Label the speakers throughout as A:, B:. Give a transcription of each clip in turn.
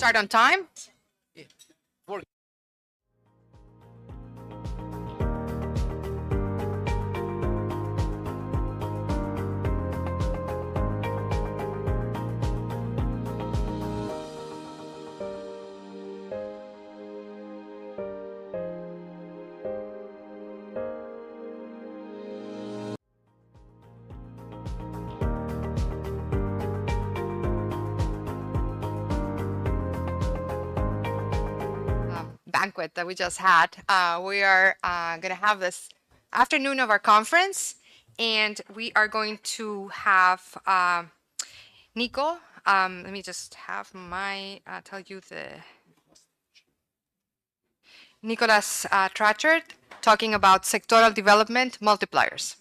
A: Start on time. Banquet that we just had. We are going to have this afternoon of our conference, and we are going to have Nico. Let me just have my tell you the Nicolas Trachert talking about sectoral development multipliers.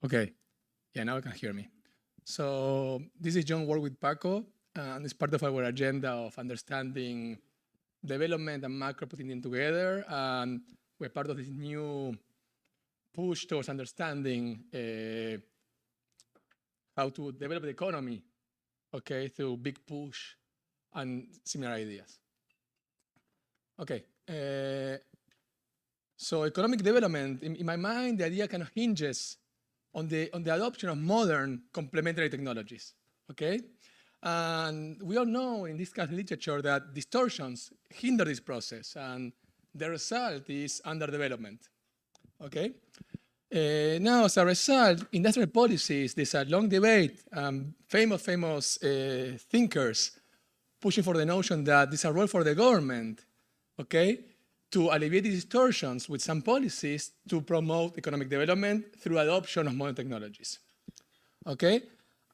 B: Okay, yeah, now you can hear me. So this is John work with Paco, and it's part of our agenda of understanding development and macro, putting them together. And we're part of this new push towards understanding how to develop the economy, okay, through big push and similar ideas. Okay, so economic development, in my mind, the idea kind of hinges on the adoption of modern complementary technologies, okay? And we all know in this kind of literature that distortions hinder this process, and the result is underdevelopment, okay? Now, as a result, industrial policies, there's a long debate, famous thinkers pushing for the notion that there's a role for the government, okay, to alleviate these distortions with some policies to promote economic development through adoption of modern technologies. Okay?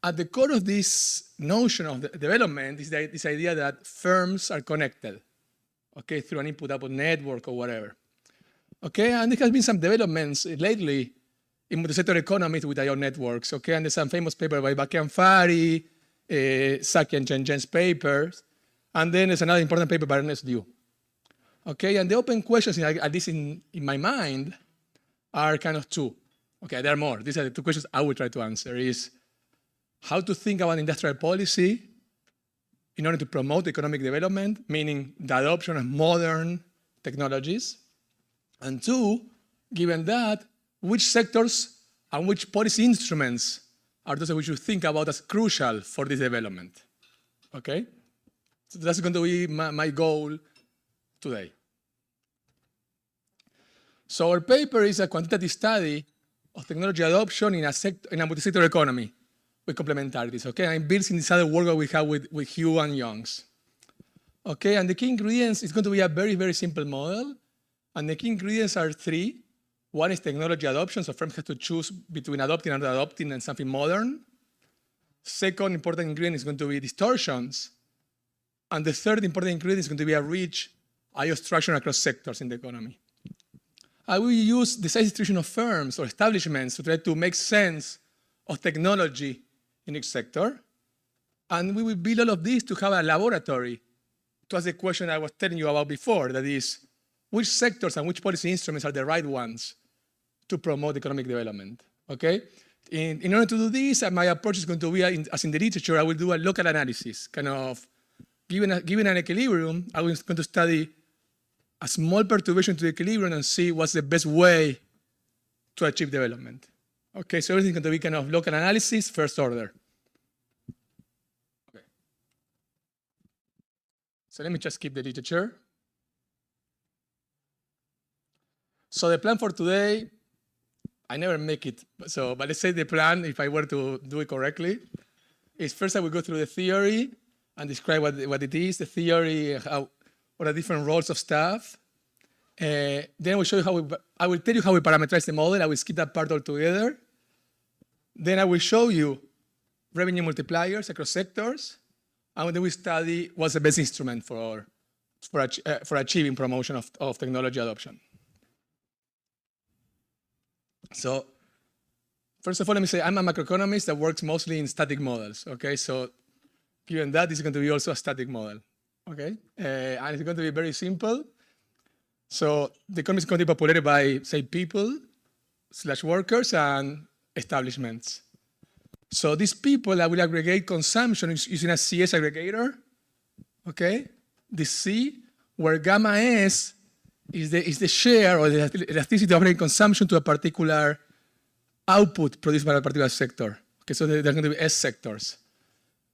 B: At the core of this notion of development is this idea that firms are connected, okay, through an input-output network or whatever. Okay, and there has been some developments lately in multi-sector economies with IO networks, okay, and there's some famous paper by Baki and Fari, Saki and Chen-Chen's papers, and then there's another important paper by Ernest Liu. Okay, and the open questions, at least in my mind, are kind of two. Okay, there are more. These are the two questions I will try to answer is how to think about industrial policy in order to promote economic development, meaning the adoption of modern technologies. And two, given that, which sectors and which policy instruments are those that we should think about as crucial for this development. Okay? So that's going to be my goal today. So our paper is a quantitative study of technology adoption in a multi-sector economy with complementarities, okay? And it builds in this other work that we have with Hugh and Youngs. Okay, and the key ingredients is going to be a very, very simple model. And the key ingredients are three. One is technology adoption, so firms have to choose between adopting and not adopting and something modern. Second important ingredient is going to be distortions. And the third important ingredient is going to be a rich IO structure across sectors in the economy. I will use the size distribution of firms or establishments to try to make sense of technology in each sector. And we will build all of this to have a laboratory to ask the question I was telling you about before, that is, which sectors and which policy instruments are the right ones to promote economic development, okay? In order to do this, my approach is going to be, as in the literature, I will do a local analysis, kind of, given an equilibrium, I was going to study a small perturbation to the equilibrium and see what's the best way to achieve development. Okay, so everything's going to be kind of local analysis, first order. Okay. So let me just keep the literature. So the plan for today, I never make it. So, but let's say the plan, if I were to do it correctly, is first I will go through the theory and describe what it is, the theory, what are different roles of staff. Then I will show you I will tell you how we parameterize the model. I will skip that part altogether. Then I will show you revenue multipliers across sectors. And then we study what's the best instrument for achieving promotion of technology adoption. So first of all, let me say I'm a macroeconomist that works mostly in static models. Okay, so given that, this is going to be also a static model. Okay, and it's going to be very simple. So the economy is going to be populated by, say, people/workers and establishments. So these people, I will aggregate consumption using a CS aggregator. Okay, the C, where gamma S is the share or the elasticity of operating consumption to a particular output produced by a particular sector. Okay, so they're going to be S sectors.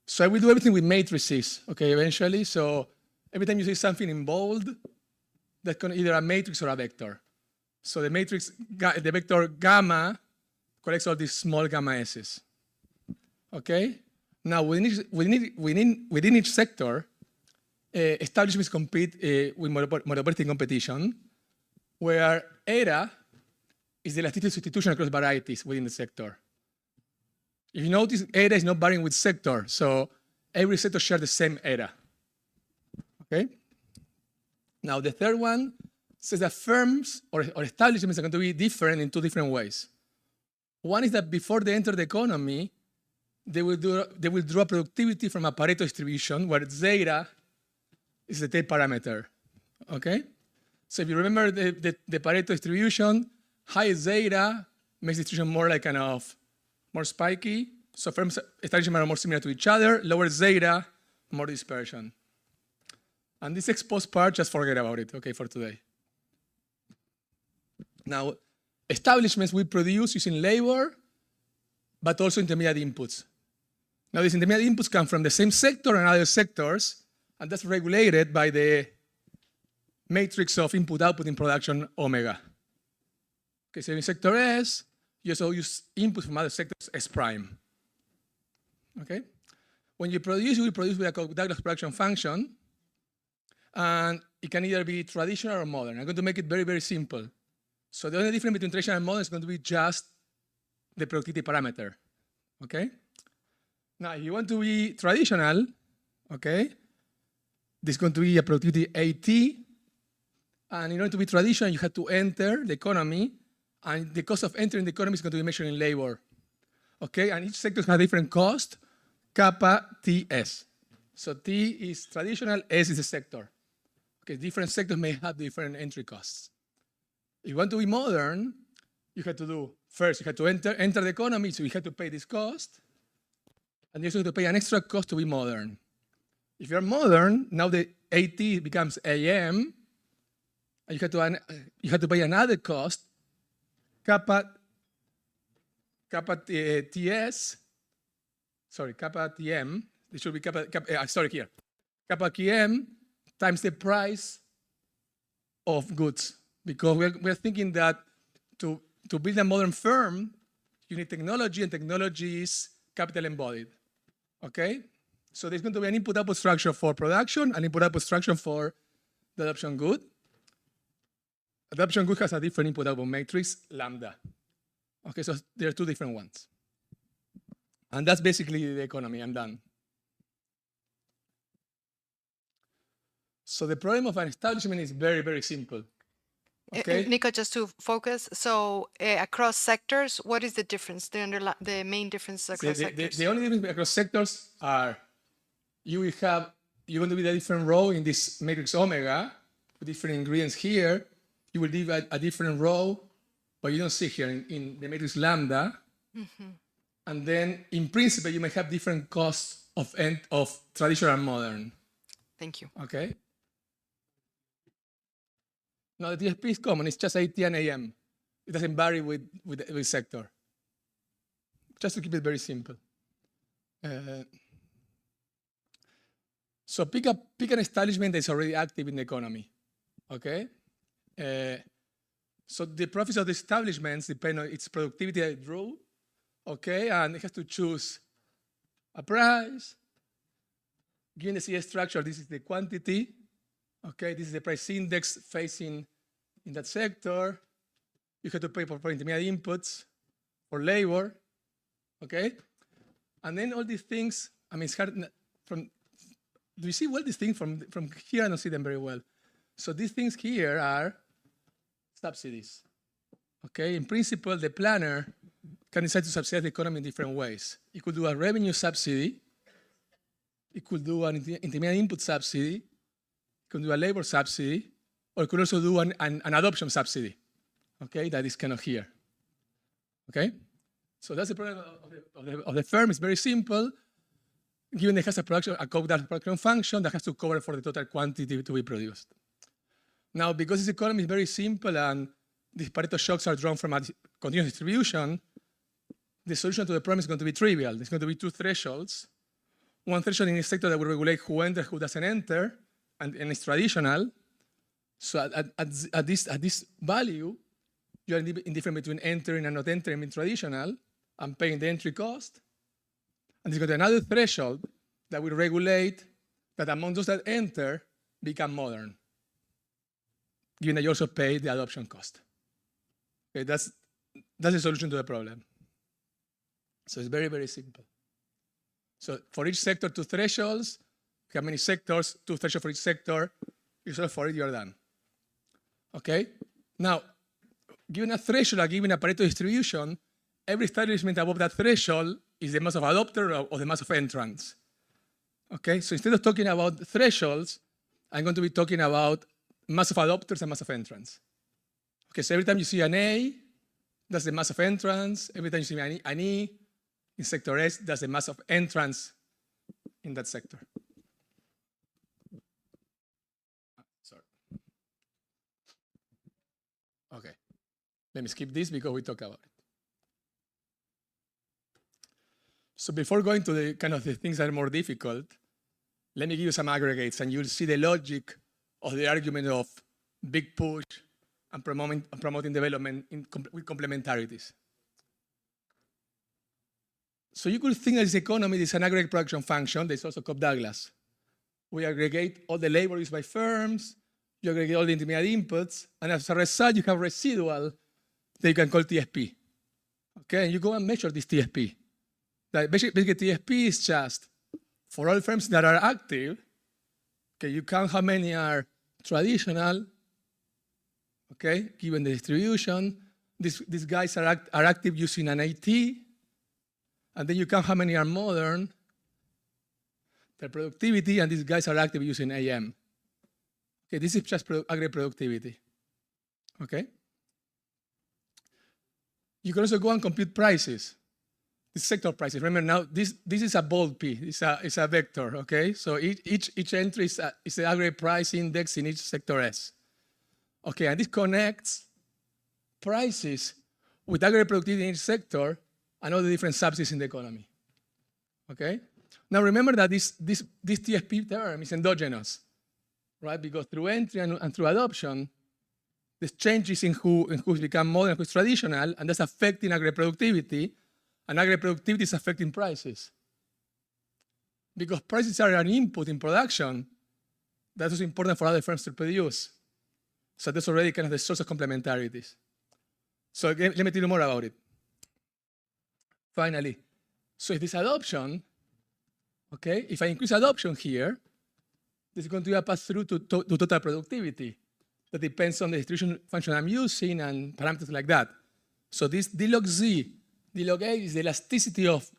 B: So I will do everything with matrices, okay, eventually. So every time you see something in bold, that's going to either a matrix or a vector. So the matrix, the vector gamma collects all these small gamma S's. Okay? Now, within each sector, establishments compete with monopolistic competition, where eta is the elasticity substitution across varieties within the sector. If you notice, eta is not varying with sector, so every sector shares the same eta. Okay? Now, the third one says that firms or establishments are going to be different in two different ways. One is that before they enter the economy, they will draw productivity from a Pareto distribution, where zeta is the tail parameter. Okay? So if you remember the Pareto distribution, high zeta makes the distribution more like kind of more spiky. So firms, establishments are more similar to each other. Lower zeta, more dispersion. And this ex post part, just forget about it, okay, for today. Now, establishments will produce using labor, but also intermediate inputs. Now, these intermediate inputs come from the same sector and other sectors, and that's regulated by the matrix of input-output in production, omega. Okay, so in sector S, you also use inputs from other sectors, S prime. Okay? When you produce, you will produce with a Douglas production function, and it can either be traditional or modern. I'm going to make it very, very simple. So the only difference between traditional and modern is going to be just the productivity parameter. Okay? Now, if you want to be traditional, okay, this is going to be a productivity AT. And in order to be traditional, you have to enter the economy, and the cost of entering the economy is going to be measured in labor. Okay? And each sector has a different cost, kappa TS. So T is traditional, S is the sector. Okay, different sectors may have different entry costs. If you want to be modern, you have to do, first, you have to enter the economy, so you have to pay this cost. And you also have to pay an extra cost to be modern. If you're modern, now the AT becomes AM, and you have to pay another cost, kappa TS, sorry, kappa TM, this should be kappa TM times the price of goods. Because we're thinking that to build a modern firm, you need technology, and technology is capital embodied. Okay? So there's going to be an input-output structure for production, an input-output structure for the adoption good. Adoption good has a different input-output matrix, lambda. Okay, so there are two different ones. And that's basically the economy. I'm done. So the problem of an establishment is very, very simple. Okay.
A: Nico, just to focus, so across sectors, what is the difference, the main difference across sectors?
B: The only difference across sectors are you're going to be a different row in this matrix omega with different ingredients here. You will leave a different row, but you don't see here in the matrix lambda. Mm-hmm. And then in principle, you may have different costs of traditional and modern.
A: Thank you.
B: Okay. No, the TSP is common. It's just AT and AM. It doesn't vary with sector. Just to keep it very simple. So pick an establishment that's already active in the economy. Okay. So the profits of the establishments depend on its productivity that it drew, okay? And it has to choose a price. Given the CS structure, this is the quantity, okay? This is the price index facing in that sector. You have to pay for intermediate inputs, for labor, okay? And then all these things, I mean, it's hard from, do you see well these things from here? I don't see them very well. So these things here are subsidies, okay? In principle, the planner can decide to subsidize the economy in different ways. It could do a revenue subsidy, it could do an intermediate input subsidy, it could do a labor subsidy, or it could also do an adoption subsidy, okay? That is kind of here, okay? So that's the problem of the firm. It's very simple. Given it has a production function that has to cover for the total quantity to be produced. Now, because this economy is very simple and these Pareto shocks are drawn from a continuous distribution, the solution to the problem is going to be trivial. There's going to be two thresholds. One threshold in a sector that will regulate who enters, who doesn't enter, and it's traditional. So at this value, you are indifferent between entering and not entering in traditional and paying the entry cost. And there's going to be another threshold that will regulate that among those that enter become modern, given that you also pay the adoption cost. Okay, that's the solution to the problem. So it's very, very simple. So for each sector, two thresholds. How many sectors? Two thresholds for each sector. You solve for it, you're done. Okay? Now, given a threshold, given a Pareto distribution, every establishment above that threshold is the mass of adopter or the mass of entrants. Okay? So instead of talking about thresholds, I'm going to be talking about mass of adopters and mass of entrants. Okay, so every time you see an A, that's the mass of entrants. Every time you see an E in sector S, that's the mass of entrants in that sector. Sorry. Okay, let me skip this because we talk about it. So before going to the kind of the things that are more difficult, let me give you some aggregates and you'll see the logic of the argument of big push and promoting development with complementarities. So you could think that this economy is an aggregate production function. There's also Cobb-Douglas. We aggregate all the labor used by firms, you aggregate all the intermediate inputs, and as a result, you have residual that you can call TSP. Okay, and you go and measure this TSP. That basically TSP is just for all firms that are active. Okay, you count how many are traditional, okay, given the distribution. These guys are active using an AT, and then you count how many are modern, their productivity, and these guys are active using AM. Okay, this is just aggregate productivity, okay? You can also go and compute prices. These sector prices. Remember now, this is a bold P. It's a vector. Okay, so each entry is the aggregate price index in each sector S. Okay, and this connects prices with aggregate productivity in each sector and all the different subsidies in the economy. Okay. Now remember that this TSP term is endogenous, right? Because through entry and through adoption, there's changes in who's become modern, who's traditional, and that's affecting aggregate productivity. And aggregate productivity is affecting prices. Because prices are an input in production, that's also important for other firms to produce. So that's already kind of the source of complementarities. So let me tell you more about it. Finally, so if this adoption, okay, if I increase adoption here, this is going to be a pass-through to total productivity. That depends on the distribution function I'm using and parameters like that. So this D log Z, D log A is the elasticity of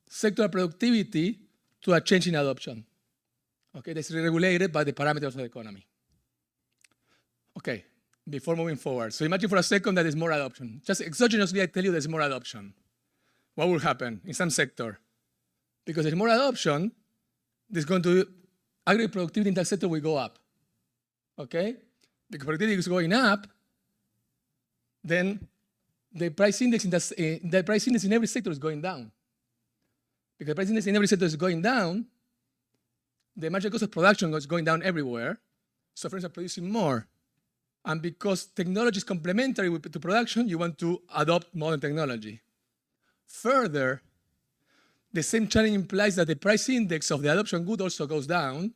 B: sector productivity to a change in adoption. Okay, that's regulated by the parameters of the economy. Okay, before moving forward. So imagine for a second that there's more adoption. Just exogenously, I tell you there's more adoption. What will happen in some sector? Because there's more adoption, there's going to aggregate productivity in that sector will go up. Okay? Because productivity is going up, then the price index in every sector is going down. Because the price index in every sector is going down, the marginal cost of production is going down everywhere. So firms are producing more. And because technology is complementary to production, you want to adopt modern technology. Further, the same challenge implies that the price index of the adoption good also goes down,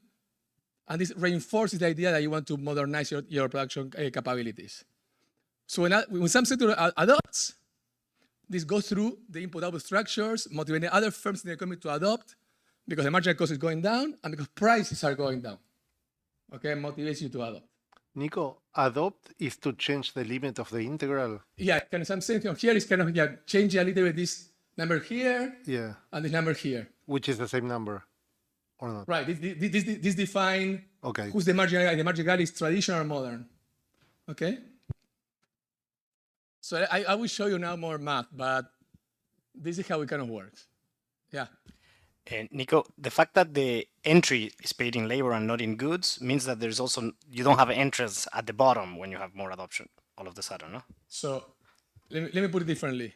B: and this reinforces the idea that you want to modernize your production capabilities. So when some sector adopts, this goes through the input-output structures, motivating other firms in the economy to adopt because the marginal cost is going down and because prices are going down. Okay, motivates you to adopt.
C: Nico, adopt is to change the limit of the integral.
B: Yeah, kind of something here is kind of changing a little bit this number here and this number here.
C: Which is the same number, or not?
B: Right, this define
C: Okay.
B: who's the marginal is traditional or modern. Okay? So I will show you now more math, but this is how it kind of works. Yeah.
D: And Nico, the fact that the entry is paid in labor and not in goods means that there's also, you don't have interest at the bottom when you have more adoption all of a sudden, no?
B: So let me put it differently.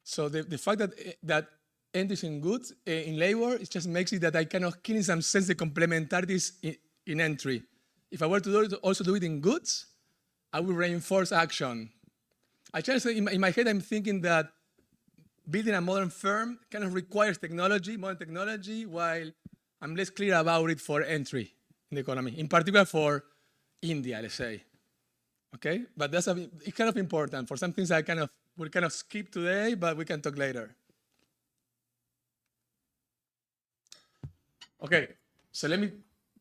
B: So the fact that entries in goods, in labor, it just makes it that I cannot kill in some sense the complementarities in entry. If I were to also do it in goods, I will reinforce action. I just in my head, I'm thinking that building a modern firm kind of requires technology, modern technology, while I'm less clear about it for entry in the economy, in particular for India, let's say. Okay, but it's kind of important for some things we'll kind of skip today, but we can talk later. Okay, so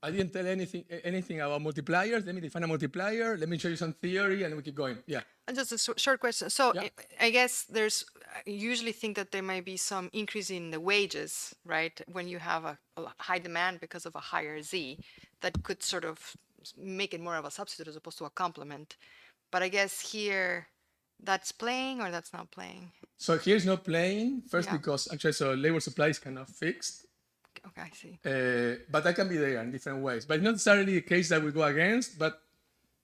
B: I didn't tell anything about multipliers. Let me define a multiplier. Let me show you some theory, and we keep going. Yeah.
A: And just a short question. So
B: Yeah.
A: I guess I usually think that there might be some increase in the wages, right? When you have a high demand because of a higher Z, that could sort of make it more of a substitute as opposed to a complement. But I guess here that's playing or that's not playing.
B: So here's not playing, first
A: Yeah.
B: because actually so labor supply is kind of fixed.
A: Okay, I see.
B: But that can be there in different ways. But it's not necessarily the case that we go against, but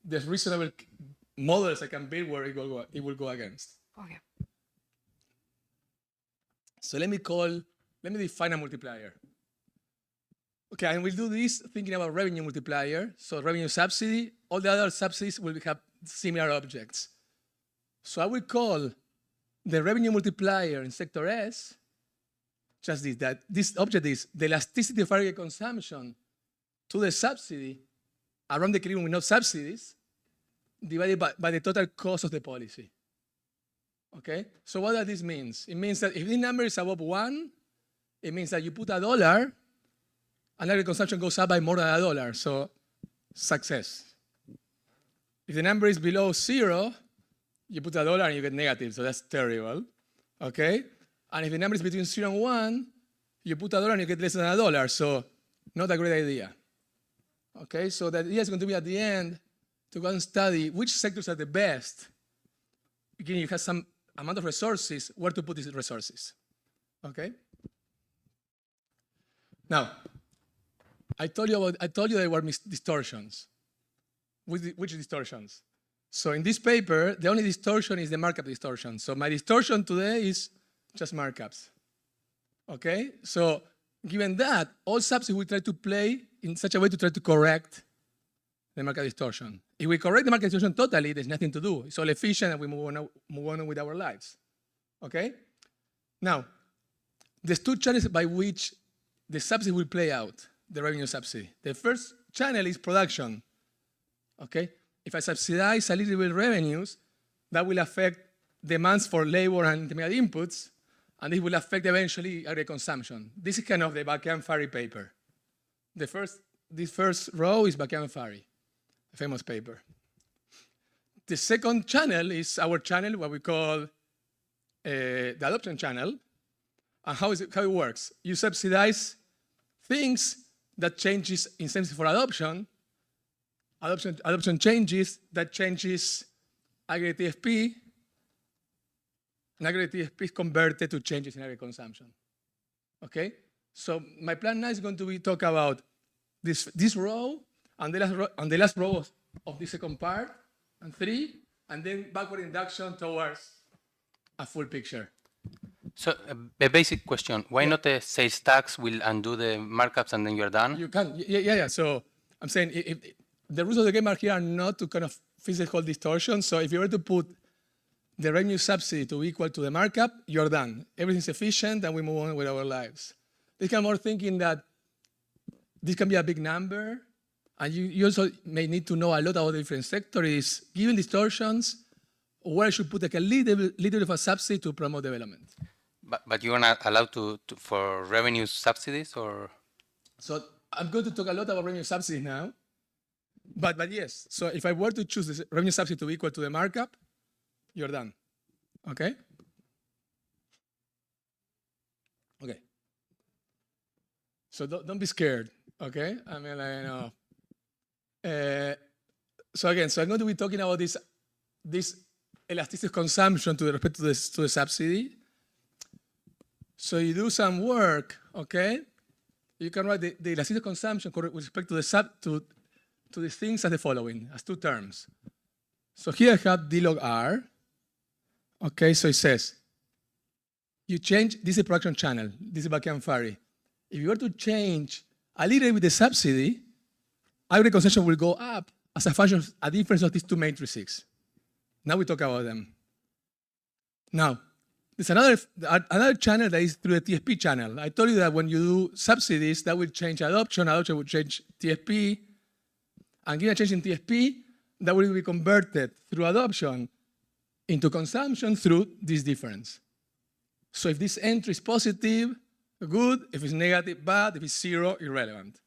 B: there's reasonable models I can build where it will go against.
A: Okay.
B: So let me define a multiplier. Okay, and we'll do this thinking about revenue multiplier. So revenue subsidy, all the other subsidies will have similar objects. So I will call the revenue multiplier in sector S just this, that this object is the elasticity of aggregate consumption to the subsidy around the equilibrium with no subsidies divided by the total cost of the policy. Okay, so what does this mean? It means that if this number is above 1, it means that you put $1 and aggregate consumption goes up by more than $1, so success. If the number is below 0, you put $1 and you get negative, so that's terrible. Okay, and if the number is between 0 and 1, you put $1 and you get less than $1, so not a great idea. Okay, so the idea is going to be at the end to go and study which sectors are the best. Again, you have some amount of resources, where to put these resources. Okay? Now, I told you there were distortions. Which distortions? So in this paper, the only distortion is the markup distortion. So my distortion today is just markups. Okay? So given that, all subsidies will try to play in such a way to try to correct the market distortion. If we correct the market distortion totally, there's nothing to do. It's all efficient and we move on with our lives. Okay? Now, there's two channels by which the subsidy will play out, the revenue subsidy. The first channel is production. Okay? If I subsidize a little bit revenues, that will affect demands for labor and intermediate inputs, and this will affect eventually aggregate consumption. This is kind of the Bakian-Fari paper. This first row is Bakian-Fari, a famous paper. The second channel is our channel, what we call the adoption channel. And how it works? You subsidize things that changes incentives for adoption. Adoption changes, that changes aggregate TFP, and aggregate TFP is converted to changes in aggregate consumption. Okay? So my plan now is going to be talk about this row and the last row of the second part, and 3, and then backward induction towards a full picture.
E: So a basic question, why not a sales tax will undo the markups and then you're done?
B: You can, yeah. So I'm saying if the rules of the game are here are not to kind of physical distortion. So if you were to put the revenue subsidy to be equal to the markup, you're done. Everything's efficient, and we move on with our lives. They can more thinking that this can be a big number, and you also may need to know a lot about the different sectors. Given distortions, where I should put like a little bit of a subsidy to promote development.
E: But you are not allowed to for revenue subsidies, or?
B: So I'm going to talk a lot about revenue subsidies now. But yes, so if I were to choose this revenue subsidy to be equal to the markup, you're done. Okay? Okay. So don't be scared. Okay? I mean, I know. So again, so I'm going to be talking about this elasticity consumption to respect to the subsidy. So you do some work, okay? You can write the elasticity consumption with respect to to these things as the following, as two terms. So here I have d log r. Okay, so it says, you change, this is a production channel, this is Bakian Fari. If you were to change a little bit the subsidy, average consumption will go up as a function of a difference of these two matrices. Now we talk about them. Now, there's another channel that is through the TSP channel. I told you that when you do subsidies, that will change adoption will change TSP, and given a change in TSP, that will be converted through adoption into consumption through this difference. So if this entry is positive, good. If it's negative, bad. If it's zero, irrelevant.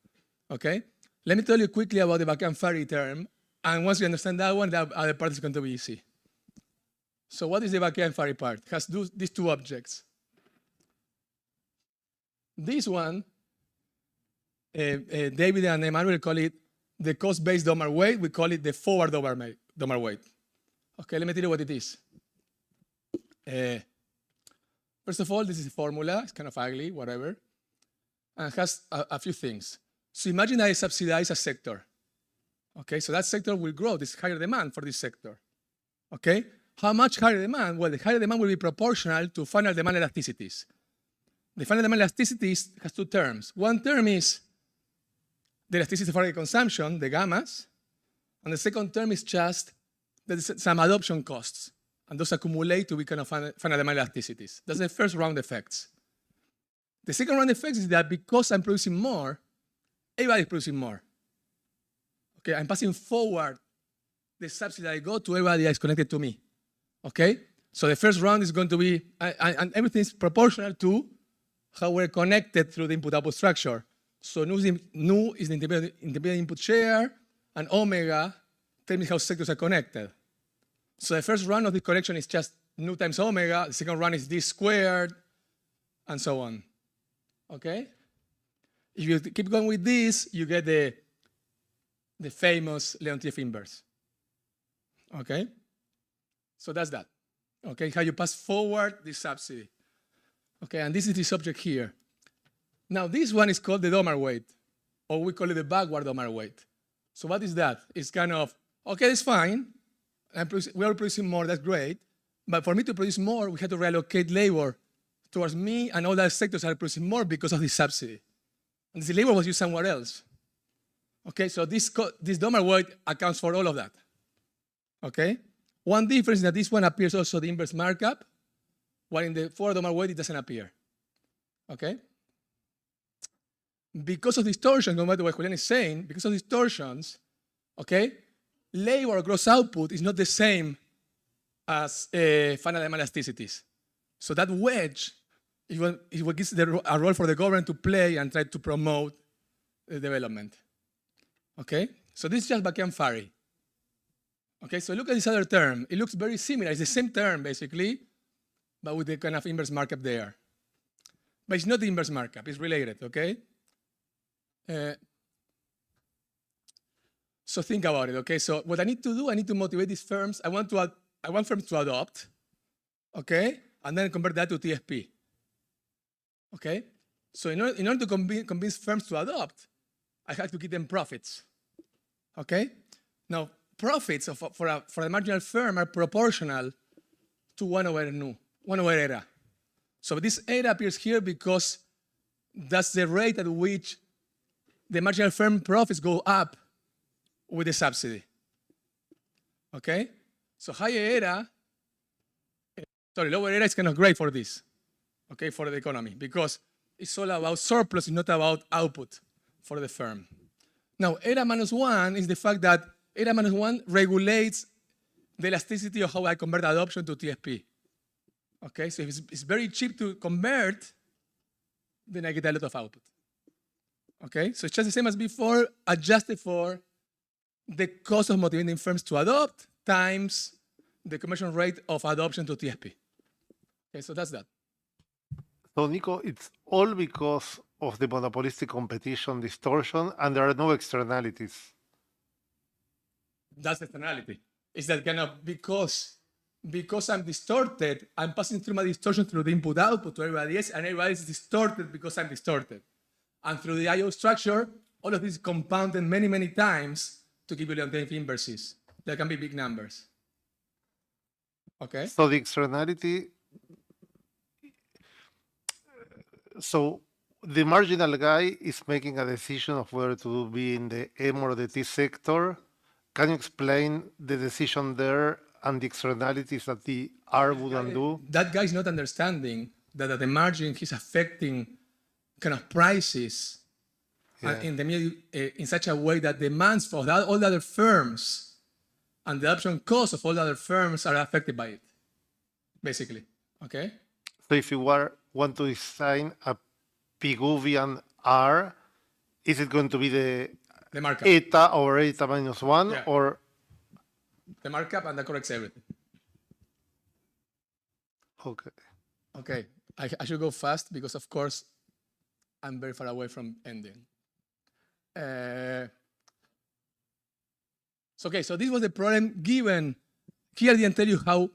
B: Okay? Let me tell you quickly about the Bakian Fari term, and once you understand that one, the other part is going to be easy. So what is the Bakian Fari part? It has these two objects. This one, David and Emmanuel call it the cost-based dollar weight. We call it the forward dollar weight. Okay, let me tell you what it is. First of all, this is a formula. It's kind of ugly, whatever. And it has a few things. So imagine that I subsidize a sector. Okay, so that sector will grow. There's higher demand for this sector. Okay, how much higher demand? Well, the higher demand will be proportional to final demand elasticities. The final demand elasticities has two terms. One term is the elasticity for the consumption, the gammas, and the second term is just some adoption costs, and those accumulate to be kind of final demand elasticities. That's the first round effects. The second round effects is that because I'm producing more, everybody's producing more. Okay, I'm passing forward the subsidy I got to everybody that's connected to me. Okay, so the first round is going to be, and everything is proportional to how we're connected through the input-output structure. So nu is the intermediate input share, and omega tells me how sectors are connected. So the first round of the correction is just nu times omega. The second round is d squared, and so on. Okay? If you keep going with this, you get the famous Leontief inverse. Okay? So that's that. Okay, how you pass forward this subsidy. Okay, and this is the subject here. Now, this one is called the dollar weight, or we call it the backward dollar weight. So what is that? It's kind of, okay, that's fine. We are producing more, that's great. But for me to produce more, we have to reallocate labor towards me, and all that sectors are producing more because of this subsidy. And this labor was used somewhere else. Okay, so this dollar weight accounts for all of that. Okay? One difference is that this one appears also the inverse markup, while in the forward dollar weight, it doesn't appear. Okay? Because of distortion, going back to what Julian is saying, because of distortions, okay, labor gross output is not the same as final demand elasticities. So that wedge is what gives a role for the government to play and try to promote the development. Okay? So this is just Bakian Fari. Okay, so look at this other term. It looks very similar. It's the same term, basically, but with the kind of inverse markup there. But it's not the inverse markup. It's related, okay? So think about it, okay? So what I need to do, I need to motivate these firms. I want firms to adopt, okay? And then convert that to TSP, okay? So in order to convince firms to adopt, I have to give them profits, okay? Now, profits for a marginal firm are proportional to 1 over nu, 1 over eta. So this eta appears here because that's the rate at which the marginal firm profits go up with the subsidy. Okay? So lower era is kind of great for this, okay, for the economy, because it's all about surplus, it's not about output for the firm. Now, era -1 is the fact that era -1 regulates the elasticity of how I convert adoption to TSP. Okay, so if it's very cheap to convert, then I get a lot of output. Okay, so it's just the same as before, adjusted for the cost of motivating firms to adopt times the conversion rate of adoption to TSP. Okay, so that's that.
C: So Nico, it's all because of the monopolistic competition distortion, and there are no externalities.
B: That's externality. It's that kind of because I'm distorted, I'm passing through my distortion through the input output to everybody else, and everybody is distorted because I'm distorted. And through the I/O structure, all of this is compounded many, many times to give you the inverses. There can be big numbers. Okay?
C: So the externality, so the marginal guy is making a decision of whether to be in the M or the T sector. Can you explain the decision there and the externalities that the R would undo?
B: That guy is not understanding that at the margin he's affecting kind of prices in such a way that demands for all the other firms and the option costs of all the other firms are affected by it, basically. Okay?
C: So if you want to design a Pigouvian R, is it going to be the
B: markup.
C: eta over eta -1
B: Yeah.
C: or?
B: The markup, and that corrects everything.
C: Okay.
B: Okay, I should go fast because, of course, I'm very far away from ending. So this was the problem given. Here I didn't tell you how,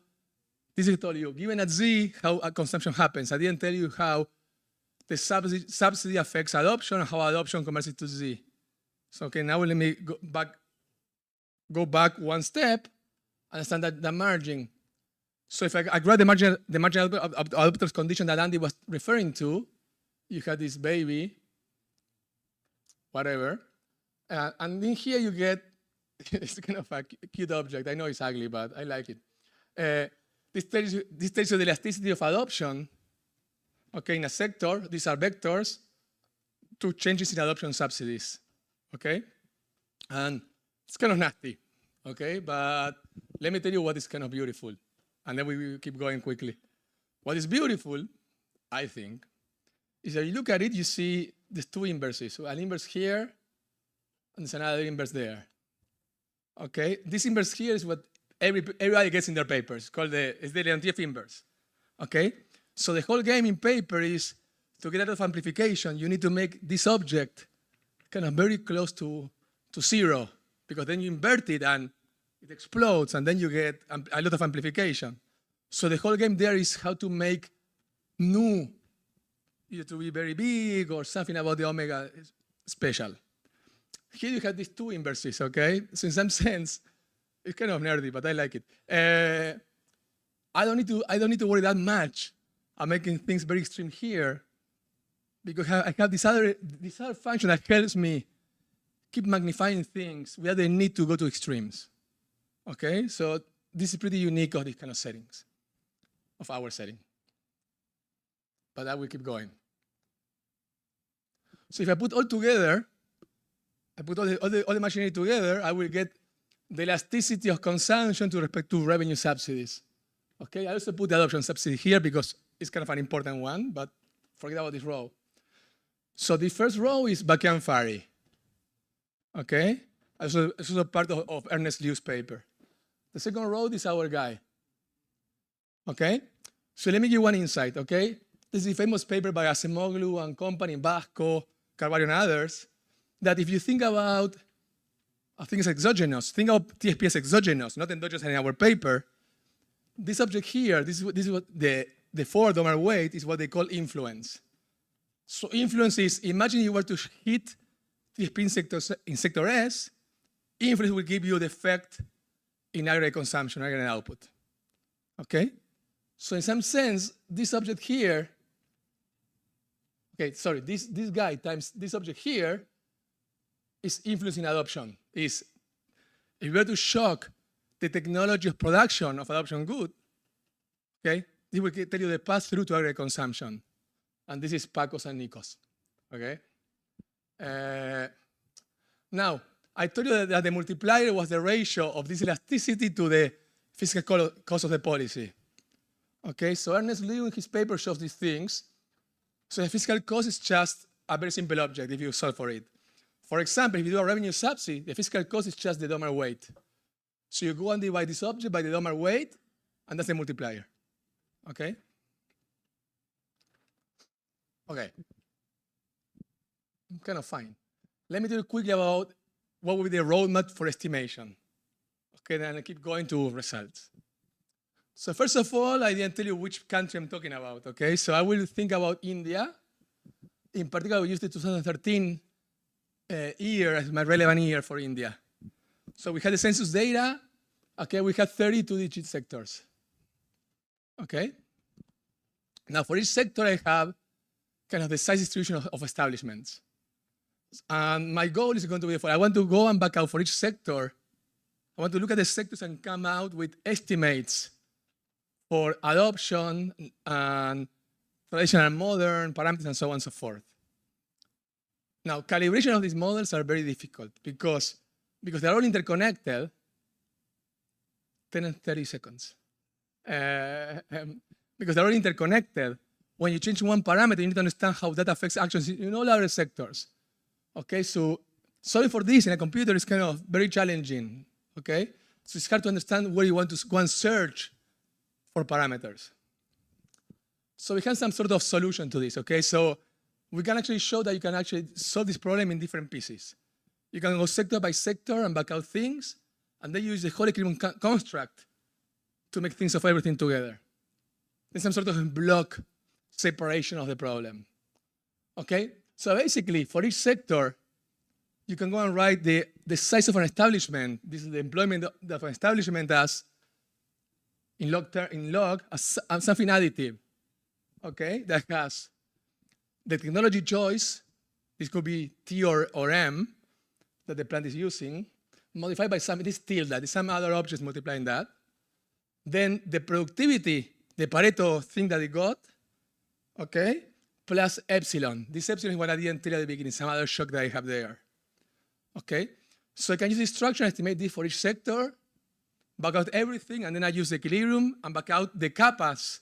B: this is told you, given at Z, how consumption happens. I didn't tell you how the subsidy affects adoption and how adoption converts it to Z. So, okay, now let me go back one step, understand that the margin. So if I grab the margin adopters condition that Andy was referring to, you had this baby, whatever, and in here you get, it's kind of a cute object. I know it's ugly, but I like it. This tells you the elasticity of adoption. Okay, in a sector, these are vectors to changes in adoption subsidies. Okay, and it's kind of nasty. Okay, but let me tell you what is kind of beautiful, and then we will keep going quickly. What is beautiful, I think, is that you look at it, you see there's two inverses. So an inverse here, and there's another inverse there. Okay, this inverse here is what everybody gets in their papers. It's called the Leontief inverse. Okay, so the whole game in paper is to get out of amplification, you need to make this object kind of very close to zero, because then you invert it and it explodes, and then you get a lot of amplification. So the whole game there is how to make nu either to be very big or something about the omega special. Here you have these two inverses, okay? So in some sense, it's kind of nerdy, but I like it. I don't need to worry that much. I'm making things very extreme here because I have this other function that helps me keep magnifying things without the need to go to extremes. Okay, so this is pretty unique of these kind of settings, of our setting. But I will keep going. So if I put all together, I put all the machinery together, I will get the elasticity of consumption to respect to revenue subsidies. Okay, I also put the adoption subsidy here because it's kind of an important one, but forget about this row. So the first row is Bakian-Fari. Okay, this is a part of Ernest Liu's paper. The second row is our guy. Okay, so let me give one insight. Okay, this is a famous paper by Acemoglu and company, Vasco, Carvalho, and others, that if you think about things exogenous, think of TSP as exogenous, not endogenous in our paper. This object here, this is what the forward over weight is what they call influence. So influence is, imagine you were to hit TSP in sector S, influence will give you the effect in aggregate consumption, aggregate output. Okay? So in some sense, this object here, okay, sorry, this guy times this object here is influencing adoption. If you were to shock the the technology of production of adoption good, okay? This will tell you the path through to aggregate consumption. And this is Pacos and Nikos, okay? Now, I told you that the multiplier was the ratio of this elasticity to the fiscal cost of the policy. Okay, so Ernest Liu in his paper shows these things. So the fiscal cost is just a very simple object if you solve for it. For example, if you do a revenue subsidy, the fiscal cost is just the dollar weight. So you go and divide this object by the dollar weight, and that's the multiplier. Okay? Okay. Kind of fine. Let me tell you quickly about what would be the roadmap for estimation. Okay, then I keep going to results. So first of all, I didn't tell you which country I'm talking about, okay? So I will think about India. In particular, we used the 2013 year as my relevant year for India. So we had the census data. Okay, we had 32-digit sectors. Okay? Now for each sector, I have kind of the size distribution of establishments. And my goal is going to be, I want to go and back out for each sector. I want to look at the sectors and come out with estimates for adoption and traditional and modern parameters and so on and so forth. Now, calibration of these models are very difficult because they're all interconnected. 10 and 30 seconds. Because they're all interconnected. When you change one parameter, you need to understand how that affects actions in all other sectors. Okay, so solving for this in a computer is kind of very challenging. Okay, so it's hard to understand where you want to go and search for parameters. So we have some sort of solution to this. Okay, so we can actually show that you can actually solve this problem in different pieces. You can go sector by sector and back out things, and then use the whole equilibrium construct to make things of everything together. There's some sort of block separation of the problem. Okay, so basically for each sector, you can go and write the size of an establishment. This is the employment of an establishment as in log as something additive. Okay, that has the technology choice. This could be T or M that the plant is using, modified by some, this tilde, there's some other objects multiplying that. Then the productivity, the Pareto thing that it got, okay, plus epsilon. This epsilon is what I didn't tell you at the beginning, some other shock that I have there. Okay, so I can use this structure and estimate this for each sector, back out everything, and then I use the equilibrium and back out the kappas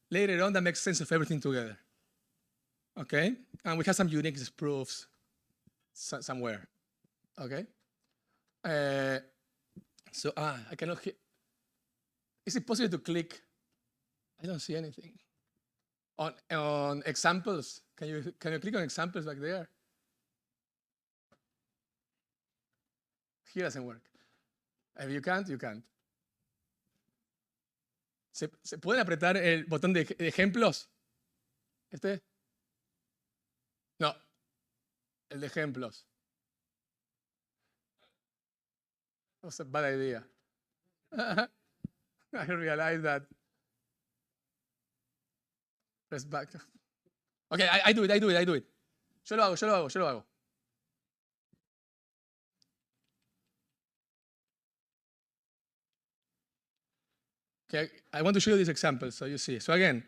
B: later on that makes sense of everything together. Okay, and we have some unique proofs somewhere. Okay, so I cannot hit. Is it possible to click? I don't see anything. On examples, can you click on examples back there? Here doesn't work. If you can't, you can't. ¿Se pueden apretar el botón de ejemplos? ¿Este? No, el de ejemplos. That's a bad idea. I realized that. Press back. Okay, I do it. Yo lo hago. Okay, I want to show you this example so you see. So again,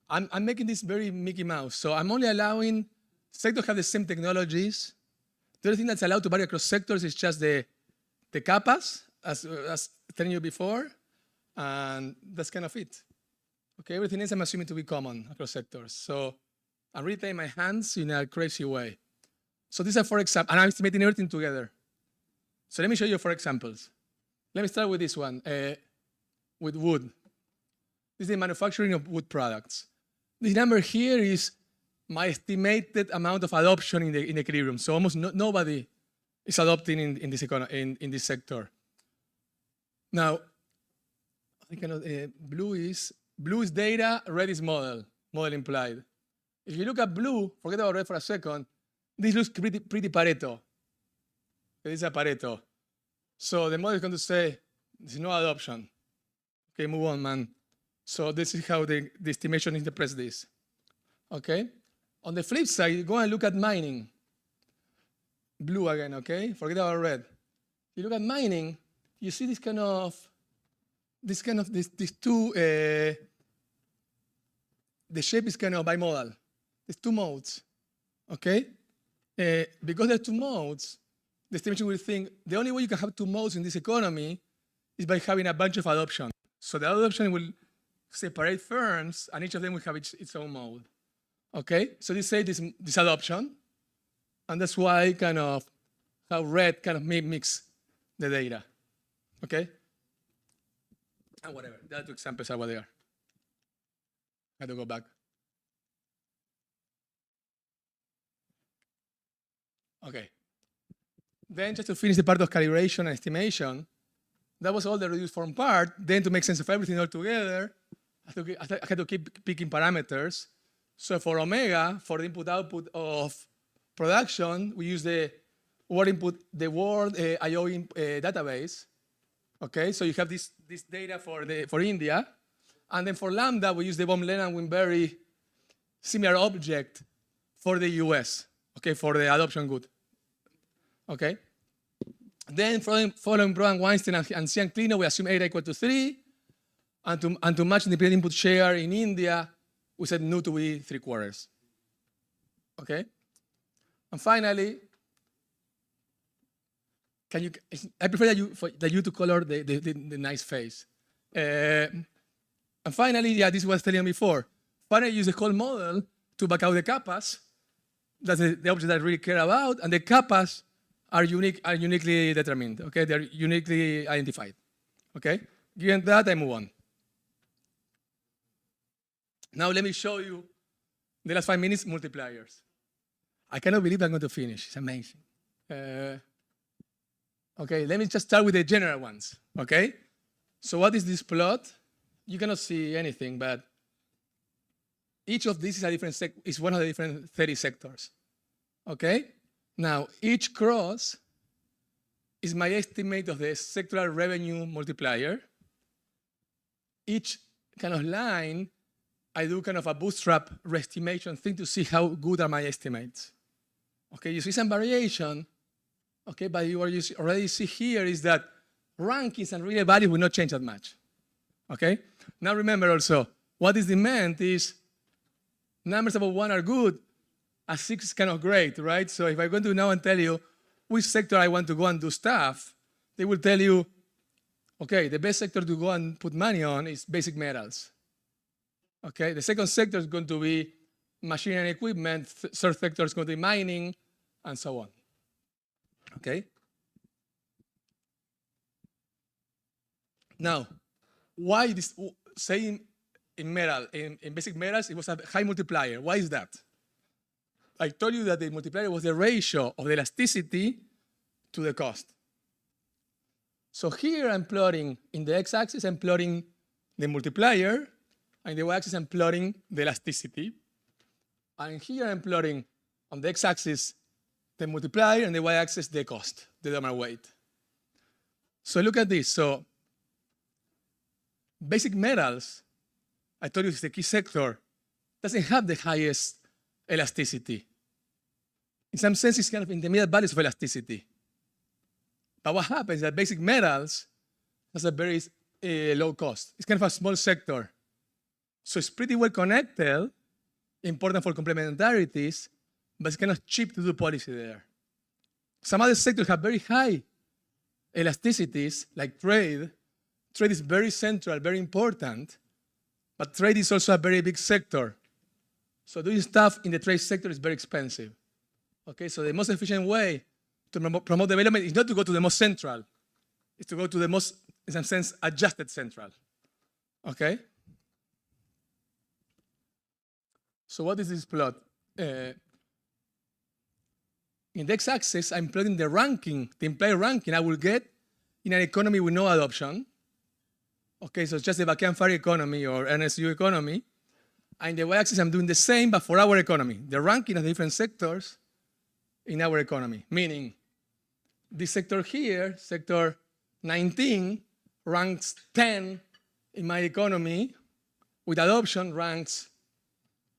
B: I'm making this very Mickey Mouse. So I'm only allowing sectors have the same technologies. The other thing that's allowed to vary across sectors is just the kappas, as telling you before, and that's kind of it. Okay, everything else I'm assuming to be common across sectors. So I'm really tying my hands in a crazy way. So these are four examples, and I'm estimating everything together. So let me show you 4 examples. Let me start with this one. With wood. This is the manufacturing of wood products. This number here is my estimated amount of adoption in the equilibrium. So almost nobody is adopting in this sector. Now, I cannot, blue is data, red is model implied. If you look at blue, forget about red for a second, this looks pretty Pareto. This is a Pareto. So the model is going to say, there's no adoption. Okay, move on, man. So this is how the estimation interprets this. Okay? On the flip side, go and look at mining. Blue again, okay? Forget about red. You look at mining, you see these two, the shape is kind of bimodal. There's two modes, okay? Because there's two modes, the estimation will think the only way you can have two modes in this economy is by having a bunch of adoption. So the adoption will separate firms, and each of them will have its own mode. Okay, so this say this adoption, and that's why kind of how red kind of mix the data. Okay, and whatever. The other two examples are what they are. I have to go back. Okay. Then just to finish the part of calibration and estimation, that was all the reduced form part. Then to make sense of everything all together, I had to keep picking parameters. So for omega, for the input-output of production, we use the word input, the word IO database. Okay, so you have this data for India. And then for lambda, we use the Baum-Lennan-Winberry similar object for the US, okay, for the adoption good. Okay. Then following Brown, Weinstein, and Xiang-Clino, we assume eta equal to 3. And to match the independent input share in India, we set nu to be 3/4. Okay? And finally, I prefer that you to color the nice face. And finally, yeah, this was telling before. Finally, use the whole model to back out the kappas. That's the object that I really care about. And the kappas are uniquely determined. Okay? They're uniquely identified. Okay? Given that, I move on. Now let me show you the last 5 minutes multipliers. I cannot believe I'm going to finish. It's amazing. Okay, let me just start with the general ones. Okay? So what is this plot? You cannot see anything, but each of these is one of the different 30 sectors. Okay? Now, each cross is my estimate of the sectoral revenue multiplier. Each kind of line, I do kind of a bootstrap re-estimation thing to see how good are my estimates. Okay, you see some variation, okay, but what you already see here is that rankings and real values will not change that much. Okay? Now remember also, what is demanded is numbers above 1 are good, a 6 is kind of great, right? So if I'm going to now and tell you which sector I want to go and do stuff, they will tell you, okay, the best sector to go and put money on is basic metals. Okay, the second sector is going to be machinery and equipment. Third sector is going to be mining, and so on. Okay. Now, why this saying in basic metals it was a high multiplier? Why is that? I told you that the multiplier was the ratio of the elasticity to the cost. So here I'm plotting in the x-axis, I'm plotting the multiplier. And the y-axis, I'm plotting the elasticity. And here I'm plotting on the x-axis the multiplier, and the y-axis the cost, the dollar weight. So look at this. So basic metals, I told you it's the key sector, doesn't have the highest elasticity. In some sense, it's kind of intermediate values of elasticity. But what happens is that basic metals has a very low cost. It's kind of a small sector. So it's pretty well connected, important for complementarities, but it's kind of cheap to do policy there. Some other sectors have very high elasticities, like trade. Trade is very central, very important, but trade is also a very big sector. So doing stuff in the trade sector is very expensive. Okay, so the most efficient way to promote development is not to go to the most central, it's to go to the most, in some sense, adjusted central. Okay? So what is this plot? In the x-axis, I'm plotting the ranking, the implied ranking I will get in an economy with no adoption. Okay, so it's just the Bakian-Fari economy or NSU economy. And in the y-axis, I'm doing the same, but for our economy. The ranking of the different sectors in our economy. Meaning, this sector here, sector 19, ranks 10 in my economy. With adoption, ranks,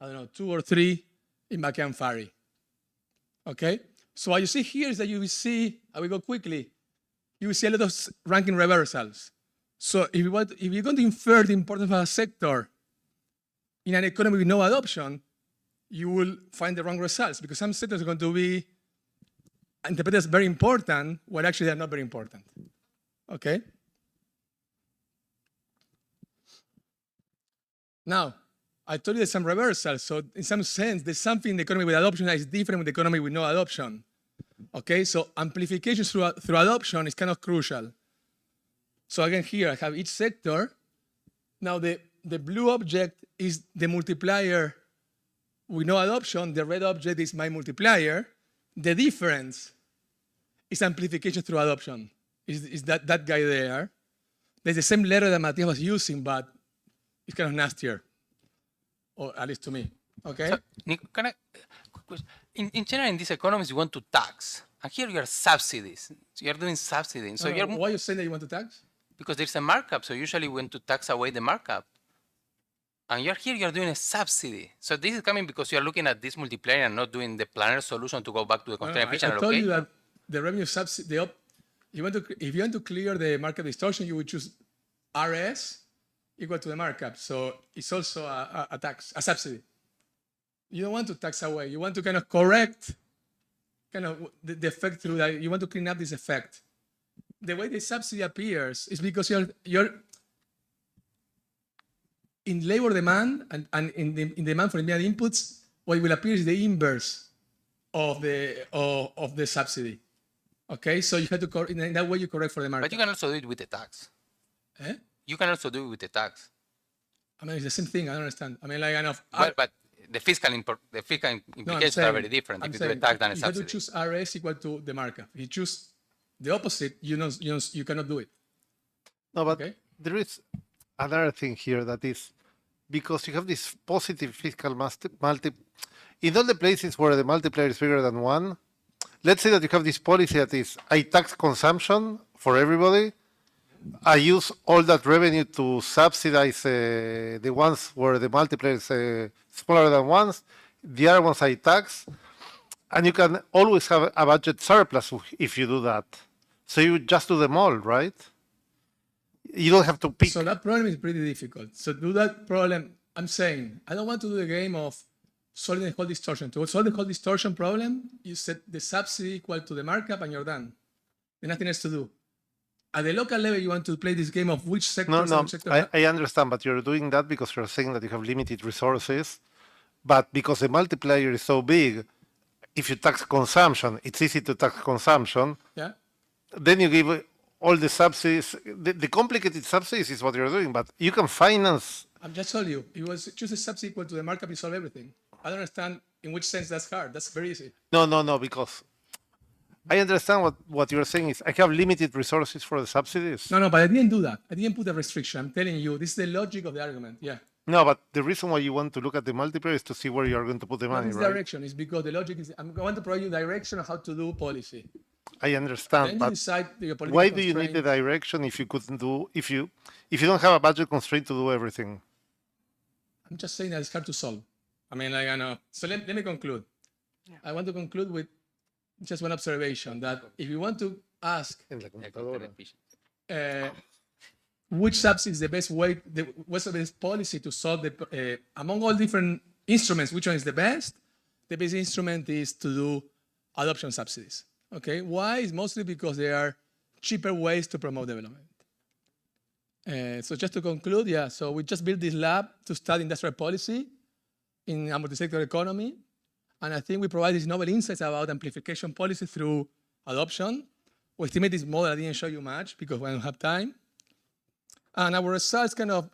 B: I don't know, 2 or 3 in Bakian-Fari. Okay? So what you see here is that you will see, I will go quickly, you will see a lot of ranking reversals. So if you're going to infer the importance of a sector in an economy with no adoption, you will find the wrong results because some sectors are going to be interpreted as very important, while actually they're not very important. Okay? Now, I told you there's some reversals. So in some sense, there's something in the economy with adoption that is different with the economy with no adoption. Okay, so amplification through adoption is kind of crucial. So again, here I have each sector. Now the blue object is the multiplier with no adoption. The red object is my multiplier. The difference is amplification through adoption. Is that guy there? There's the same letter that Matias was using, but it's kind of nastier, or at least to me. Okay?
E: So, Nico, can I, quick question. In general, in these economies, you want to tax. And here you are subsidies. So you're doing subsidy. So you're,
B: why are you saying that you want to tax?
E: because there's a markup. So usually we want to tax away the markup. And you're doing a subsidy. So this is coming because you're looking at this multiplier and not doing the planner solution to go back to the constraint efficient.
B: I told you that the revenue subsidy, if you want to clear the markup distortion, you would choose RS equal to the markup. So it's also a tax, a subsidy. You don't want to tax away. You want to kind of correct the effect through that. You want to clean up this effect. The way the subsidy appears is because you're in labor demand and in demand for immediate inputs, what will appear is the inverse of the subsidy. Okay, so you have to in that way you correct for the market.
E: But you can also do it with the tax.
B: Eh?
E: You can also do it with the tax.
B: I mean, it's the same thing. I don't understand. I mean, like,
E: Well, but the fiscal implications are very different if you do a tax than a
B: you have to
E: subsidy.
B: choose RS equal to the markup. If you choose the opposite, you cannot do it.
C: No, but
B: Okay.
C: there is another thing here that is because you have this positive fiscal in all the places where the multiplier is bigger than 1, let's say that you have this policy that is I tax consumption for everybody. I use all that revenue to subsidize the ones where the multiplier is smaller than 1. The other ones I tax. And you can always have a budget surplus if you do that. So you just do them all, right? You don't have to pick.
B: So that problem is pretty difficult. So do that problem, I'm saying, I don't want to do the game of solving the whole distortion. To solve the whole distortion problem, you set the subsidy equal to the markup and you're done. There's nothing else to do. At the local level, you want to play this game of which sectors
C: No,
B: which sectors.
C: I understand, but you're doing that because you're saying that you have limited resources. But because the multiplier is so big, if you tax consumption, it's easy to tax consumption.
B: Yeah.
C: Then you give all the subsidies. The complicated subsidies is what you're doing, but you can finance.
B: I'm just telling you, it was choose a subsidy equal to the markup, you solve everything. I don't understand in which sense that's hard. That's very easy.
C: No, because I understand what you're saying is I have limited resources for the subsidies.
B: No, but I didn't do that. I didn't put a restriction. I'm telling you, this is the logic of the argument. Yeah.
C: No, but the reason why you want to look at the multiplier is to see where you're going to put the money,
B: This
C: right?
B: direction is because the logic is I want to provide you direction of how to do policy.
C: I understand,
B: Then you
C: but
B: decide your political
C: why do you need the
B: constraint.
C: direction if you couldn't do if you don't have a budget constraint to do everything?
B: I'm just saying that it's hard to solve. I mean, like I know. So let me conclude. I want to conclude with just one observation that if you want to ask which subsidy is the best way, what's the best policy to solve the among all different instruments, which one is the best? The best instrument is to do adoption subsidies. Okay, why? It's mostly because there are cheaper ways to promote development. So just to conclude, yeah, so we just built this lab to study industrial policy in a multi-sector economy. And I think we provide these novel insights about amplification policy through adoption. We estimate this model, I didn't show you much because we don't have time. And our results kind of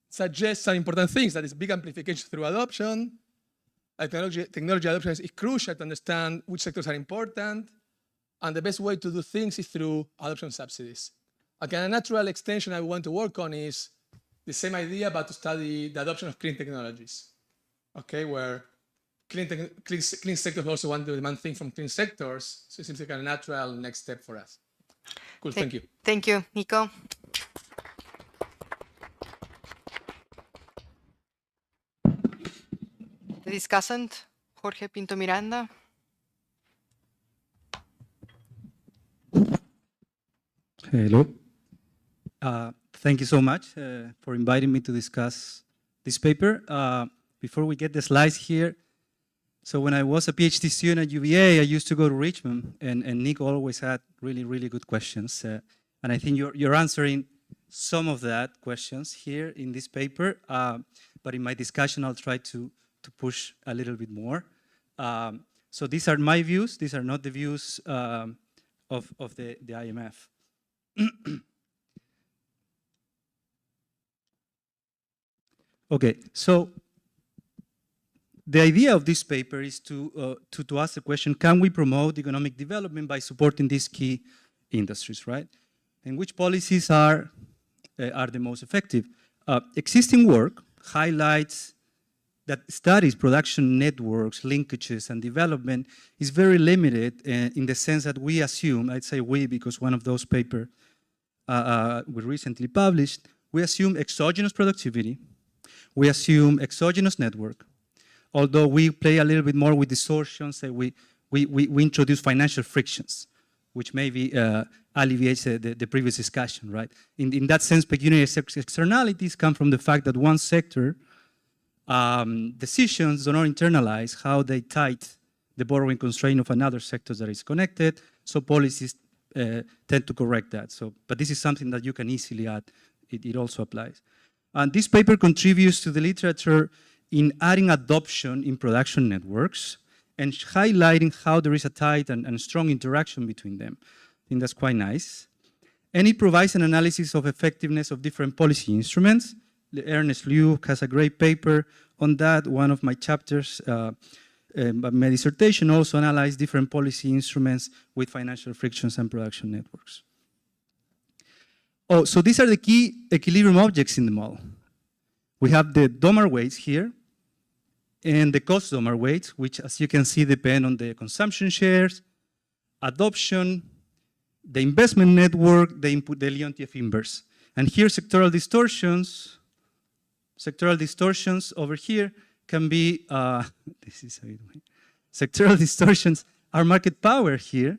B: suggest some important things, that is big amplification through adoption. Technology adoption is crucial to understand which sectors are important. And the best way to do things is through adoption subsidies. Again, a natural extension I want to work on is the same idea, but to study the adoption of clean technologies. Okay, where clean sectors also want to demand things from clean sectors. So it seems like a natural next step for us. Cool, thank you.
A: Thank you, Nico. The discussant, Jorge Pinto Miranda.
F: Hello. Thank you so much for inviting me to discuss this paper. Before we get the slides here, so when I was a PhD student at UVA, I used to go to Richmond, and Nick always had really, really good questions. And I think you're answering some of that questions here in this paper, but in my discussion, I'll try to push a little bit more. So these are my views. These are not the views of the IMF. Okay, so the idea of this paper is to ask the question, can we promote economic development by supporting these key industries, right? And which policies are the most effective? Existing work highlights that studies production networks, linkages, and development is very limited in the sense that we assume, I'd say we because one of those papers we recently published, we assume exogenous productivity, we assume exogenous network, although we play a little bit more with distortions, we introduce financial frictions, which maybe alleviates the previous discussion, right? In that sense, pecuniary externalities come from the fact that one sector decisions do not internalize how they tight the borrowing constraint of another sector that is connected, so policies tend to correct that. So, but this is something that you can easily add. It also applies. And this paper contributes to the literature in adding adoption in production networks and highlighting how there is a tight and strong interaction between them. I think that's quite nice. And it provides an analysis of effectiveness of different policy instruments. Ernest Liu has a great paper on that. One of my chapters, my dissertation also analyzed different policy instruments with financial frictions and production networks. Oh, so these are the key equilibrium objects in the model. We have the Domar weights here and the cost Domar weights, which as you can see depend on the consumption shares, adoption, the investment network, the input, the Leontief inverse. And here sectoral distortions over here can be, sectoral distortions are market power here,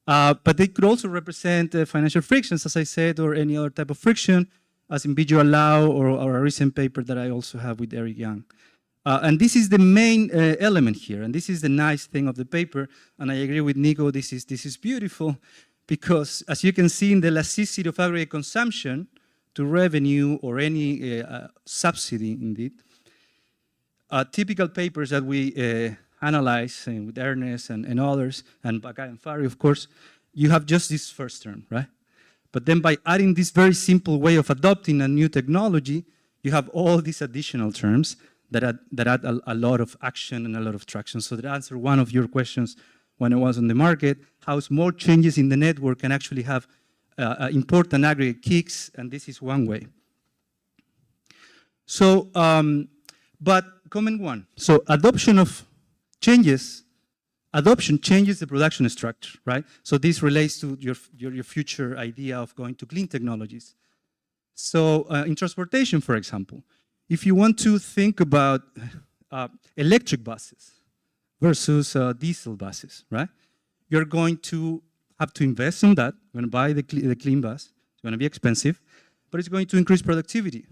F: but they could also represent financial frictions, as I said, or any other type of friction, as in Bijo Alao or a recent paper that I also have with Eric Young. And this is the main element here, and this is the nice thing of the paper, and I agree with Nico, this is beautiful, because as you can see in the elasticity of aggregate consumption to revenue or any subsidy indeed, typical papers that we analyze with Ernest and others, and Bakai and Fari, of course, you have just this first term, right? But then by adding this very simple way of adopting a new technology, you have all these additional terms that add a lot of action and a lot of traction. So that answered one of your questions when I was on the market, how small changes in the network can actually have important aggregate kicks, and this is one way. So, but comment one. So adoption changes the production structure, right? So this relates to your future idea of going to clean technologies. So in transportation, for example, if you want to think about electric buses versus diesel buses, right? You're going to have to invest in that. You're going to buy the clean bus. It's going to be expensive, but it's going to increase productivity.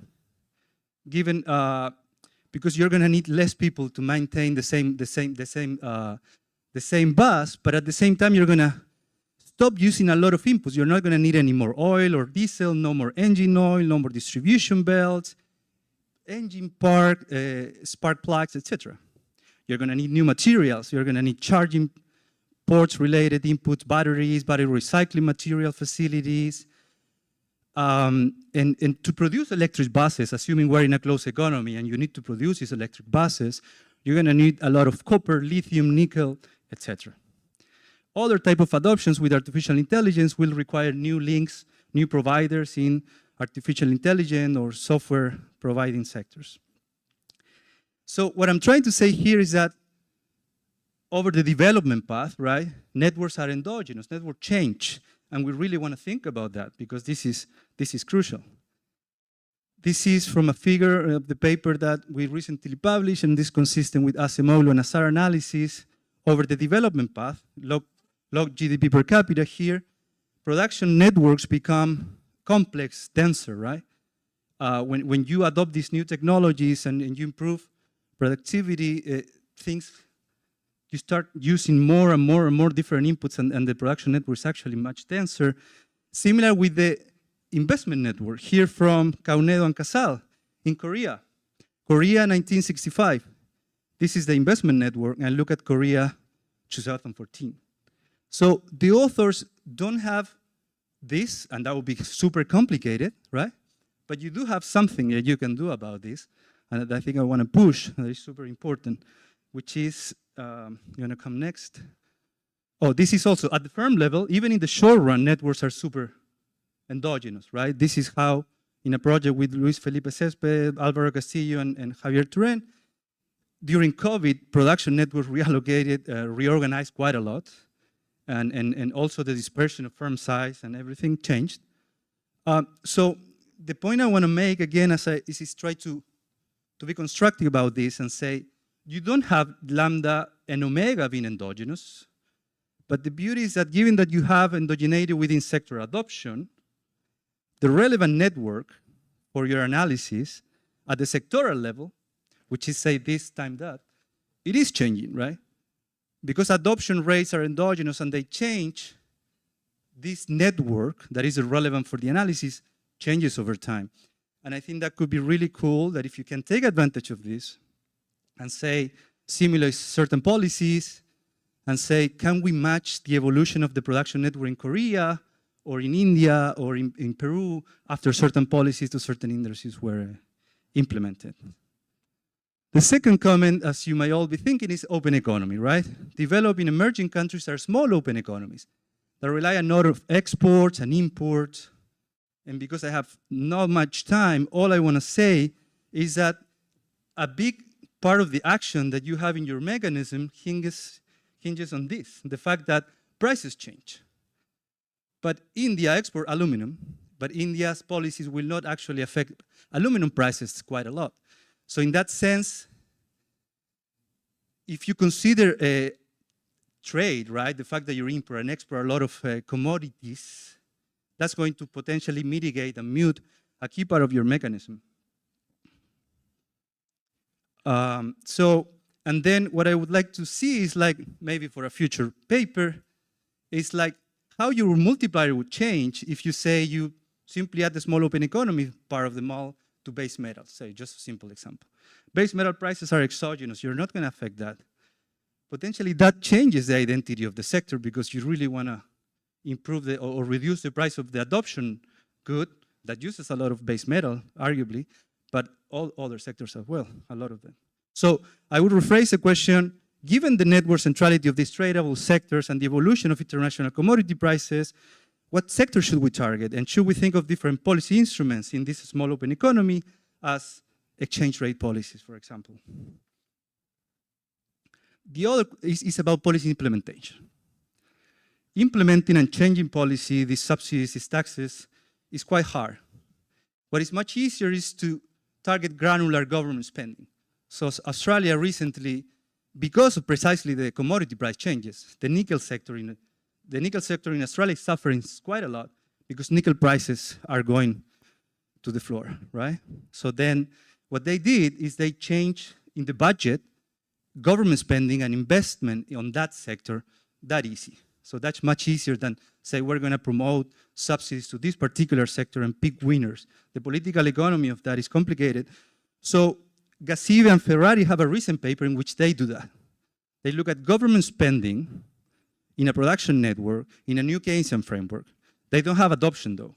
F: Given because you're going to need less people to maintain the same bus, but at the same time you're going to stop using a lot of inputs. You're not going to need any more oil or diesel, no more engine oil, no more distribution belts, engine park, spark plugs, etc. You're going to need new materials. You're going to need charging ports related inputs, batteries, battery recycling material facilities. And to produce electric buses, assuming we're in a closed economy and you need to produce these electric buses, you're going to need a lot of copper, lithium, nickel, etc. Other type of adoptions with artificial intelligence will require new links, new providers in artificial intelligence or software providing sectors. So what I'm trying to say here is that over the development path, right, networks are endogenous, network change, and we really want to think about that because this is crucial. This is from a figure of the paper that we recently published, and this is consistent with Acemoglu and Azar analysis over the development path, log GDP per capita here. production networks become complex, denser, right? When you adopt these new technologies and you improve productivity, you start using more and more different inputs, and the production network is actually much denser. Similar with the investment network here from Kaunedo and Casal in Korea. Korea 1965. This is the investment network, and look at Korea 2014. So the authors don't have this, and that would be super complicated, right? But you do have something that you can do about this, and I think I want to push, that is super important, which is, going to come next. Oh, this is also at the firm level, even in the short run, networks are super endogenous, right? This is how, in a project with Luis Felipe Cespe, Alvaro Castillo, and Javier Turen, during COVID, production networks reallocated, reorganized quite a lot, and also the dispersion of firm size and everything changed. So the point I want to make, again, is try to be constructive about this and say, you don't have lambda and omega being endogenous, but the beauty is that given that you have endogeneity within sector adoption, the relevant network for your analysis at the sectoral level, which is say this time that, it is changing, right? Because adoption rates are endogenous and they change, this network that is relevant for the analysis changes over time. And I think that could be really cool, that if you can take advantage of this and say, simulate certain policies and say, can we match the evolution of the production network in Korea or in India or in Peru after certain policies to certain industries were implemented? The second comment, as you might all be thinking, is open economy, right? Developing emerging countries are small open economies that rely on a lot of exports and imports. And because I have not much time, all I want to say is that a big part of the action that you have in your mechanism hinges on this, the fact that prices change. But India exports aluminum, but India's policies will not actually affect aluminum prices quite a lot. So in that sense, if you consider a trade, right, the fact that you import and export a lot of commodities, that's going to potentially mitigate and mute a key part of your mechanism. And then what I would like to see is like, maybe for a future paper, is like how your multiplier would change if you say you simply add the small open economy part of the model to base metals, say, just a simple example. Base metal prices are exogenous, you're not gonna affect that. Potentially that changes the identity of the sector because you really wanna improve or reduce the price of the adoption good that uses a lot of base metal, arguably, but all other sectors as well, a lot of them. So I would rephrase the question, given the network centrality of these tradable sectors and the evolution of international commodity prices, what sector should we target? And should we think of different policy instruments in this small open economy as exchange rate policies, for example? The other is about policy implementation. Implementing and changing policy, these subsidies, these taxes, is quite hard. What is much easier is to target granular government spending. So Australia recently, because of precisely the commodity price changes, the nickel sector in Australia is suffering quite a lot because nickel prices are going to the floor, right? So then what they did is they changed in the budget government spending and investment on that sector that easy. So that's much easier than say we're going to promote subsidies to this particular sector and pick winners. The political economy of that is complicated. So Gassive and Ferrari have a recent paper in which they do that. They look at government spending in a production network in a new Keynesian framework. They don't have adoption though,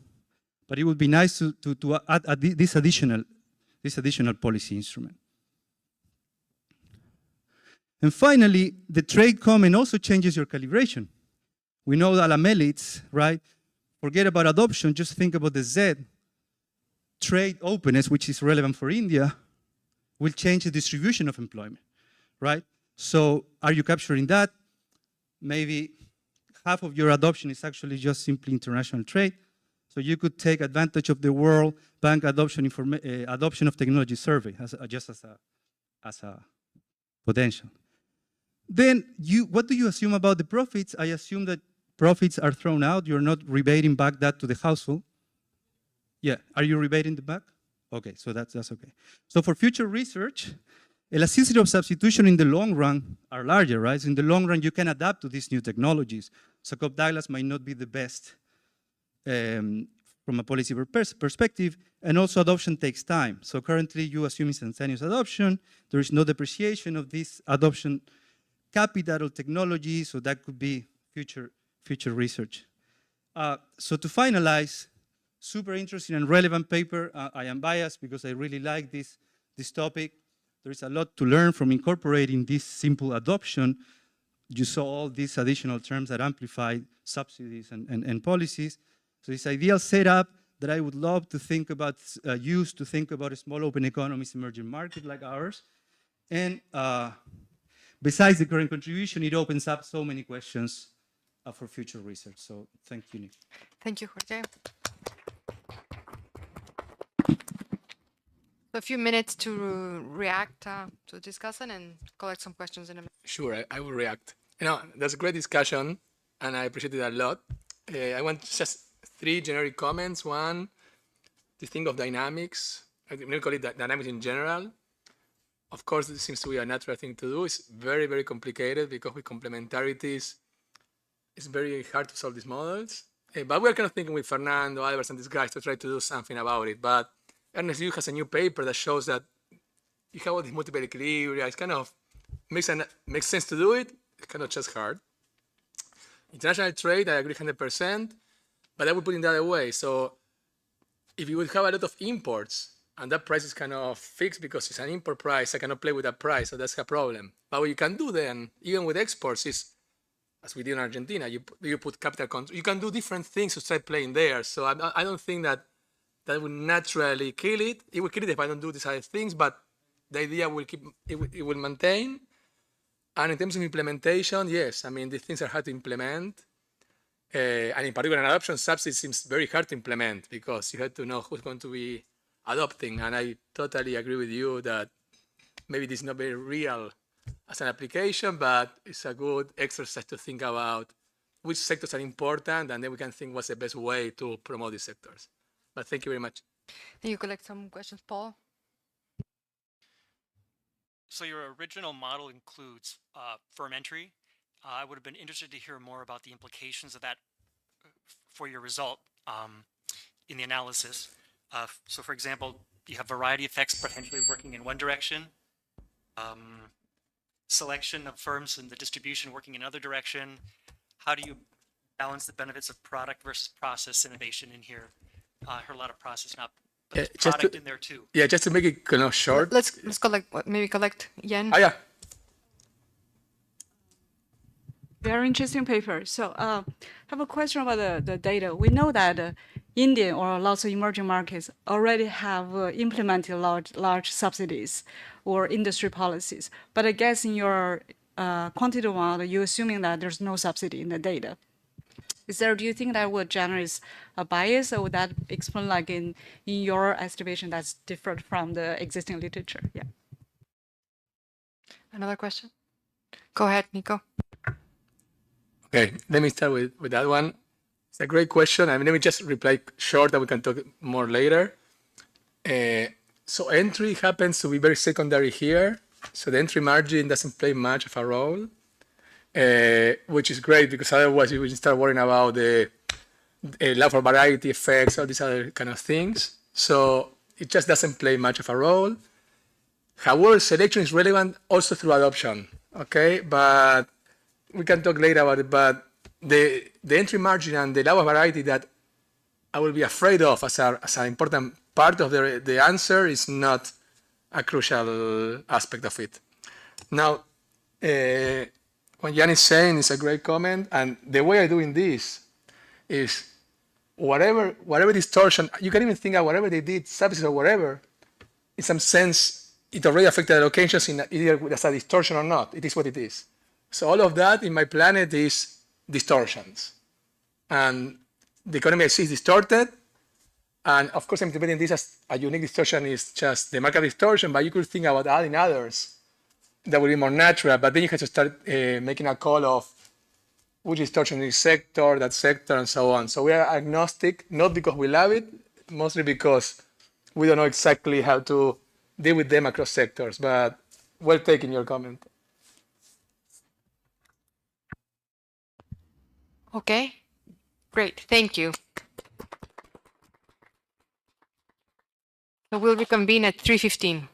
F: but it would be nice to add this additional policy instrument. And finally, the trade comment also changes your calibration. We know that Alamelids, right? Forget about adoption, just think about the Z. Trade openness, which is relevant for India, will change the distribution of employment, right? So are you capturing that? Maybe half of your adoption is actually just simply international trade. So you could take advantage of the World Bank adoption of technology survey just as a potential. Then what do you assume about the profits? I assume that profits are thrown out, you're not rebating back that to the household. Yeah, are you rebating the back? Okay, so that's okay. So for future research, elasticity of substitution in the long run are larger, right? So in the long run, you can adapt to these new technologies. So Cobb-Douglas might not be the best from a policy perspective, and also adoption takes time. So currently, you assume instantaneous adoption. There is no depreciation of this adoption capital or technology, so that could be future research. So to finalize, super interesting and relevant paper. I am biased because I really like this topic. There is a lot to learn from incorporating this simple adoption. You saw all these additional terms that amplify subsidies and policies. So this ideal setup that I would love to think about, use to think about a small open economies emerging market like ours. And besides the current contribution, it opens up so many questions for future research. So thank you, Nick.
A: Thank you, Jorge. A few minutes to react to the discussion and collect some questions in a minute.
B: Sure, I will react. That's a great discussion, and I appreciate it a lot. I want just 3 generic comments. One, to think of dynamics. I'm going to call it dynamics in general. Of course, this seems to be a natural thing to do. It's very, very complicated because with complementarities, it's very hard to solve these models. But we're kind of thinking with Fernando, Albers, and these guys to try to do something about it. But Ernest Liu has a new paper that shows that you have all these multiple equilibria. It's kind of makes sense to do it. It's kind of just hard. International trade, I agree 100%, but I would put it the other way. So if you would have a lot of imports and that price is kind of fixed because it's an import price, I cannot play with that price, so that's a problem. But what you can do then, even with exports, is, as we did in Argentina, you put capital control. You can do different things to start playing there. So I don't think that would naturally kill it. It will kill it if I don't do these other things, but the idea will keep, it will maintain. And in terms of implementation, yes, I mean, these things are hard to implement. And in particular, an adoption subsidy seems very hard to implement because you have to know who's going to be adopting. And I totally agree with you that maybe this is not very real as an application, but it's a good exercise to think about which sectors are important, and then we can think what's the best way to promote these sectors. But thank you very much.
A: Can you collect some questions, Paul?
G: So your original model includes firm entry. I would have been interested to hear more about the implications of that for your result in the analysis. So for example, you have variety effects potentially working in one direction, selection of firms and the distribution working in another direction. How do you balance the benefits of product versus process innovation in here? I heard a lot of process, but there's product in there too.
B: Yeah, just to make it kind of short.
A: Let's collect Yen.
B: Yeah.
H: Very interesting paper. So I have a question about the data. We know that India or lots of emerging markets already have implemented large subsidies or industry policies. But I guess in your quantitative model, you're assuming that there's no subsidy in the data. Do you think that would generate a bias, or would that explain, like in your estimation, that's different from the existing literature? Yeah.
A: Another question? Go ahead, Nico.
B: Okay, let me start with that one. It's a great question. I mean, let me just reply short, and we can talk more later. So entry happens to be very secondary here. So the entry margin doesn't play much of a role. Which is great because otherwise you will start worrying about the love for variety effects, all these other kind of things. So it just doesn't play much of a role. However, selection is relevant also through adoption, okay? But we can talk later about it. But the entry margin and the love of variety that I will be afraid of as an important part of the answer is not a crucial aspect of it. Now, what Jan is saying is a great comment, and the way I'm doing this is whatever distortion, you can even think of whatever they did, subsidies or whatever, in some sense, it already affected allocations in either as a distortion or not. It is what it is. So all of that in my planet is distortions. And the economy I see is distorted, and of course I'm interpreting this as a unique distortion is just the market distortion, but you could think about adding others that would be more natural, but then you have to start making a call of which is touching this sector, that sector, and so on. So we are agnostic, not because we love it, mostly because we don't know exactly how to deal with them across sectors. But well taken your comment.
A: Okay, great, thank you. So we'll reconvene at 3:15.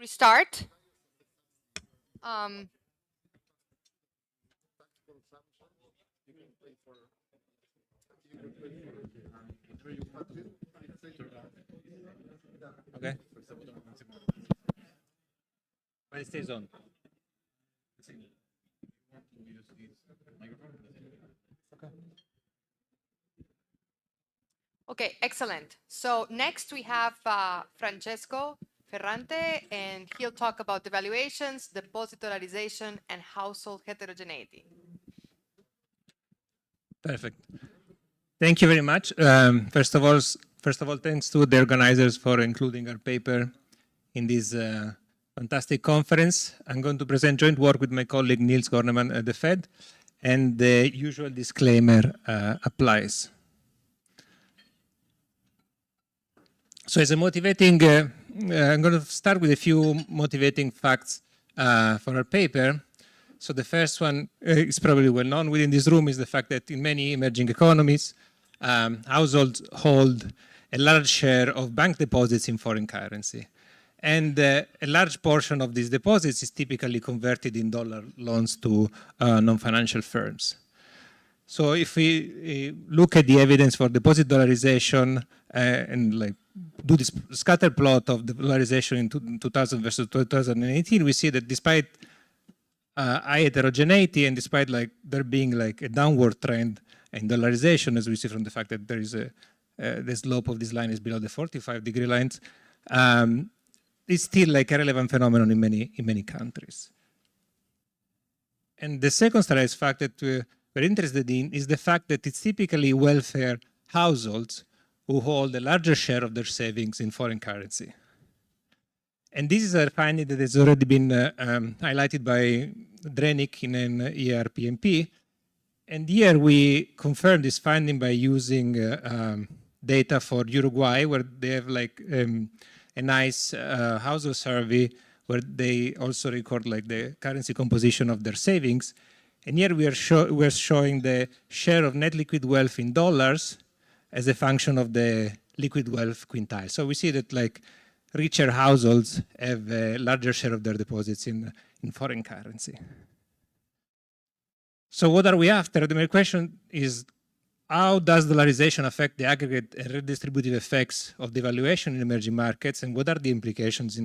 A: Restart.
I: Okay. But it stays on.
A: Okay, excellent. So next we have Francesco Ferrante, and he'll talk about devaluations, deposit dollarization, and household heterogeneity.
I: Perfect. Thank you very much. First of all, thanks to the organizers for including our paper in this fantastic conference. I'm going to present joint work with my colleague Niels Gorneman at the Fed, and the usual disclaimer applies. So as a motivating, I'm going to start with a few motivating facts for our paper. So the first one is probably well known within this room, is the fact that in many emerging economies, households hold a large share of bank deposits in foreign currency. And a large portion of these deposits is typically converted in dollar loans to non-financial firms. So if we look at the evidence for deposit dollarization and like do this scatter plot of the dollarization in 2000 versus 2018, we see that despite high heterogeneity and despite like there being like a downward trend in dollarization, as we see from the fact that there is the slope of this line is below the 45-degree lines, it's still like a relevant phenomenon in many countries. And the second startling fact that we're interested in is the fact that it's typically welfare households who hold a larger share of their savings in foreign currency. And this is a finding that has already been highlighted by Drenik in an ERPMP. And here we confirm this finding by using data for Uruguay, where they have like a nice household survey where they also record like the currency composition of their savings. And here we're showing the share of net liquid wealth in dollars as a function of the liquid wealth quintile. So we see that like richer households have a larger share of their deposits in foreign currency. So what are we after? The main question is, how does dollarization affect the aggregate and redistributive effects of devaluation in emerging markets, and what are the implications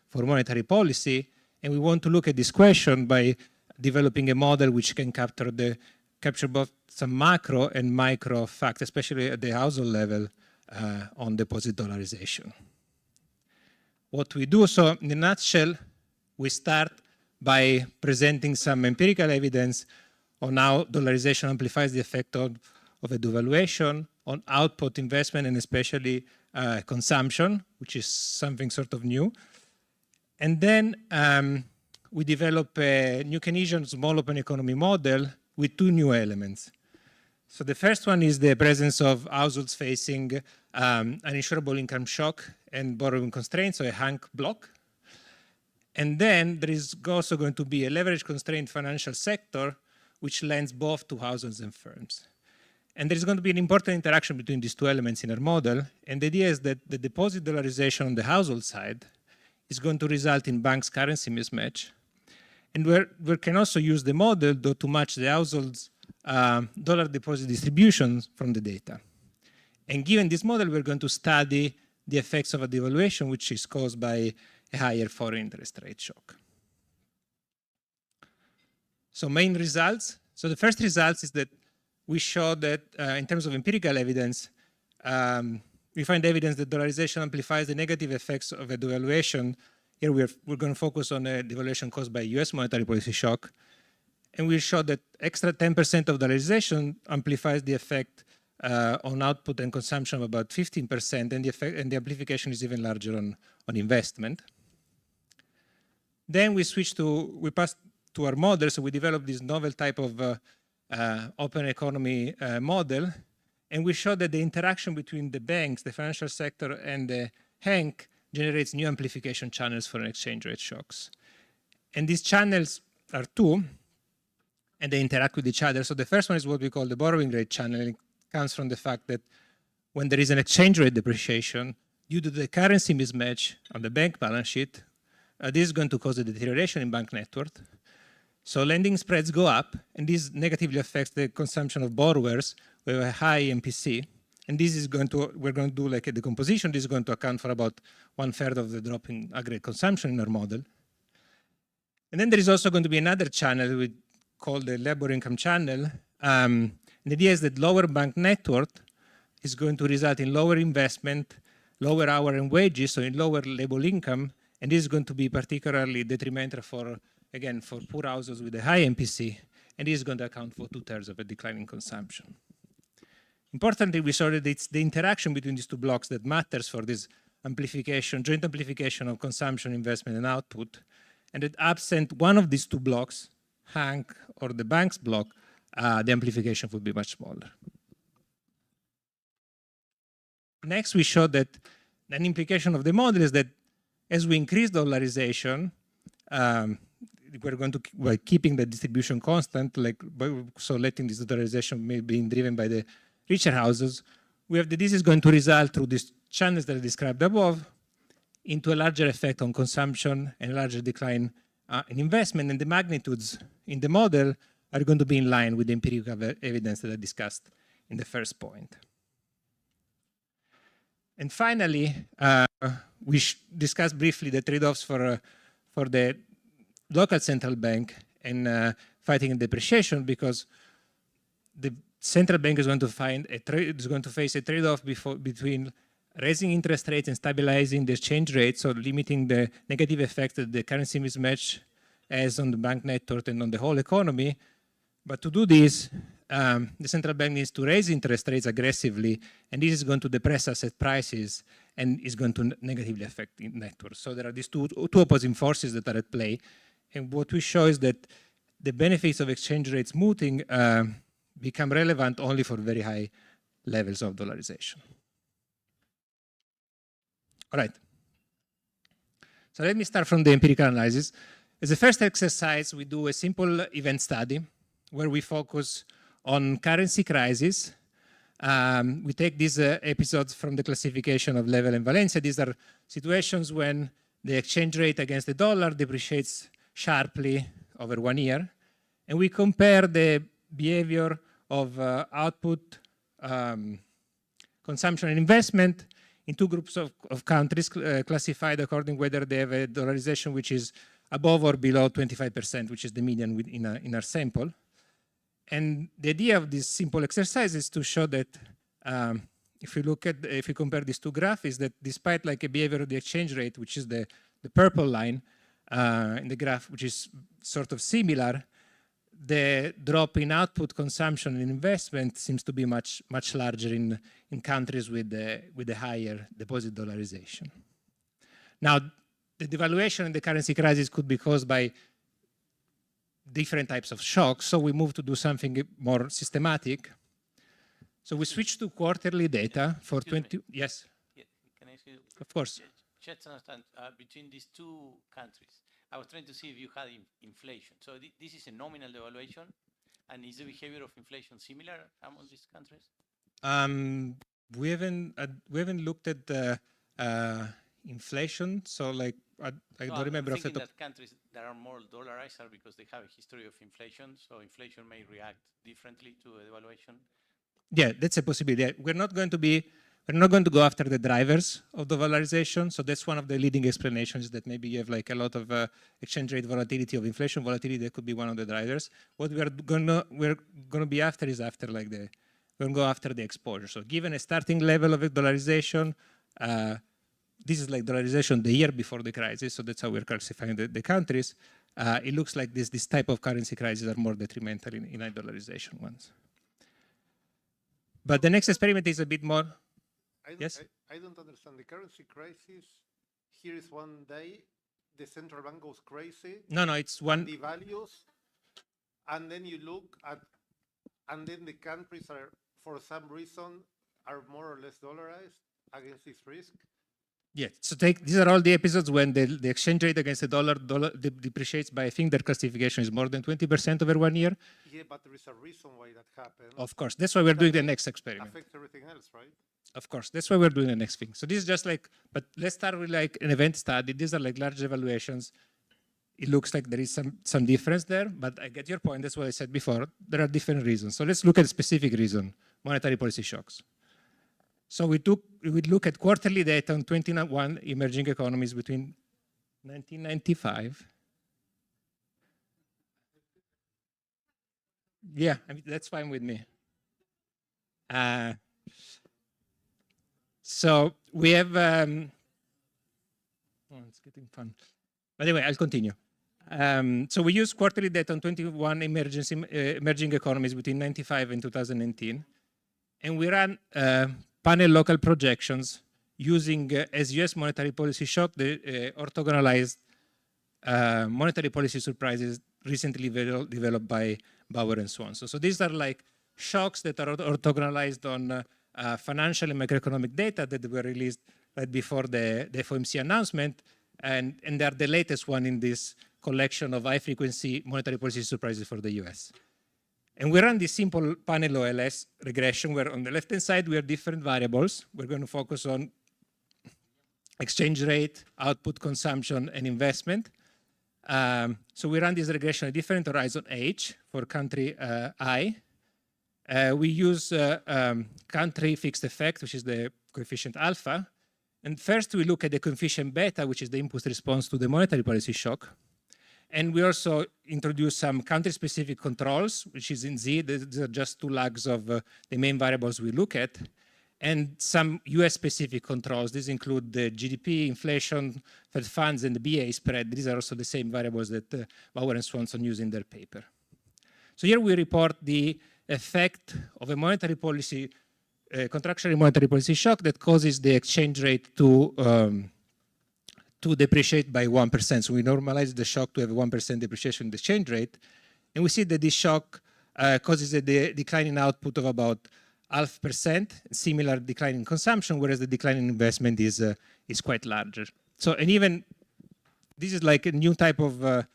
I: for monetary policy? And we want to look at this question by developing a model which can capture both some macro and micro facts, especially at the household level on deposit dollarization. What we do, so in a nutshell, we start by presenting some empirical evidence on how dollarization amplifies the effect of a devaluation on output investment and especially consumption, which is something sort of new. And then we develop a new Keynesian small open economy model with two new elements. So the first one is the presence of households facing an insurable income shock and borrowing constraints, so a Hank block. And then there is also going to be a leverage constrained financial sector, which lends both to households and firms. And there's going to be an important interaction between these two elements in our model. And the idea is that the deposit dollarization on the household side is going to result in banks' currency mismatch. And we can also use the model, though, to match the household's dollar deposit distributions from the data. And given this model, we're going to study the effects of a devaluation, which is caused by a higher foreign interest rate shock. So main results. So the first results is that we show that in terms of empirical evidence, we find evidence that dollarization amplifies the negative effects of a devaluation. Here we're going to focus on a devaluation caused by US monetary policy shock. And we show that extra 10% of dollarization amplifies the effect on output and consumption of about 15%, and the amplification is even larger on investment. Then we passed to our model, so we developed this novel type of open economy model, and we showed that the interaction between the banks, the financial sector, and the Hank generates new amplification channels for exchange rate shocks. And these channels are two, and they interact with each other. So the first one is what we call the borrowing rate channel. It comes from the fact that when there is an exchange rate depreciation, due to the currency mismatch on the bank balance sheet, this is going to cause a deterioration in bank net worth. So lending spreads go up, and this negatively affects the consumption of borrowers with a high MPC. And this is going to, we're going to do like a decomposition. This is going to account for about 1/3 of the drop in aggregate consumption in our model. And then there is also going to be another channel we call the labor income channel. And the idea is that lower bank net worth is going to result in lower investment, lower hour and wages, so in lower labor income. And this is going to be particularly detrimental for, again, for poor households with a high MPC. And this is going to account for 2/3 of a decline in consumption. Importantly, we saw that it's the interaction between these two blocks that matters for this amplification, joint amplification of consumption, investment, and output. And that absent one of these two blocks, Hank or the banks block, the amplification would be much smaller. Next, we showed that an implication of the model is that as we increase dollarization, we're going to, by keeping the distribution constant, like so letting this dollarization being driven by the richer houses, we have that this is going to result through these channels that I described above into a larger effect on consumption and a larger decline in investment, and the magnitudes in the model are going to be in line with the empirical evidence that I discussed in the first point. And finally, we discussed briefly the trade-offs for the local central bank and fighting depreciation, because the central bank is going to face a trade-off between raising interest rates and stabilizing the exchange rate, so limiting the negative effect that the currency mismatch has on the bank net worth and on the whole economy. But to do this, the central bank needs to raise interest rates aggressively, and this is going to depress asset prices and is going to negatively affect net worth. So there are these two opposing forces that are at play. And what we show is that the benefits of exchange rate smoothing become relevant only for very high levels of dollarization. All right. So let me start from the empirical analysis. As a first exercise, we do a simple event study where we focus on currency crisis. We take these episodes from the classification of Level and Valencia. These are situations when the exchange rate against the dollar depreciates sharply over 1 year. And we compare the behavior of output, consumption, and investment in two groups of countries classified according whether they have a dollarization which is above or below 25%, which is the median in our sample. And the idea of this simple exercise is to show that if we compare these two graphs, is that despite like a behavior of the exchange rate, which is the purple line in the graph, which is sort of similar, the drop in output, consumption, and investment seems to be much larger in countries with the higher deposit dollarization. Now, the devaluation and the currency crisis could be caused by different types of shocks, so we moved to do something more systematic. So we switched to quarterly data for 20. Yes.
E: Yeah, can I ask you?
I: Of course.
E: Just to understand, between these two countries, I was trying to see if you had inflation. So this is a nominal devaluation, and is the behavior of inflation similar among these countries?
I: We haven't looked at the inflation, so like I don't remember.
E: I'm thinking that countries that are more dollarized are because they have a history of inflation, so inflation may react differently to a devaluation.
I: Yeah, that's a possibility. Yeah, we're not going to go after the drivers of the dollarization. So that's one of the leading explanations, that maybe you have like a lot of exchange rate volatility, of inflation volatility. That could be one of the drivers. What we're gonna be after is we're gonna go after the exposure. So given a starting level of dollarization, this is like dollarization the year before the crisis. So that's how we're classifying the countries. It looks like this type of currency crises are more detrimental in high dollarization ones. But the next experiment is a bit more. Yes?
C: I don't understand. The currency crisis, here is one day, the central bank goes crazy.
I: No, it's one.
C: Devalues, and then you look at, and then the countries are, for some reason, are more or less dollarized against this risk.
I: Yeah, so these are all the episodes when the exchange rate against the dollar depreciates by, I think their classification is more than 20% over 1 year.
C: Yeah, but there is a reason why that happened.
I: Of course, that's why we're doing the next experiment.
C: Affects everything else, right?
I: Of course, that's why we're doing the next thing. So this is just like, but let's start with like an event study. These are like large evaluations. It looks like there is some difference there, but I get your point. That's what I said before. There are different reasons. So let's look at a specific reason, monetary policy shocks. So we would look at quarterly data on 21 emerging economies between 1995. Yeah, I mean, that's fine with me. So we have, oh, it's getting fun. But anyway, I'll continue. So we use quarterly data on 21 emerging economies between 95 and 2019. And we ran panel local projections using as US monetary policy shock, the orthogonalized monetary policy surprises recently developed by Bauer and so on. So these are like shocks that are orthogonalized on financial and macroeconomic data that were released right before the FOMC announcement. And they are the latest one in this collection of high-frequency monetary policy surprises for the US. And we run this simple panel OLS regression where on the left-hand side, we have different variables. We're going to focus on exchange rate, output, consumption, and investment. So we run this regression at different horizon H for country I. We use country fixed effect, which is the coefficient alpha. And first, we look at the coefficient beta, which is the input response to the monetary policy shock. And we also introduce some country-specific controls, which is in Z. These are just two lags of the main variables we look at. And some US-specific controls. These include the GDP, inflation, Fed funds, and the BA spread. These are also the same variables that Bauer and Swanson use in their paper. So here we report the effect of a monetary policy, contractionary monetary policy shock that causes the exchange rate to depreciate by 1%. So we normalize the shock to have a 1% depreciation in the exchange rate. And we see that this shock causes a decline in output of about 0.5%, similar decline in consumption, whereas the decline in investment is quite larger. So, and even this is like a new type of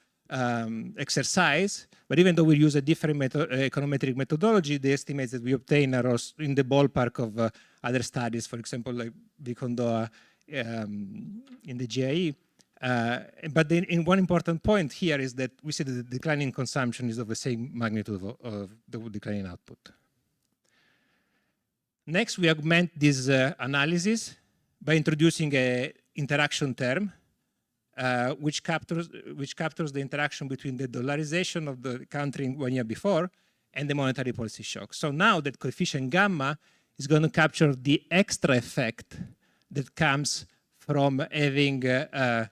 I: exercise, but even though we use a different econometric methodology, the estimates that we obtain are also in the ballpark of other studies, for example, like Vicondoa in the GIE. But then in one important point here is that we see that the decline in consumption is of the same magnitude of the decline in output. Next, we augment this analysis by introducing an interaction term, which captures the interaction between the dollarization of the country 1 year before and the monetary policy shock. So now that coefficient gamma is going to capture the extra effect that comes from having a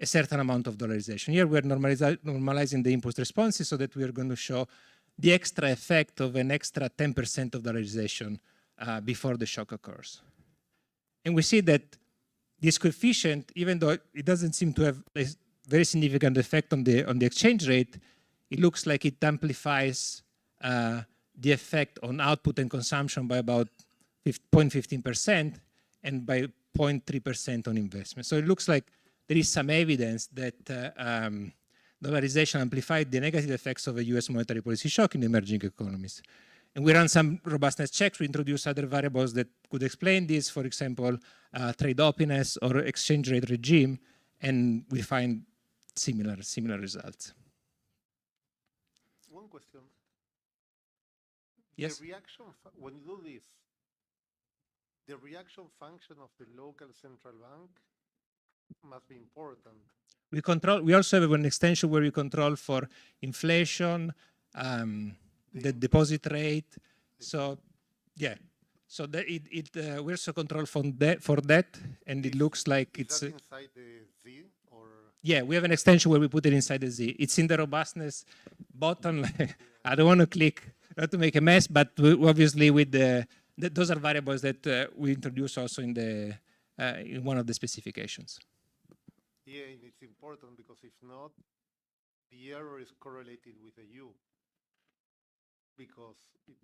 I: certain amount of dollarization. Here we're normalizing the input responses so that we are going to show the extra effect of an extra 10% of dollarization before the shock occurs. And we see that this coefficient, even though it doesn't seem to have a very significant effect on the exchange rate, it looks like it amplifies the effect on output and consumption by about 0.15% and by 0.3% on investment. So it looks like there is some evidence that dollarization amplified the negative effects of a US monetary policy shock in emerging economies. And we ran some robustness checks. We introduced other variables that could explain this, for example, trade openness or exchange rate regime, and we find similar results.
C: One question.
B: Yes.
C: The reaction, when you do this, the reaction function of the local central bank must be important.
I: We also have an extension where we control for inflation, the deposit rate. So, yeah. So that we also control for that, and it looks like it's
C: inside the Z, or
I: yeah. We have an extension where we put it inside the Z. It's in the robustness button. I don't want to click, not to make a mess, but obviously with those are variables that we introduce also in one of the specifications.
C: Yeah, and it's important because if not, the error is correlated with a U because it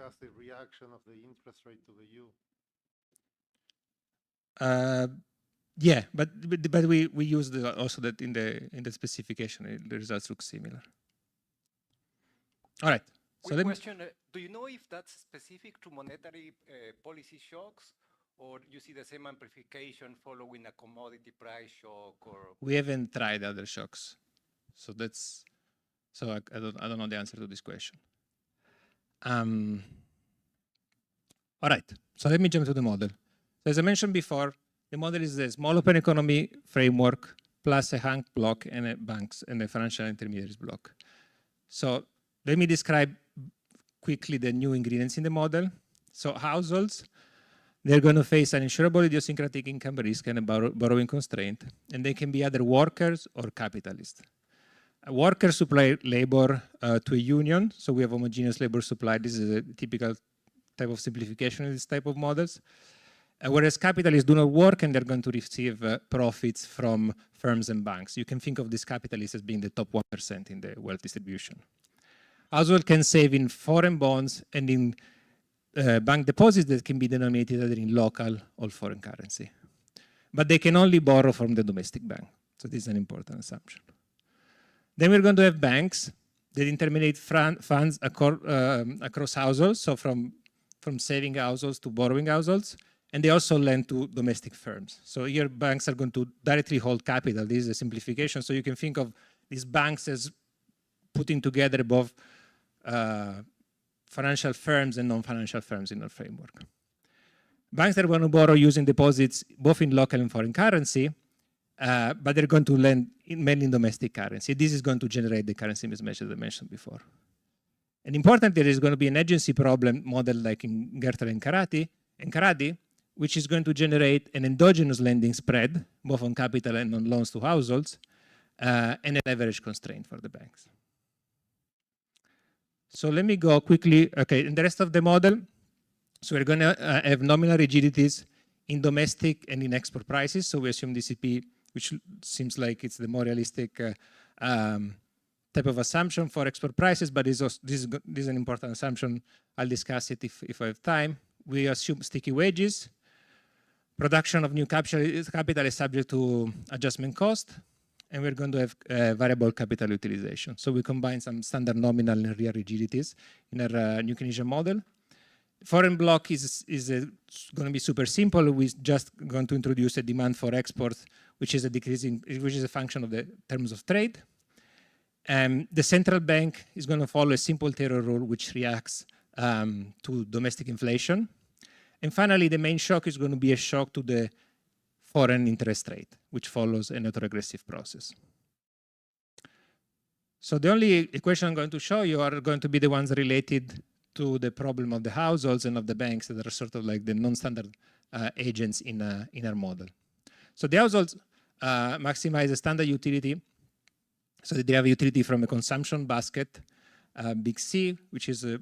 C: has the reaction of the interest rate to the U.
I: Yeah, but we use also that in the specification. The results look similar. All right. So
J: Quick question: do you know if that's specific to monetary policy shocks, or you see the same amplification following a commodity price shock? Or
I: We haven't tried other shocks, so I don't know the answer to this question. All right, so let me jump to the model. So as I mentioned before, the model is a small open economy framework plus a Hank block and a banks and a financial intermediaries block. So let me describe quickly the new ingredients in the model. So households, they're going to face an insurable idiosyncratic income risk and a borrowing constraint, and they can be either workers or capitalists. Workers supply labor to a union, so we have homogeneous labor supply. This is a typical type of simplification in this type of models. Whereas capitalists do not work and they're going to receive profits from firms and banks. You can think of these capitalists as being the top 1% in the wealth distribution. Household can save in foreign bonds and in bank deposits that can be denominated either in local or foreign currency. But they can only borrow from the domestic bank. So this is an important assumption. Then we're going to have banks that intermediate funds across households, so from saving households to borrowing households, and they also lend to domestic firms. So here banks are going to directly hold capital. This is a simplification. So you can think of these banks as putting together both financial firms and non-financial firms in our framework. Banks that are going to borrow using deposits both in local and foreign currency, but they're going to lend mainly in domestic currency. This is going to generate the currency mismatch as I mentioned before. And importantly, there is going to be an agency problem model like in Gertler and Karate, which is going to generate an endogenous lending spread, both on capital and on loans to households, and a leverage constraint for the banks. So let me go quickly, okay, in the rest of the model, so we're going to have nominal rigidities in domestic and in export prices. So we assume DCP, which seems like it's the more realistic type of assumption for export prices, but this is an important assumption. I'll discuss it if I have time. We assume sticky wages. Production of new capital is subject to adjustment cost, and we're going to have variable capital utilization. So we combine some standard nominal and real rigidities in our new Keynesian model. Foreign block is going to be super simple. We're just going to introduce a demand for exports, which is a function of the terms of trade. The central bank is going to follow a simple Taylor rule, which reacts to domestic inflation. And finally, the main shock is going to be a shock to the foreign interest rate, which follows an autoregressive process. So the only equation I'm going to show you are going to be the ones related to the problem of the households and of the banks that are sort of like the non-standard agents in our model. So the households maximize a standard utility. So they have a utility from a consumption basket, big C, which is a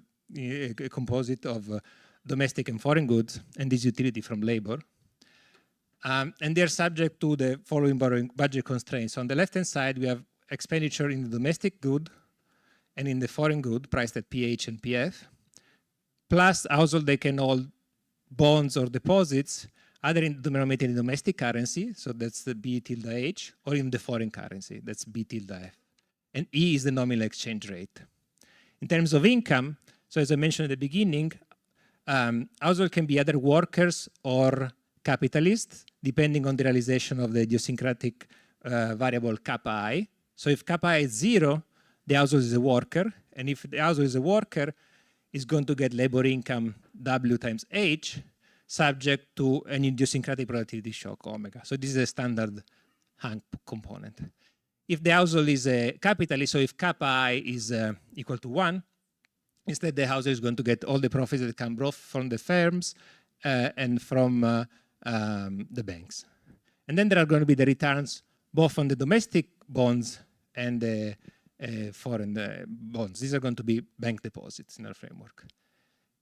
I: composite of domestic and foreign goods, and this utility from labor. And they're subject to the following borrowing budget constraints. So on the left-hand side, we have expenditure in the domestic good and in the foreign good priced at PH and PF, plus household they can hold bonds or deposits either denominated in domestic currency, so that's the B tilde H, or in the foreign currency, that's B tilde F. And E is the nominal exchange rate. In terms of income, so as I mentioned at the beginning, household can be either workers or capitalists, depending on the realization of the idiosyncratic variable kappa I. So if kappa I is 0, the household is a worker, and if the household is a worker, it's going to get labor income W times H, subject to an idiosyncratic productivity shock, omega. So this is a standard Hank component. If the household is a capitalist, so if kappa I is equal to 1, instead the household is going to get all the profits that come both from the firms and from the banks. And then there are going to be the returns both on the domestic bonds and the foreign bonds. These are going to be bank deposits in our framework.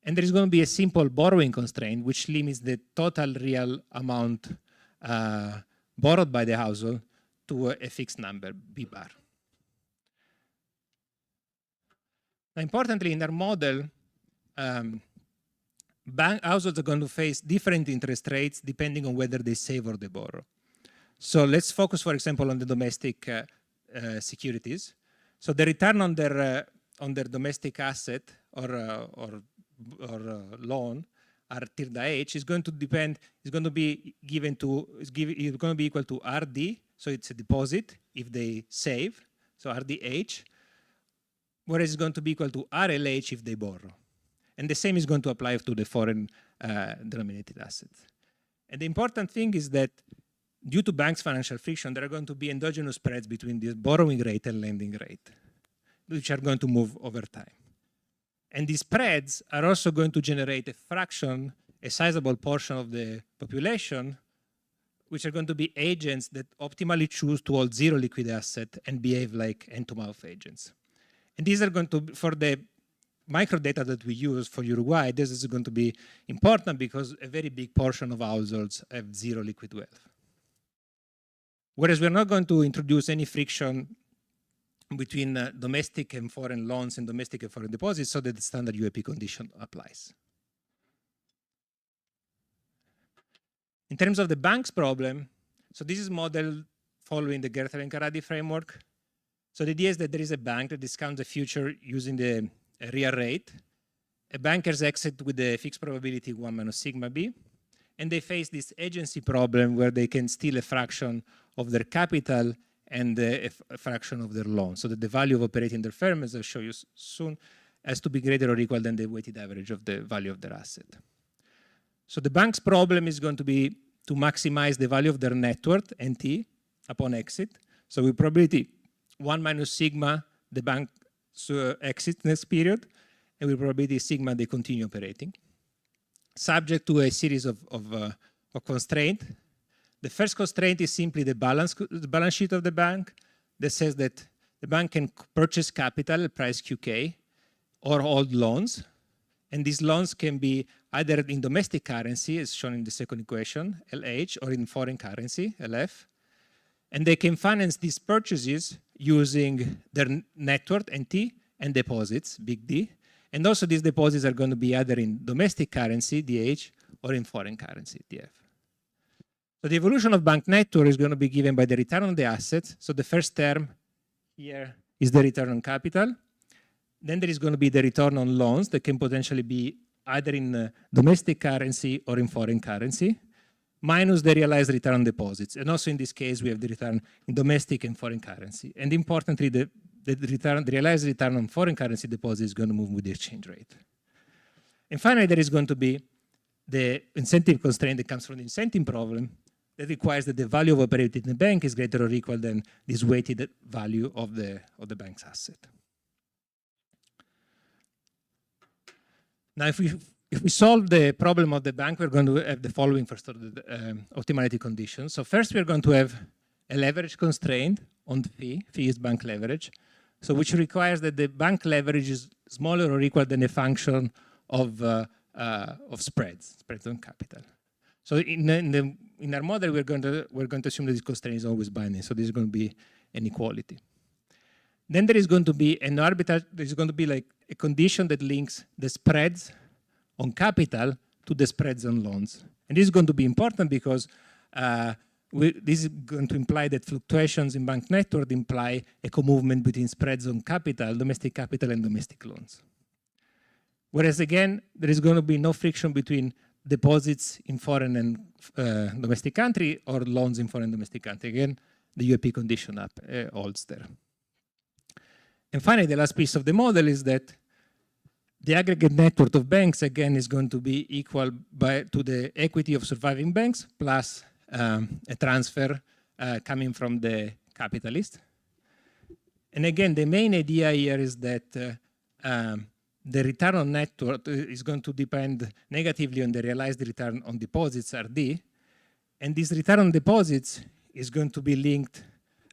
I: And there is going to be a simple borrowing constraint, which limits the total real amount borrowed by the household to a fixed number, B bar. Now, importantly, in our model, households are going to face different interest rates depending on whether they save or they borrow. So let's focus, for example, on the domestic securities. So the return on their domestic asset loan are tilde H is going to depend, is going to be given to, is going to be equal to RD, so it's a deposit if they save, so RDH, whereas it's going to be equal to RLH if they borrow. And the same is going to apply to the foreign denominated assets. And the important thing is that due to banks' financial friction, there are going to be endogenous spreads between the borrowing rate and lending rate, which are going to move over time. And these spreads are also going to generate a fraction, a sizable portion of the population, which are going to be agents that optimally choose to hold zero liquid asset and behave like hand-to-mouth agents. And these are going to, for the micro data that we use for Uruguay, this is going to be important because a very big portion of households have zero liquid wealth. Whereas we're not going to introduce any friction between domestic and foreign loans and domestic and foreign deposits so that the standard UAP condition applies. In terms of the bank's problem, so this is modeled following the Gerther and Karadi framework. So the idea is that there is a bank that discounts the future using the real rate. A banker's exit with the fixed probability 1 minus sigma b. And they face this agency problem where they can steal a fraction of their capital and a fraction of their loan, so that the value of operating their firm, as I'll show you soon, has to be greater or equal than the weighted average of the value of their asset. So the bank's problem is going to be to maximize the value of their net worth, NT, upon exit. So with probability 1 minus sigma, the bank exits next period, and with probability sigma, they continue operating, subject to a series of constraints. The first constraint is simply the balance sheet of the bank that says that the bank can purchase capital at price QK or hold loans. And these loans can be either in domestic currency, as shown in the second equation, LH, or in foreign currency, LF. And they can finance these purchases using their net worth, NT, and deposits, big D. And also these deposits are going to be either in domestic currency, DH, or in foreign currency, DF. So the evolution of bank net worth is going to be given by the return on the assets. So the first term here is the return on capital. Then there is going to be the return on loans that can potentially be either in domestic currency or in foreign currency, minus the realized return on deposits. And also in this case, we have the return in domestic and foreign currency. And importantly, the realized return on foreign currency deposit is going to move with the exchange rate. And finally, there is going to be the incentive constraint that comes from the incentive problem that requires that the value of operating in the bank is greater or equal than this weighted value of the bank's asset. Now, if we solve the problem of the bank, we're going to have the following for sort of the optimality conditions. So first, we're going to have a leverage constraint on the fee. Fee is bank leverage. So which requires that the bank leverage is smaller or equal than a function of spreads on capital. So in our model, we're going to assume that this constraint is always binding. So this is going to be an equality. Then there is going to be an arbitrage. There is going to be like a condition that links the spreads on capital to the spreads on loans. And this is going to be important because this is going to imply that fluctuations in bank net worth imply a co-movement between spreads on capital, domestic capital, and domestic loans. Whereas again, there is going to be no friction between deposits in foreign and domestic country or loans in foreign and domestic country. Again, the UAP condition holds there. And finally, the last piece of the model is that the aggregate net worth of banks, again, is going to be equal to the equity of surviving banks plus a transfer coming from the capitalist. And again, the main idea here is that the return on net worth is going to depend negatively on the realized return on deposits, RD. And this return on deposits is going to be linked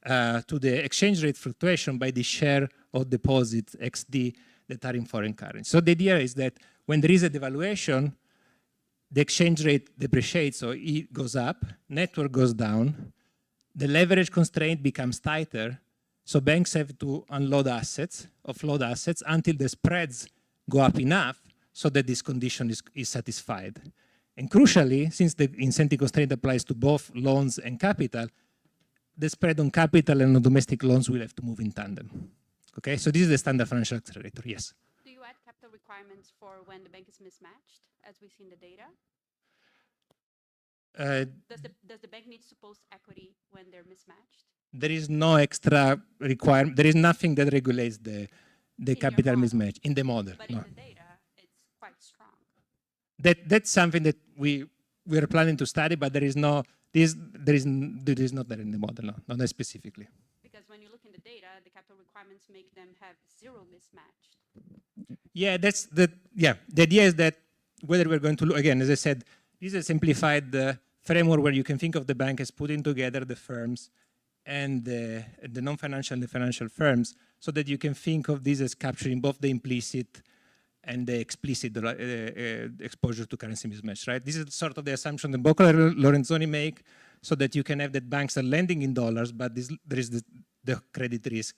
I: to the exchange rate fluctuation by the share of deposits, XD, that are in foreign currency. So the idea is that when there is a devaluation, the exchange rate depreciates, so it goes up, net worth goes down, the leverage constraint becomes tighter, so banks have to unload assets, offload assets, until the spreads go up enough so that this condition is satisfied. And crucially, since the incentive constraint applies to both loans and capital, the spread on capital and on domestic loans will have to move in tandem. Okay, so this is the standard financial accelerator, yes?
K: Do you add capital requirements for when the bank is mismatched, as we see in the data? Does the bank need to post equity when they're mismatched?
I: There is no extra requirement. There is nothing that regulates the capital mismatch in the model.
K: But
I: no.
K: in the data, it's quite strong.
I: That's something that we are planning to study, but there is not there is not there in the model, no, not specifically.
K: Because when you look in the data, the capital requirements make them have zero mismatched.
I: Yeah, the idea is that whether we're going to look, again, as I said, this is a simplified framework where you can think of the bank as putting together the firms and the non-financial and the financial firms, so that you can think of this as capturing both the implicit and the explicit exposure to currency mismatch, right? This is sort of the assumption that Banco Lorenzoni make, so that you can have that banks are lending in dollars, but there is the credit risk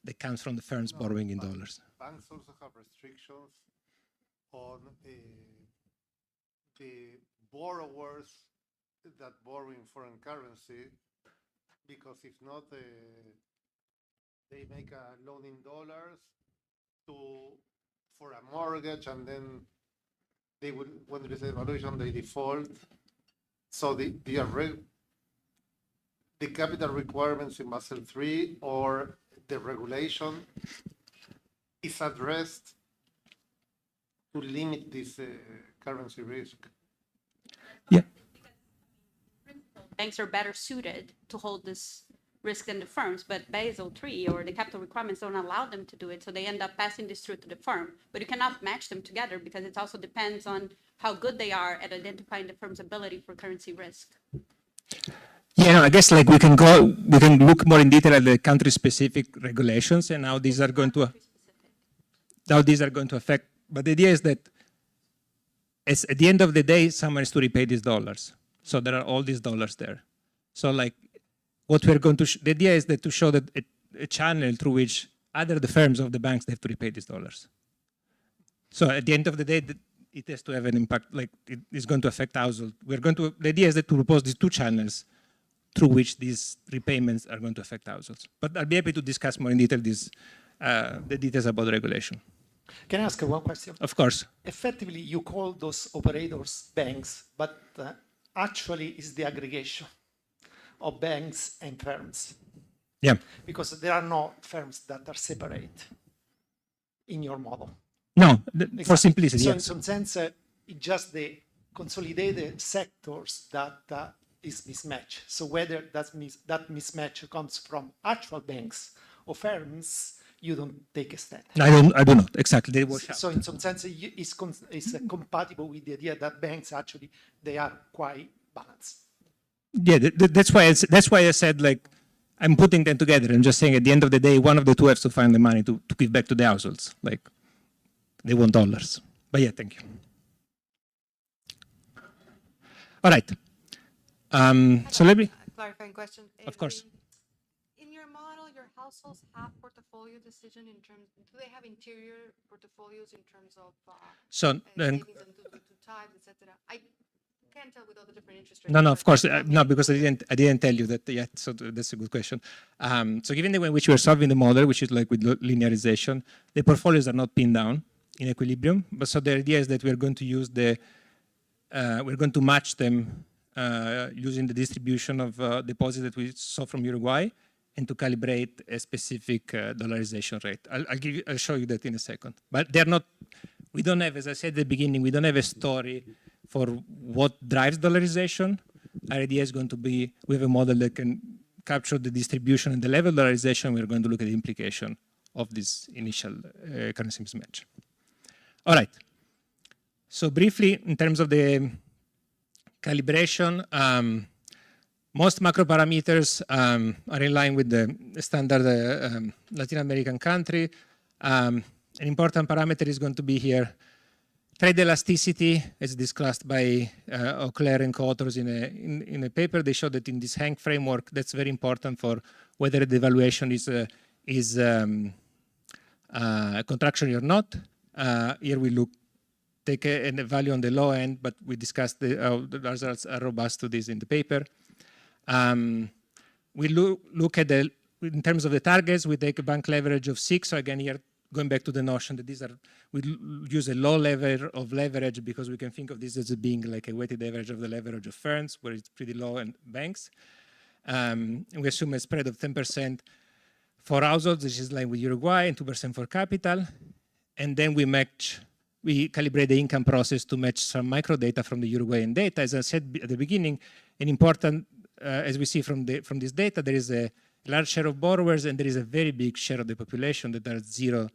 I: that comes from the firms borrowing in dollars.
C: Banks also have restrictions on the borrowers that borrow in foreign currency, because if not, they make a loan in dollars for a mortgage, and then they will, when there is a valuation, they default. So the capital requirements in Basel III or the regulation is addressed to limit this currency risk.
I: Yeah.
K: Banks are better suited to hold this risk than the firms, but Basel III or the capital requirements don't allow them to do it, so they end up passing this through to the firm. But you cannot match them together, because it also depends on how good they are at identifying the firm's ability for currency risk.
I: Yeah, no, I guess like we can look more in detail at the country-specific regulations and how these are going to affect. But the idea is that at the end of the day, someone is to repay these dollars. So there are all these dollars there. So like what we're going to, the idea is that to show that a channel through which other the firms of the banks, they have to repay these dollars. So at the end of the day, it has to have an impact, like it is going to affect households. The idea is that to propose these two channels through which these repayments are going to affect households. But I'll be happy to discuss more in detail the details about the regulation.
L: Can I ask one question?
I: Of course.
L: Effectively, you call those operators banks, but actually is the aggregation of banks and firms.
I: Yeah.
L: Because there are no firms that are separate in your model.
I: No,
L: Exactly.
I: For simplicity,
L: So
I: yes.
L: in some sense, it's just the consolidated sectors that is mismatch. So whether that mismatch comes from actual banks or firms, you don't take a stand.
I: I do not, exactly. They wash out.
L: So in some sense, it's compatible with the idea that banks actually, they are quite balanced.
I: Yeah, that's why I said like, I'm putting them together and just saying at the end of the day, one of the two has to find the money to give back to the households. Like, they want dollars. But yeah, thank you. All right. So let me.
A: Clarifying question.
I: Of course.
A: In your model, your households have portfolio decision in terms. Do they have interior portfolios in terms of savings and to types, etc.? I can't tell with all the different interest rates.
I: No, of course, no, because I didn't tell you that yet. So that's a good question. So given the way in which we are solving the model, which is like with linearization, the portfolios are not pinned down in equilibrium. But so the idea is that we're going to use we're going to match them using the distribution of deposits that we saw from Uruguay, and to calibrate a specific dollarization rate. I'll show you that in a second. But they're not. We don't have, as I said at the beginning, we don't have a story for what drives dollarization. Our idea is going to be, we have a model that can capture the distribution and the level of dollarization. We're going to look at the implication of this initial currency mismatch. All right. So briefly, in terms of the calibration, most macro parameters are in line with the standard Latin American country. An important parameter is going to be here trade elasticity, as discussed by Auclair and co-authors in a paper. They show that in this Hank framework, that's very important for whether the devaluation is contraction or not. Here we take a value on the low end, but we discussed the results are robust to this in the paper. We look at in terms of the targets, we take a bank leverage of 6. So again, here going back to the notion that we use a low level of leverage because we can think of this as being like a weighted average of the leverage of firms, where it's pretty low in banks. And we assume a spread of 10% for households, which is like with Uruguay, and 2% for capital. And then we calibrate the income process to match some micro data from the Uruguayan data. As I said at the beginning, an important, as we see from this data, there is a large share of borrowers, and there is a very big share of the population that are zero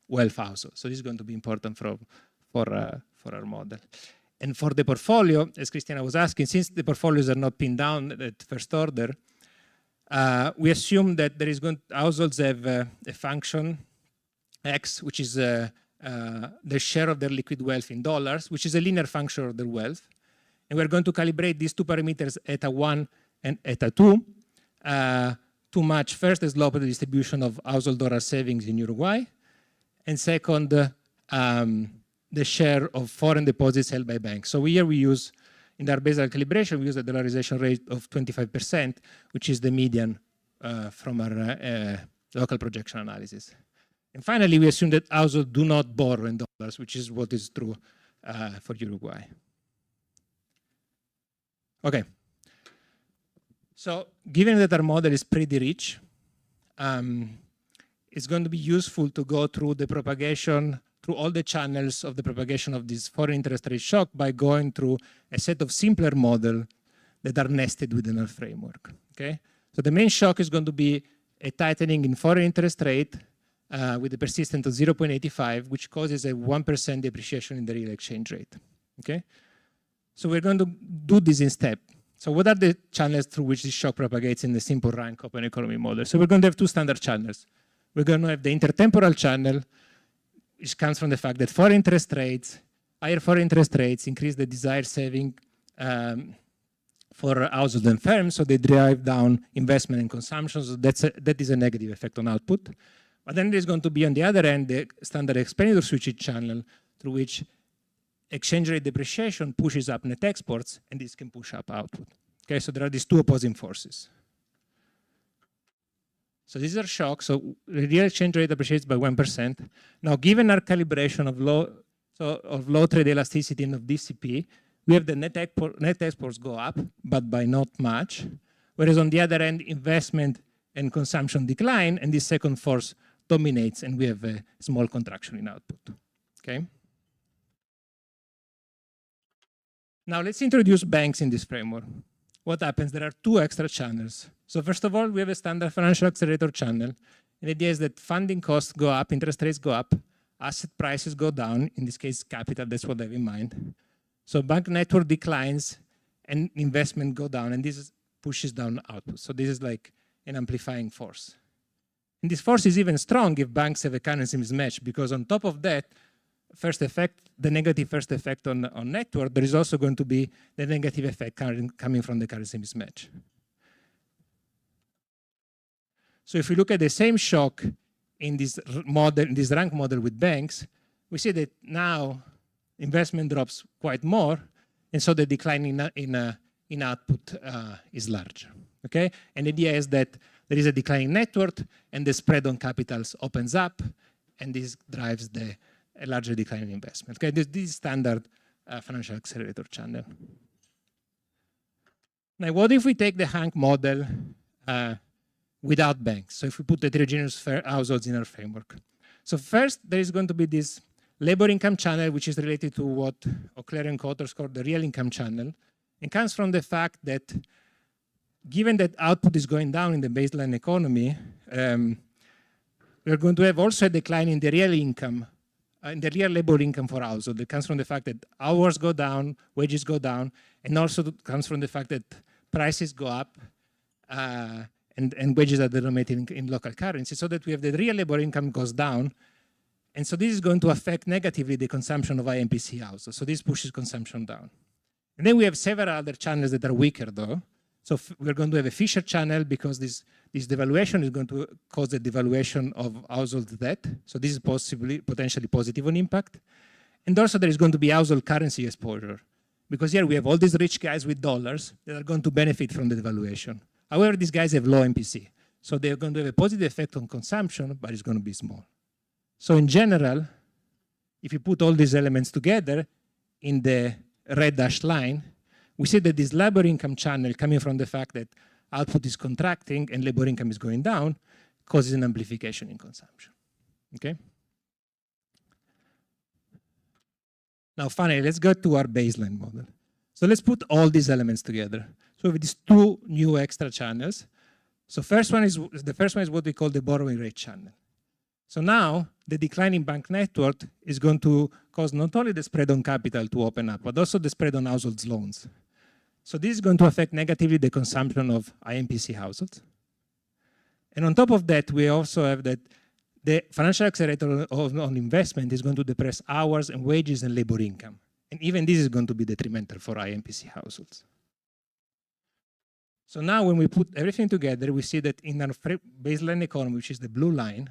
I: wealth households. So this is going to be important for our model. And for the portfolio, as Christiana was asking, since the portfolios are not pinned down at first order, we assume that households have a function X, which is the share of their liquid wealth in dollars, which is a linear function of their wealth. And we're going to calibrate these two parameters, eta 1 and eta 2, to match first the slope of the distribution of household dollar savings in Uruguay, and second, the share of foreign deposits held by banks. So here we use, in our baseline calibration, we use a dollarization rate of 25%, which is the median from our local projection analysis. And finally, we assume that households do not borrow in dollars, which is what is true for Uruguay. Okay. So given that our model is pretty rich, it's going to be useful to go through the propagation, through all the channels of the propagation of this foreign interest rate shock by going through a set of simpler models that are nested within our framework. Okay? So the main shock is going to be a tightening in foreign interest rate with a persistent of 0.85, which causes a 1% depreciation in the real exchange rate. Okay? So we're going to do this in step. So what are the channels through which this shock propagates in the simple rank open economy model? So we're going to have two standard channels. We're going to have the intertemporal channel, which comes from the fact that higher foreign interest rates increase the desired saving for households and firms, so they drive down investment and consumption, so that is a negative effect on output. But then there's going to be, on the other end, the standard expenditure switching channel, through which exchange rate depreciation pushes up net exports, and this can push up output. Okay, so there are these two opposing forces. So these are shocks. So the real exchange rate appreciates by 1%. Now, given our calibration of low trade elasticity and of DCP, we have the net exports go up, but by not much. Whereas on the other end, investment and consumption decline, and this second force dominates, and we have a small contraction in output. Okay. Now let's introduce banks in this framework. What happens? There are two extra channels. So first of all, we have a standard financial accelerator channel. And the idea is that funding costs go up, interest rates go up, asset prices go down, in this case capital, that's what I have in mind. So bank network declines and investment go down, and this pushes down output. So this is like an amplifying force. And this force is even strong if banks have a currency mismatch, because on top of that, the negative first effect on network, there is also going to be the negative effect coming from the currency mismatch. So if we look at the same shock in this model, in this rank model with banks, we see that now investment drops quite more, and so the decline in output is larger. Okay, and the idea is that there is a decline in net worth, and the spread on capitals opens up, and this drives a larger decline in investment. Okay, this is standard financial accelerator channel. Now, what if we take the Hank model without banks? So if we put heterogeneous households in our framework. So first, there is going to be this labor income channel, which is related to what Auclair and co-authors call the real income channel. It comes from the fact that given that output is going down in the baseline economy, we're going to have also a decline in the real income, in the real labor income for household. It comes from the fact that hours go down, wages go down, and also comes from the fact that prices go up and wages are denominated in local currency, so that we have the real labor income goes down. And so this is going to affect negatively the consumption of IMPC households. So this pushes consumption down. And then we have several other channels that are weaker, though. So we're going to have a Fisher channel because this devaluation is going to cause the devaluation of household debt. So this is potentially positive on impact. And also there is going to be household currency exposure, because here we have all these rich guys with dollars that are going to benefit from the devaluation. However, these guys have low MPC. So they're going to have a positive effect on consumption, but it's going to be small. So in general, if you put all these elements together in the red dashed line, we see that this labor income channel coming from the fact that output is contracting and labor income is going down causes an amplification in consumption. Okay? Now finally, let's go to our baseline model. So let's put all these elements together. So we have these two new extra channels. So the first one is what we call the borrowing rate channel. So now the declining bank network is going to cause not only the spread on capital to open up, but also the spread on households' loans. So this is going to affect negatively the consumption of IMPC households. And on top of that, we also have that the financial accelerator on investment is going to depress hours and wages and labor income. And even this is going to be detrimental for IMPC households. So now when we put everything together, we see that in our baseline economy, which is the blue line,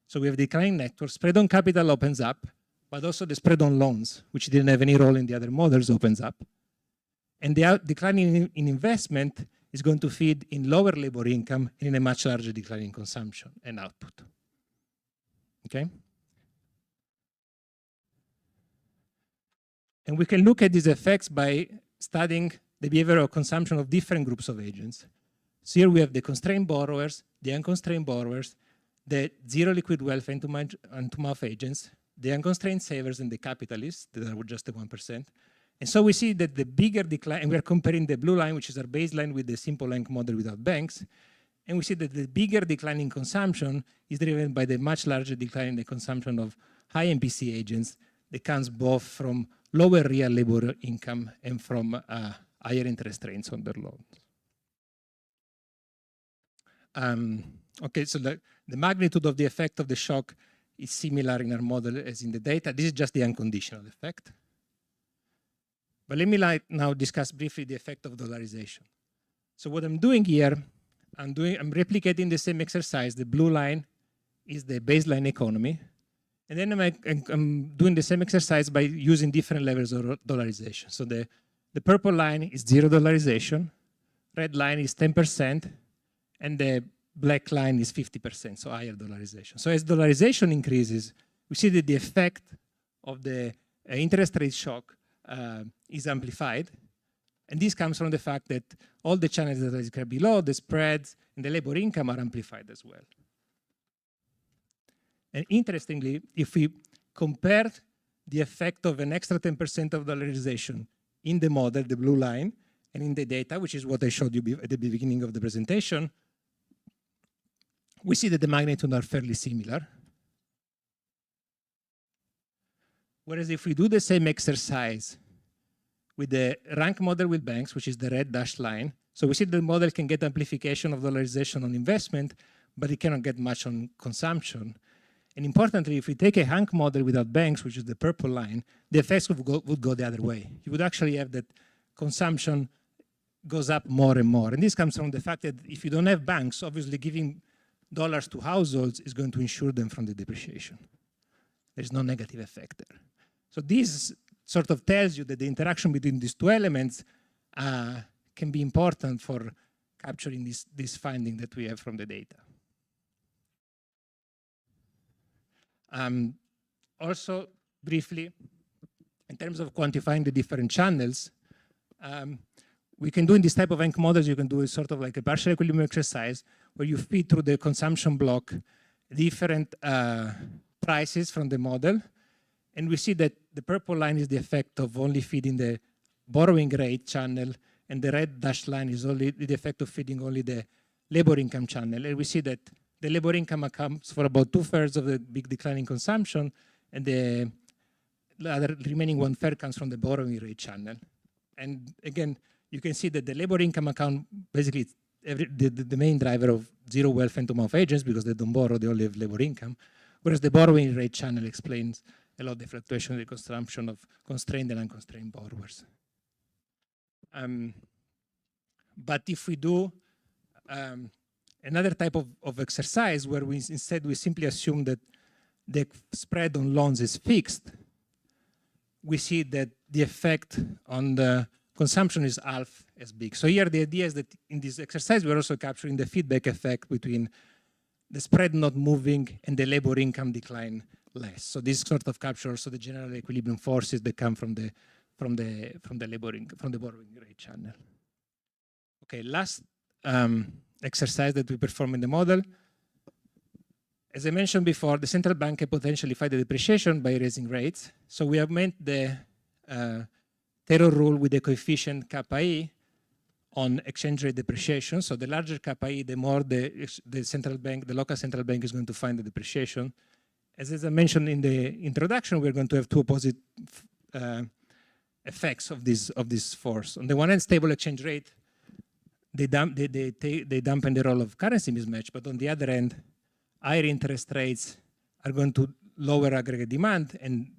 I: so we have declining network, spread on capital opens up, but also the spread on loans, which didn't have any role in the other models, opens up. And the decline in investment is going to feed in lower labor income and in a much larger decline in consumption and output. Okay? And we can look at these effects by studying the behavioral consumption of different groups of agents. So here we have the constrained borrowers, the unconstrained borrowers, the zero liquid wealth and to-mouth agents, the unconstrained savers, and the capitalists that are just the 1%. And so we see that the bigger decline, and we are comparing the blue line, which is our baseline, with the simple length model without banks. And we see that the bigger decline in consumption is driven by the much larger decline in the consumption of high MPC agents that comes both from lower real labor income and from higher interest rates on their loans. Okay, so the magnitude of the effect of the shock is similar in our model as in the data. This is just the unconditional effect. But let me now discuss briefly the effect of dollarization. So what I'm doing here, I'm replicating the same exercise. The blue line is the baseline economy. And then I'm doing the same exercise by using different levels of dollarization. So the purple line is zero dollarization, red line is 10%, and the black line is 50%, so higher dollarization. So as dollarization increases, we see that the effect of the interest rate shock is amplified. And this comes from the fact that all the channels that I described below, the spreads and the labor income, are amplified as well. And interestingly, if we compare the effect of an extra 10% of dollarization in the model, the blue line, and in the data, which is what I showed you at the beginning of the presentation, we see that the magnitudes are fairly similar. Whereas if we do the same exercise with the rank model with banks, which is the red dashed line, so we see the model can get amplification of dollarization on investment, but it cannot get much on consumption. And importantly, if we take a Hank model without banks, which is the purple line, the effects would go the other way. You would actually have that consumption goes up more and more. And this comes from the fact that if you don't have banks, obviously giving dollars to households is going to insure them from the depreciation. There's no negative effect there. So this sort of tells you that the interaction between these two elements can be important for capturing this finding that we have from the data. Also, briefly, in terms of quantifying the different channels, we can do in this type of Hank models, you can do a sort of like a partial equilibrium exercise where you feed through the consumption block different prices from the model. And we see that the purple line is the effect of only feeding the borrowing rate channel, and the red dashed line is only the effect of feeding only the labor income channel. And we see that the labor income accounts for about 2/3 of the big decline in consumption, and the other remaining 1/3 comes from the borrowing rate channel. And again, you can see that the labor income account basically the main driver of zero wealth and to-mouth agents, because they don't borrow, they only have labor income, whereas the borrowing rate channel explains a lot of the fluctuation in the consumption of constrained and unconstrained borrowers. But if we do another type of exercise where we simply assume that the spread on loans is fixed, we see that the effect on the consumption is half as big. So here the idea is that in this exercise we're also capturing the feedback effect between the spread not moving and the labor income decline less. So this sort of captures the general equilibrium forces that come from the borrowing rate channel. Okay, last exercise that we perform in the model. As I mentioned before, the central bank can potentially fight the depreciation by raising rates. So we have made the Taylor rule with the coefficient kappa I on exchange rate depreciation. So the larger kappa I, the more the central bank, the local central bank is going to find the depreciation. As I mentioned in the introduction, we're going to have two opposite effects of this force. On the one hand, stable exchange rate, they dampen the role of currency mismatch, but on the other hand, higher interest rates are going to lower aggregate demand and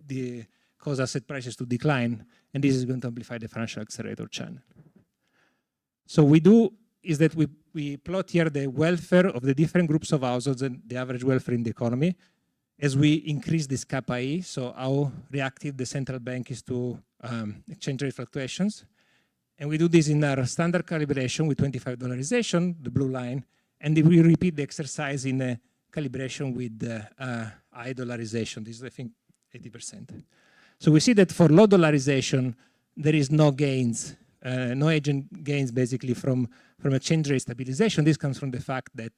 I: cause asset prices to decline, and this is going to amplify the financial accelerator channel. So we do is that we plot here the welfare of the different groups of households and the average welfare in the economy as we increase this kappa I, so how reactive the central bank is to exchange rate fluctuations. And we do this in our standard calibration with 25 dollarization, the blue line, and we repeat the exercise in a calibration with high dollarization. This is, I think, 80%. So we see that for low dollarization, there is no gains, no agent gains basically from exchange rate stabilization. This comes from the fact that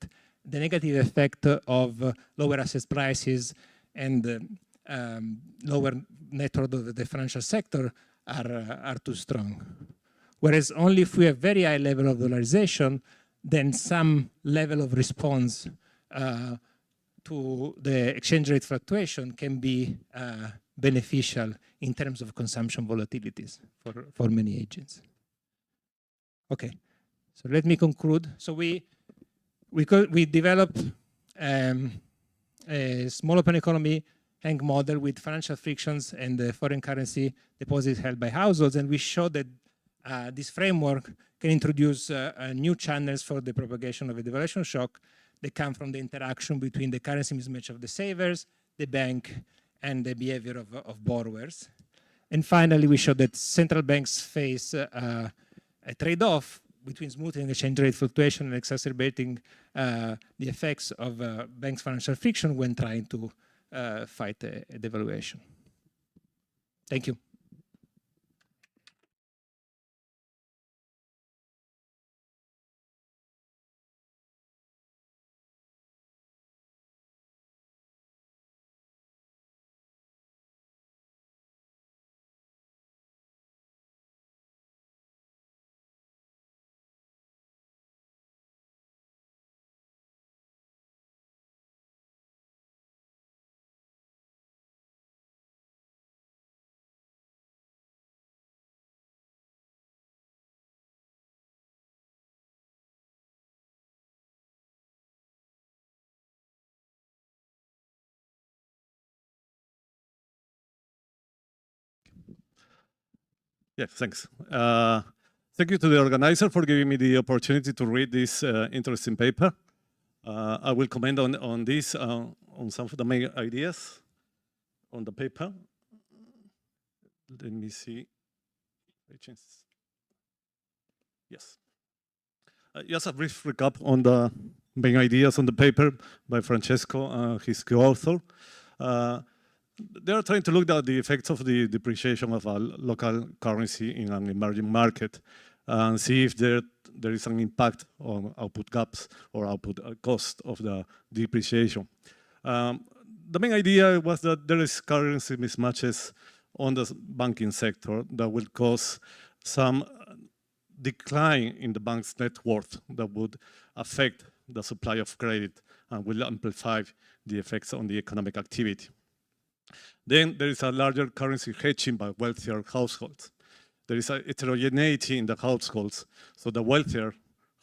I: the negative effect of lower asset prices and lower net worth of the financial sector are too strong. Whereas only if we have very high level of dollarization, then some level of response to the exchange rate fluctuation can be beneficial in terms of consumption volatilities for many agents. Okay, so let me conclude. So we developed a small open economy Hang model with financial frictions and the foreign currency deposits held by households, and we showed that this framework can introduce new channels for the propagation of a devaluation shock that come from the interaction between the currency mismatch of the savers, the bank, and the behavior of borrowers. And finally, we showed that central banks face a trade-off between smoothing exchange rate fluctuation and exacerbating the effects of banks' financial friction when trying to fight a devaluation. Thank you.
M: Yeah, thanks. Thank you to the organizer for giving me the opportunity to read this interesting paper. I will comment on this, on some of the main ideas on the paper. Let me see. Yes. Just a brief recap on the main ideas on the paper by Francesco and his co-author. They are trying to look at the effects of the depreciation of a local currency in an emerging market and see if there is an impact on output gaps or output cost of the depreciation. The main idea was that there is currency mismatches on the banking sector that will cause some decline in the bank's net worth that would affect the supply of credit and will amplify the effects on the economic activity. Then there is a larger currency hedging by wealthier households. There is a heterogeneity in the households, so the wealthier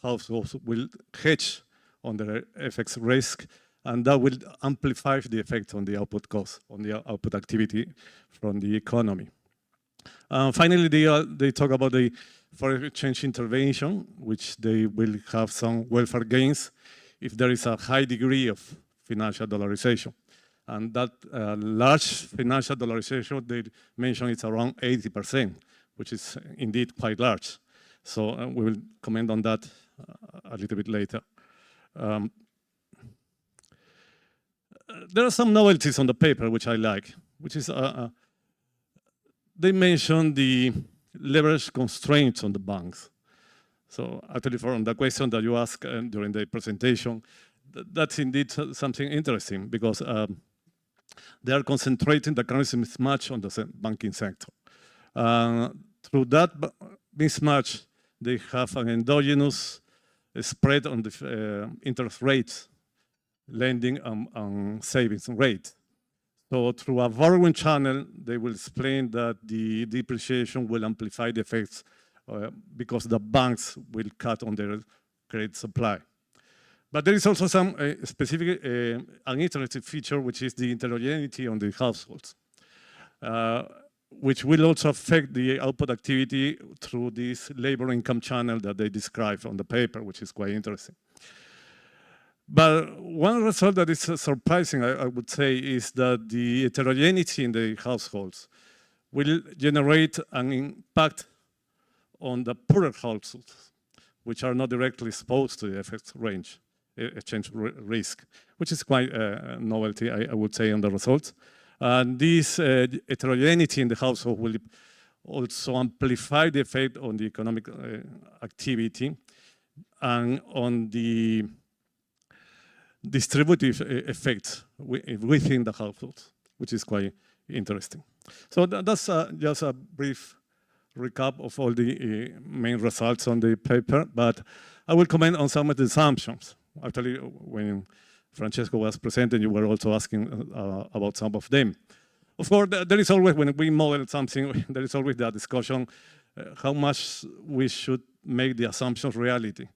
M: households will hedge on their FX risk, and that will amplify the effect on the output cost, on the output activity from the economy. Finally, they talk about the foreign exchange intervention, which they will have some welfare gains if there is a high degree of financial dollarization. And that large financial dollarization, they mention it's around 80%, which is indeed quite large. So we will comment on that a little bit later. there are some novelties on the paper which I like, which is they mention the leverage constraints on the banks. So actually from the question that you asked during the presentation, that's indeed something interesting because they are concentrating the currency mismatch on the banking sector. Through that mismatch, they have an endogenous spread on the interest rates, lending and savings rate. So through a borrowing channel, they will explain that the depreciation will amplify the effects because the banks will cut on their credit supply. But there is also some specific, an interesting feature, which is the heterogeneity on the households, which will also affect the output activity through this labor income channel that they describe on the paper, which is quite interesting. But one result that is surprising, I would say, is that the heterogeneity in the households will generate an impact on the poorer households, which are not directly exposed to the FX range, exchange risk, which is quite a novelty, I would say, on the results. And this heterogeneity in the household will also amplify the effect on the economic activity and on the distributive effects within the household, which is quite interesting. So that's just a brief recap of all the main results on the paper, but I will comment on some of the assumptions. Actually, when Francesco was presenting, you were also asking about some of them. Of course, there is always, when we model something, there is always the discussion how much we should make the assumptions reality.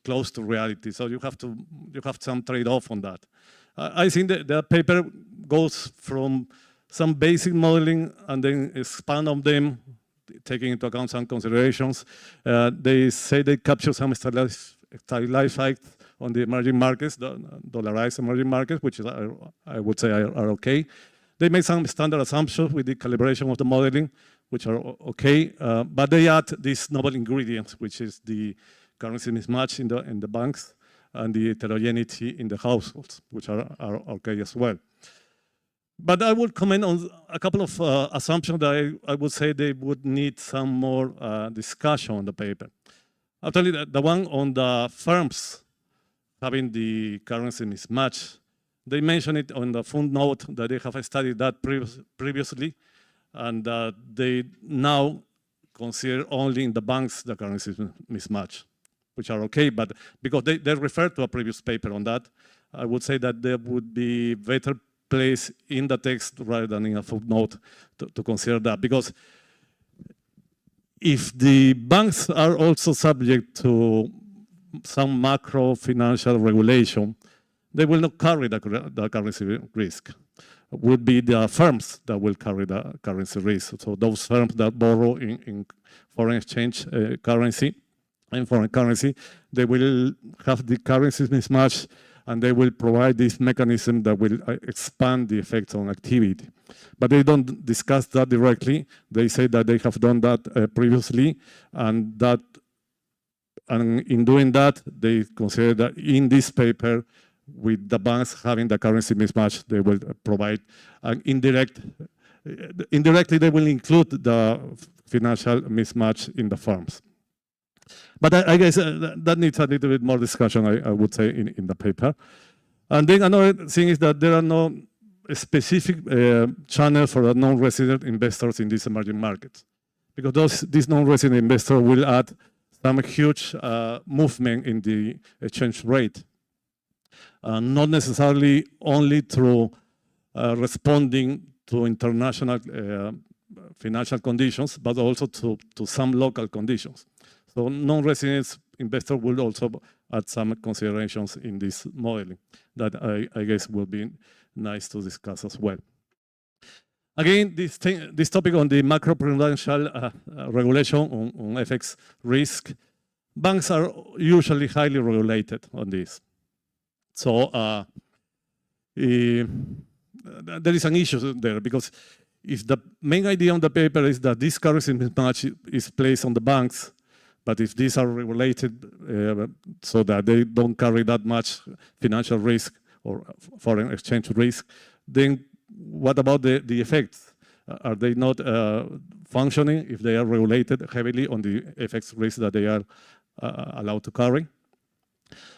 M: Close to reality, so you have some trade-off on that. I think that the paper goes from some basic modeling and then expand on them, taking into account some considerations. They say they capture some stylized effects on the emerging markets, the dollarized emerging markets, which is, I would say are okay. They make some standard assumptions with the calibration of the modeling, which are okay, but they add these novel ingredients, which is the currency mismatch in the banks and the heterogeneity in the households, which are okay as well. But I would comment on a couple of assumptions that I would say they would need some more discussion on the paper. Actually, the one on the firms having the currency mismatch, they mention it on the footnote that they have studied that previously, and they now consider only in the banks the currency mismatch, which are okay, but because they refer to a previous paper on that, I would say that there would be better place in the text rather than in a footnote to consider that. Because if the banks are also subject to some macro financial regulation, they will not carry the currency risk. It would be the firms that will carry the currency risk. So those firms that borrow in foreign exchange currency, in foreign currency, they will have the currency mismatch and they will provide this mechanism that will expand the effects on activity. But they don't discuss that directly. They say that they have done that previously, and in doing that, they consider that in this paper, with the banks having the currency mismatch, they will provide an indirectly they will include the financial mismatch in the firms. But I guess that needs a little bit more discussion, I would say, in the paper. And then another thing is that there are no specific channels for the non-resident investors in these emerging markets, because these non-resident investors will add some huge movement in the exchange rate, not necessarily only through responding to international financial conditions, but also to some local conditions. So non-resident investors will also add some considerations in this modeling that I guess will be nice to discuss as well. Again, this topic on the macroprudential regulation on FX risk, banks are usually highly regulated on this. So there is an issue there, because if the main idea on the paper is that this currency mismatch is placed on the banks, but if these are regulated so that they don't carry that much financial risk or foreign exchange risk, then what about the effects? Are they not functioning if they are regulated heavily on the FX risk that they are allowed to carry?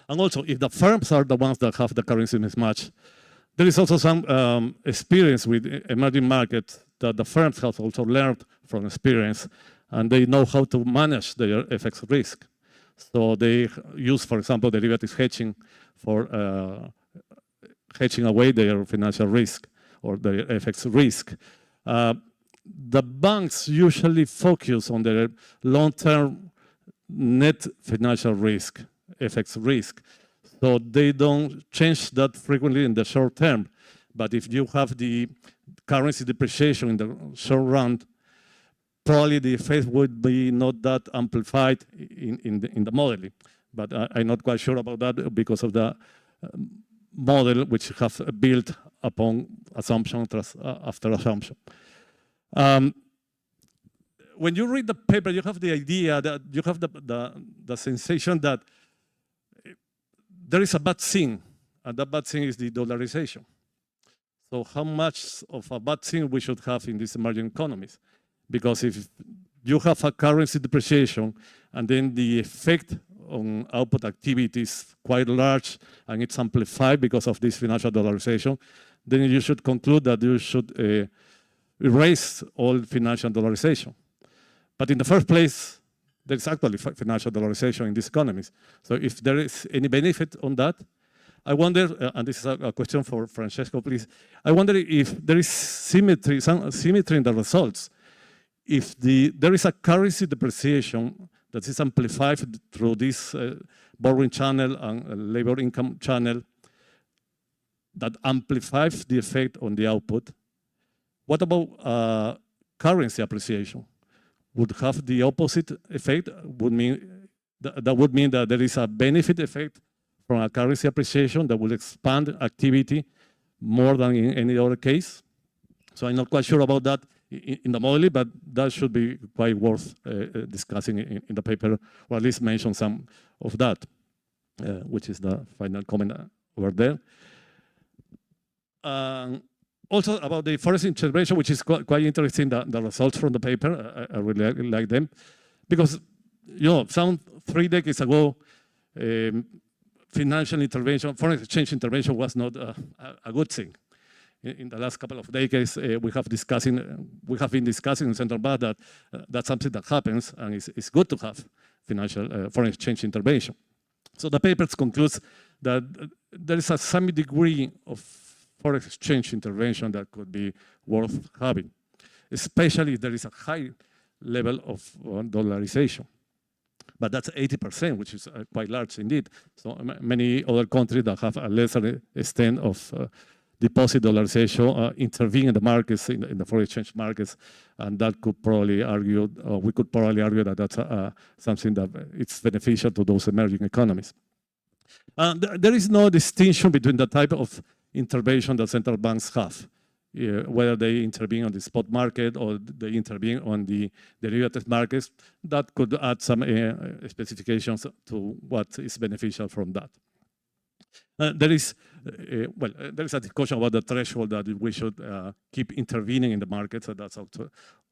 M: And also, if the firms are the ones that have the currency mismatch, there is also some experience with emerging markets that the firms have also learned from experience, and they know how to manage their FX risk. So they use, for example, derivatives hedging for hedging away their financial risk or their FX risk. The banks usually focus on their long-term net financial risk, FX risk. So they don't change that frequently in the short term. But if you have the currency depreciation in the short run, probably the effect would be not that amplified in the modeling. But I'm not quite sure about that because of the model which have built upon assumption after assumption. When you read the paper, you have the idea that you have the sensation that there is a bad thing, and that bad thing is the dollarization. So how much of a bad thing we should have in these emerging economies? Because if you have a currency depreciation and then the effect on output activity is quite large and it's amplified because of this financial dollarization, then you should conclude that you should erase all financial dollarization. But in the first place, there is actually financial dollarization in these economies. So if there is any benefit on that, I wonder, and this is a question for Francesco, please. I wonder if there is symmetry, some symmetry in the results. If there is a currency depreciation that is amplified through this borrowing channel and labor income channel that amplifies the effect on the output, what about currency appreciation? Would have the opposite effect? That would mean that there is a benefit effect from a currency appreciation that will expand activity more than in any other case. So I'm not quite sure about that in the modeling, but that should be quite worth discussing in the paper, or at least mention some of that, which is the final comment over there. Also about the forest intervention, which is quite interesting, the results from the paper. I really like them. Because, some 3 decades ago, financial intervention, foreign exchange intervention was not a good thing. In the last couple of decades, we have been discussing in Central Bank that that's something that happens, and it's good to have financial foreign exchange intervention. So the paper concludes that there is a some degree of foreign exchange intervention that could be worth having, especially if there is a high level of dollarization. But that's 80%, which is quite large indeed. So many other countries that have a lesser extent of deposit dollarization intervene in the markets, in the foreign exchange markets, and that could probably argue, we could probably argue that that's something that it's beneficial to those emerging economies. There is no distinction between the type of intervention that central banks have, whether they intervene on the spot market or they intervene on the derivative markets. That could add some specifications to what is beneficial from that. There is a discussion about the threshold that we should keep intervening in the market, so that's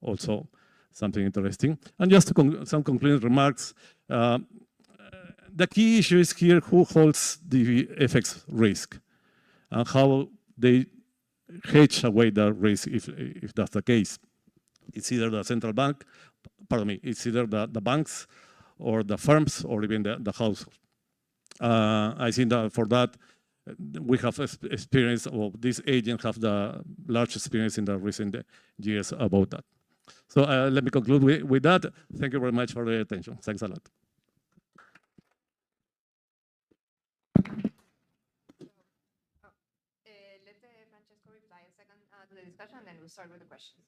M: also something interesting. And just some concluding remarks. The key issue is here who holds the FX risk and how they hedge away the risk if that's the case. It's either the central bank, it's either the banks or the firms or even the households. I think that for that, we have experience, or these agents have the large experience in the recent years about that. So let me conclude with that. Thank you very much for the attention. Thanks a lot.
A: Discussion, then we'll start with the questions.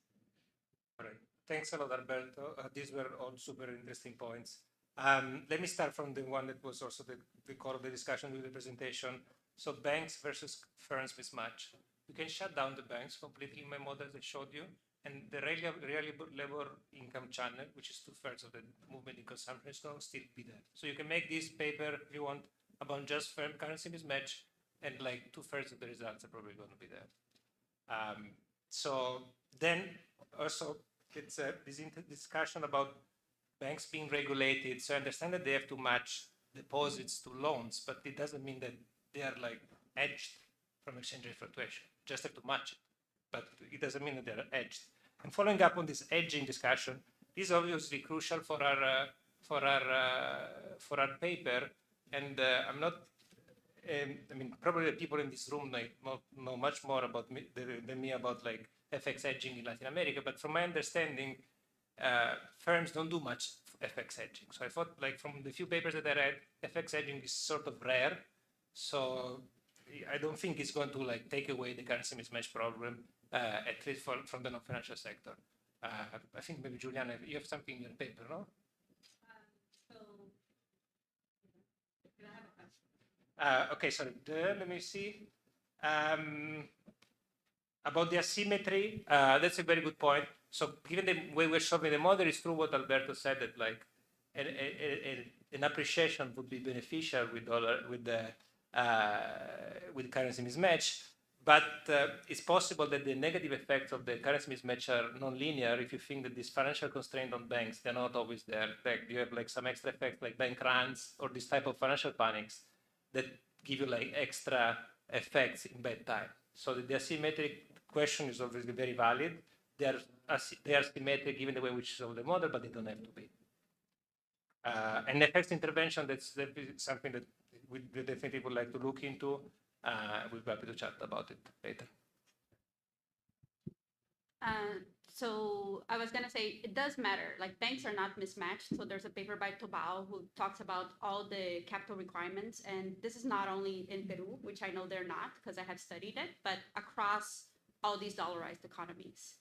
I: All right. Thanks a lot, Alberto. These were all super interesting points. Let me start from the one that was also the core of the discussion with the presentation. So banks versus firms mismatch. You can shut down the banks completely in my model that showed you, and the real labor income channel, which is 2/3 of the movement in consumption, is going to still be there. So you can make this paper, if you want, about just firm currency mismatch, and like 2/3 of the results are probably going to be there. So then also it's this discussion about banks being regulated. So I understand that they have to match deposits to loans, but it doesn't mean that they are like edged from exchange rate fluctuation. Just have to match it, but it doesn't mean that they're edged. And following up on this edging discussion, this is obviously crucial for our paper. And I'm not. I mean, probably the people in this room know much more about than me about like FX hedging in Latin America. But from my understanding, firms don't do much FX hedging. So I thought, like from the few papers that I read, FX hedging is sort of rare. So I don't think it's going to like take away the currency mismatch problem, at least from the non-financial sector. I think maybe Juliana, you have something in your paper, no? Okay, sorry. Let me see. About the asymmetry, that's a very good point. So given the way we're solving the model, it's true what Alberto said, that like an appreciation would be beneficial with currency mismatch, but it's possible that the negative effects of the currency mismatch are non-linear. If you think that this financial constraint on banks, they're not always there. Like you have like some extra effects like bank runs or this type of financial panics that give you like extra effects in bad time. So the asymmetric question is obviously very valid. They are symmetric given the way we solve the model, but they don't have to be. And FX intervention, that's something that we definitely would like to look into. We'll be happy to chat about it later.
K: So I was going to say, it does matter. Like banks are not mismatched. So there's a paper by Tobal who talks about all the capital requirements. And this is not only in Peru, which I know they're not because I have studied it, but across all these dollarized economies.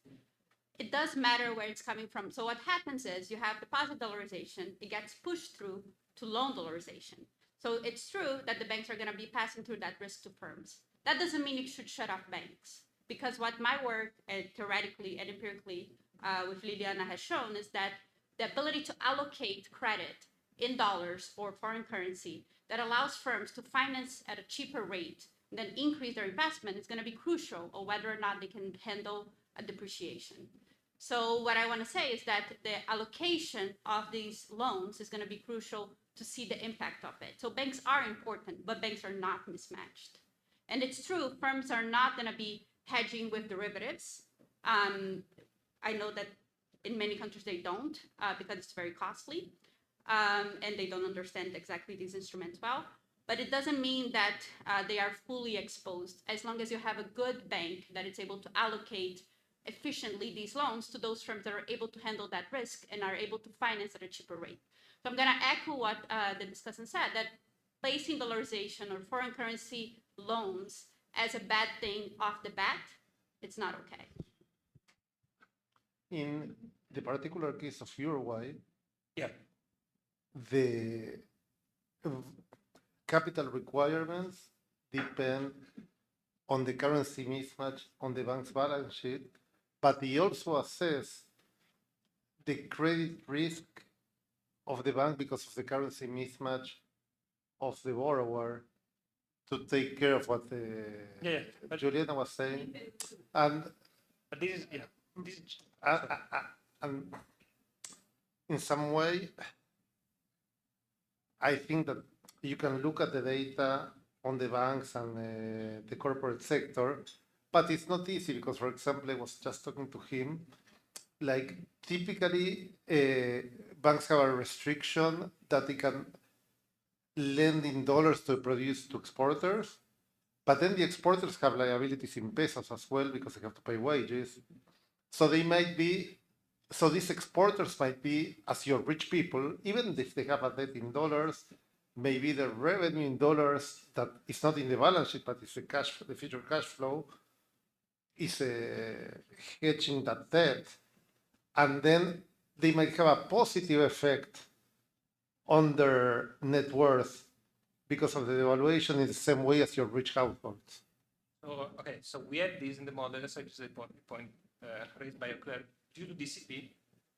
K: It does matter where it's coming from. So what happens is you have deposit dollarization. It gets pushed through to loan dollarization. So it's true that the banks are going to be passing through that risk to firms. That doesn't mean you should shut off banks. Because what my work, theoretically and empirically, with Liliana has shown is that the ability to allocate credit in dollars or foreign currency that allows firms to finance at a cheaper rate and then increase their investment is going to be crucial, or whether or not they can handle a depreciation. So what I want to say is that the allocation of these loans is going to be crucial to see the impact of it. So banks are important, but banks are not mismatched. And it's true, firms are not going to be hedging with derivatives. I know that in many countries they don't because it's very costly and they don't understand exactly these instruments well. But it doesn't mean that they are fully exposed as long as you have a good bank that is able to allocate efficiently these loans to those firms that are able to handle that risk and are able to finance at a cheaper rate. So I'm going to echo what the discussant said, that placing dollarization or foreign currency loans as a bad thing off the bat, it's not okay.
C: In the particular case of Uruguay,
I: yeah,
C: the capital requirements depend on the currency mismatch on the bank's balance sheet, but they also assess the credit risk of the bank because of the currency mismatch of the borrower to take care of what Juliana was saying. And
I: but this is, this is,
C: and in some way, I think that you can look at the data on the banks and the corporate sector, but it's not easy because, for example, I was just talking to him, like typically banks have a restriction that they can lend in dollars to produce to exporters, but then the exporters have liabilities in pesos as well because they have to pay wages. So they might be, so these exporters might be, as your rich people, even if they have a debt in dollars, maybe the revenue in dollars that is not in the balance sheet, but it's the cash, the future cash flow, is hedging that debt. And then they might have a positive effect on their net worth because of the devaluation in the same way as your rich households.
I: So, okay, so we had this in the model, that's actually the point raised by Claire, due to DCP.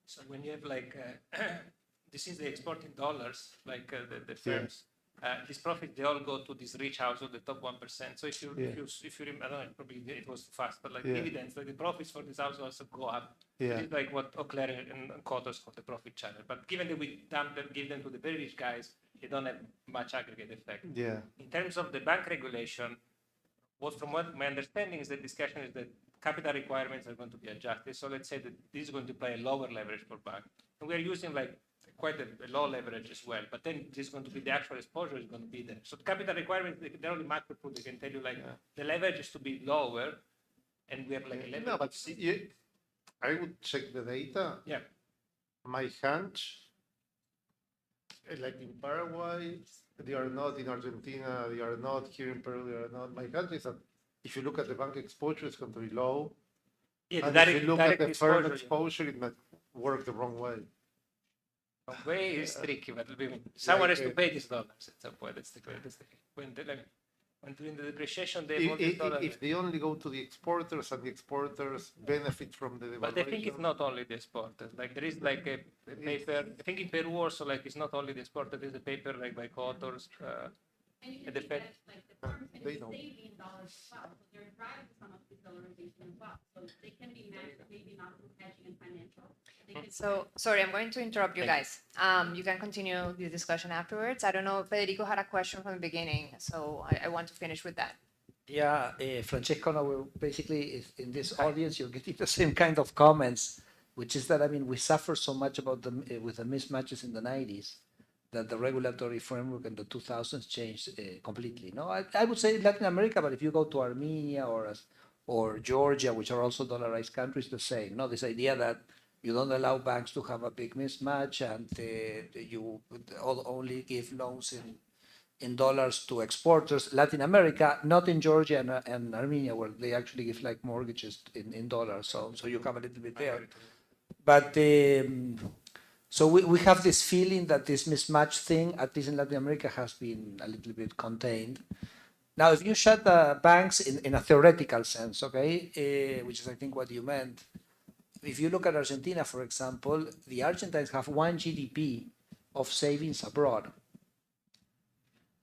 I: So when you have like, this is the export in dollars, like the firms his profits, they all go to this rich household, the top 1%. So if you,
C: Yeah.
I: if you remember, I don't know, probably it was too fast, but like
C: Yeah.
I: dividends, like the profits for this household also go up.
C: Yeah.
I: It's like what O'Clair and Cotters call the profit channel. But given that we dump them, give them to the very rich guys, they don't have much aggregate effect.
C: Yeah.
I: In terms of the bank regulation, from what my understanding is, the discussion is that capital requirements are going to be adjusted. So let's say that this is going to play a lower leverage for bank. And we're using like quite a low leverage as well. But then this is going to be the actual exposure is going to be there. So the capital requirements, they're only macro proof. They can tell you like the leverage is to be lower, and we have like a leverage.
C: No, but I would check the data.
I: Yeah.
C: My hunch, like in Paraguay, they are not in Argentina, they are not here in Peru, they are not. My hunch is that if you look at the bank exposure, it's going to be low.
I: Yeah,
C: and
I: direct,
C: if you look at the firm
I: exposure,
C: exposure, it might work the wrong way.
I: way is tricky, but someone has to
C: Like,
I: pay these dollars at some point. That's the when during the depreciation they want the dollar.
C: If they only go to the exporters and the exporters benefit from the devaluation.
I: But I think it's not only the exporters. Like there is like a paper. I think in Peru also like it's not only the exporter. There's a paper like by co-authors.
K: And
I: the Fed.
K: like the firms can
C: They
K: be
C: don't.
K: saving dollars as well, so they're driving some of this dollarization as well. So they can be managed, maybe not through hedging and financial. They can be
A: So, sorry, I'm going to interrupt you guys. You can continue the discussion afterwards. I don't know, Federico had a question from the beginning, so I want to finish with that.
N: Yeah, Francesco, now we're basically in this audience, you're getting the same kind of comments, which is that, I mean, we suffer so much about with the mismatches in the 90s that the regulatory framework in the 2000s changed completely. No, I would say Latin America, but if you go to Armenia or Georgia, which are also dollarized countries, the same. No, this idea that you don't allow banks to have a big mismatch and you only give loans in dollars to exporters. Latin America, not in Georgia and Armenia, where they actually give like mortgages in dollars. So you have a little bit there. But so we have this feeling that this mismatch thing, at least in Latin America, has been a little bit contained. Now, if you shut the banks in a theoretical sense, okay, which is I think what you meant, if you look at Argentina, for example, the Argentines have 1 GDP of savings abroad.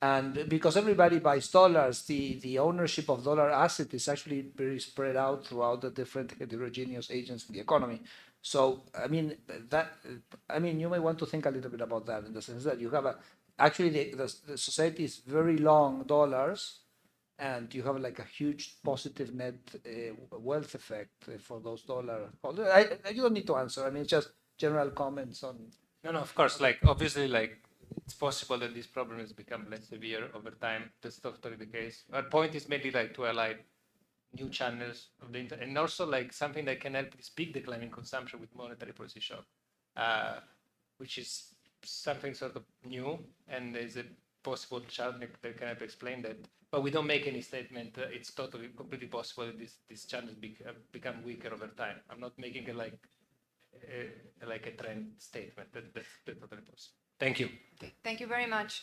N: And because everybody buys dollars, the ownership of dollar assets is actually very spread out throughout the different heterogeneous agents in the economy. So, I mean, you may want to think a little bit about that in the sense that you have actually the society is very long dollars, and you have like a huge positive net wealth effect for those dollar holders. You don't need to answer. I mean, it's just general comments on.
I: No, of course. Like obviously, like it's possible that these problems become less severe over time. That's totally the case. Our point is mainly like to highlight new channels of the internet, and also like something that can help this big decline in consumption with monetary policy shock, which is something sort of new, and there's a possible channel that can help explain that. But we don't make any statement. It's totally, completely possible that these channels become weaker over time. I'm not making it like a trend statement. That's totally possible. Thank you.
A: Thank you very much.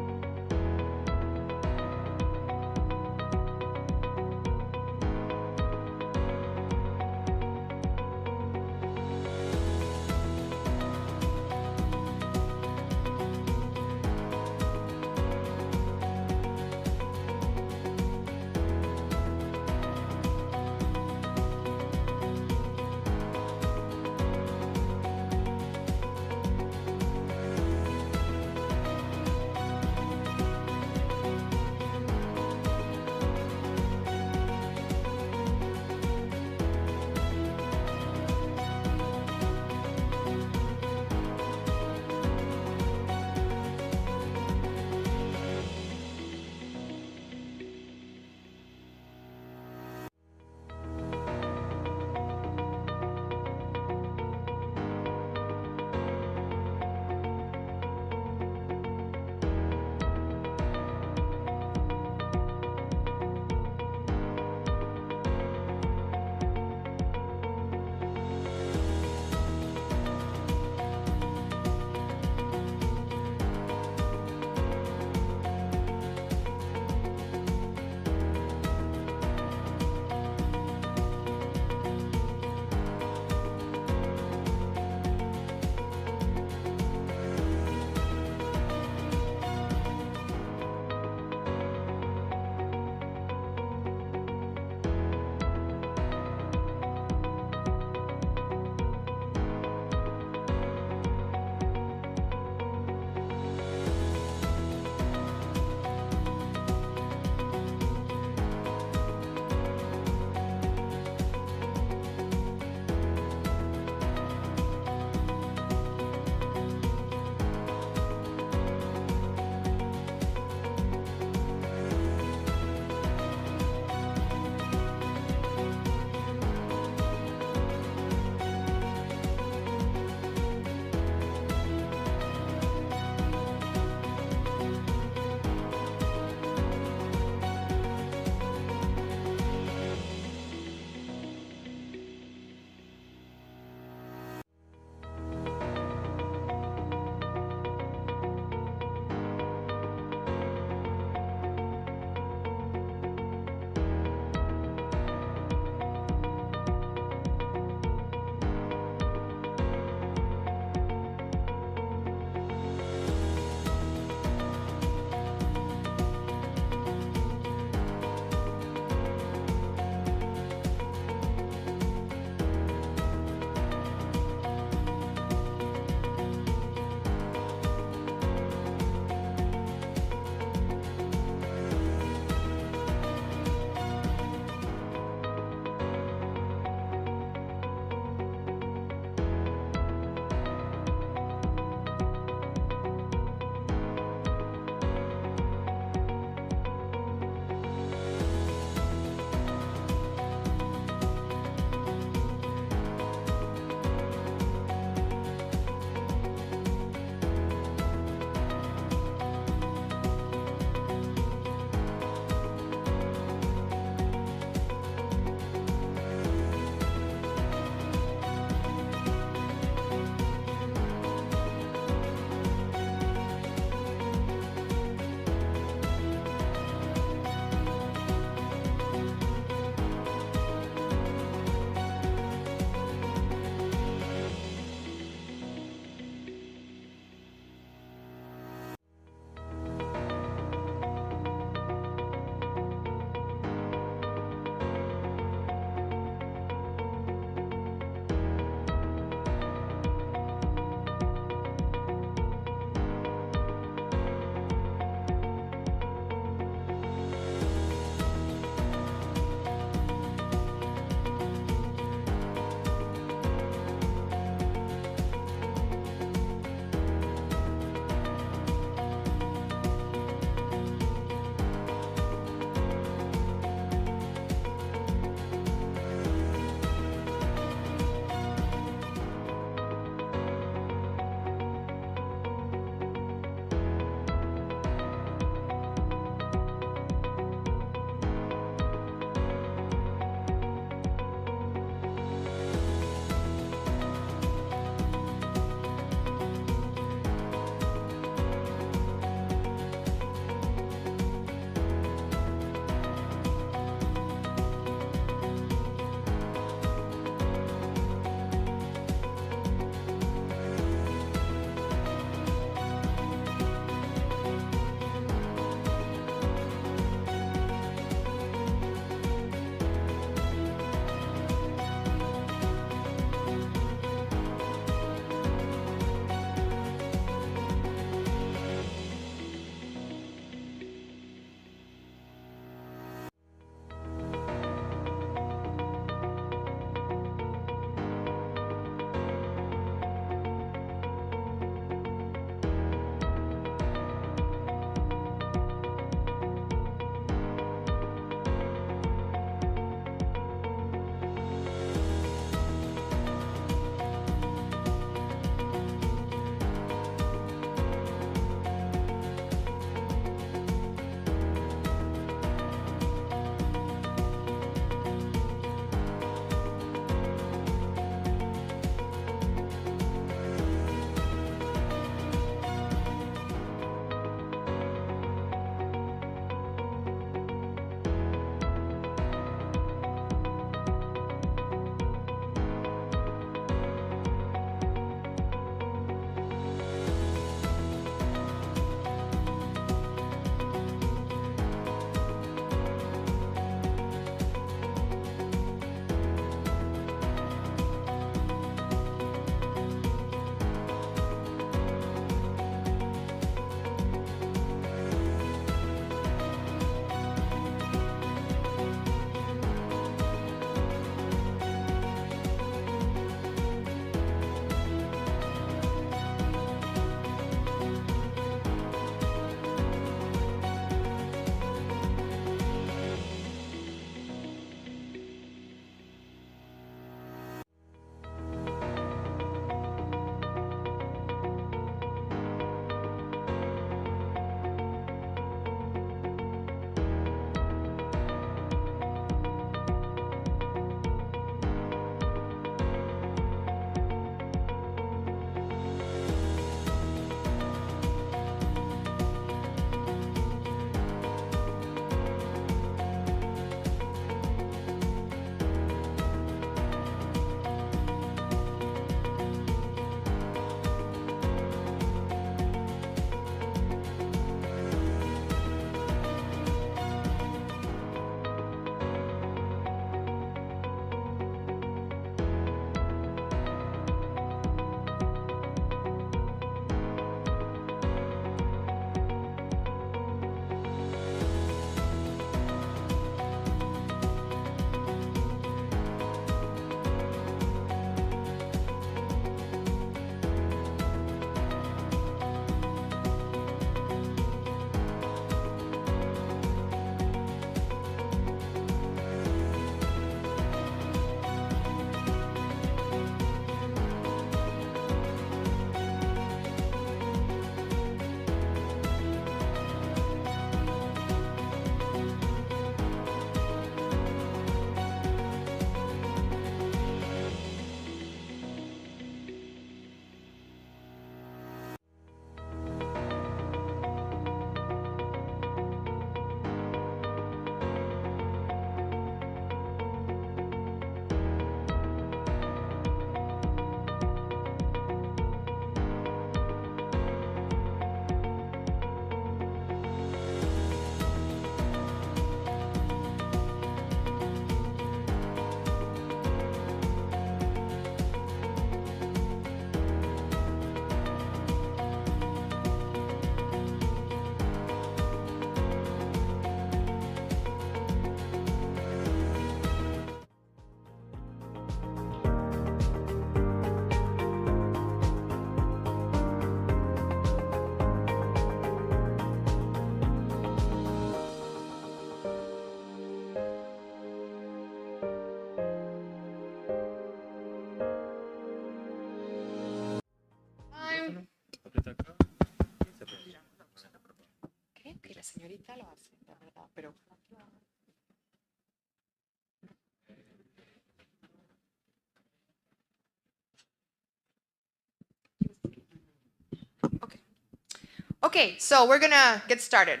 A: Okay, so we're gonna get started.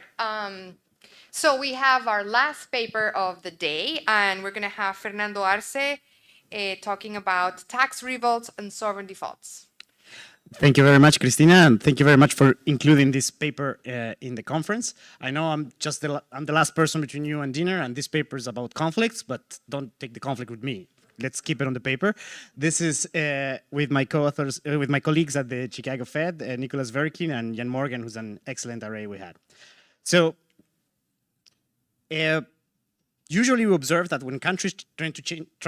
A: So we have our last paper of the day, and we're gonna have Fernando Arce talking about tax revolts and sovereign defaults.
D: Thank you very much, Cristina, and thank you very much for including this paper in the conference. I know I'm the last person between you and dinner, and this paper is about conflicts, but don't take the conflict with me. Let's keep it on the paper. This is with my co-authors, with my colleagues at the Chicago Fed, Nicholas Verkin and Jan Morgan, who's an excellent array we had. So usually we observe that when countries try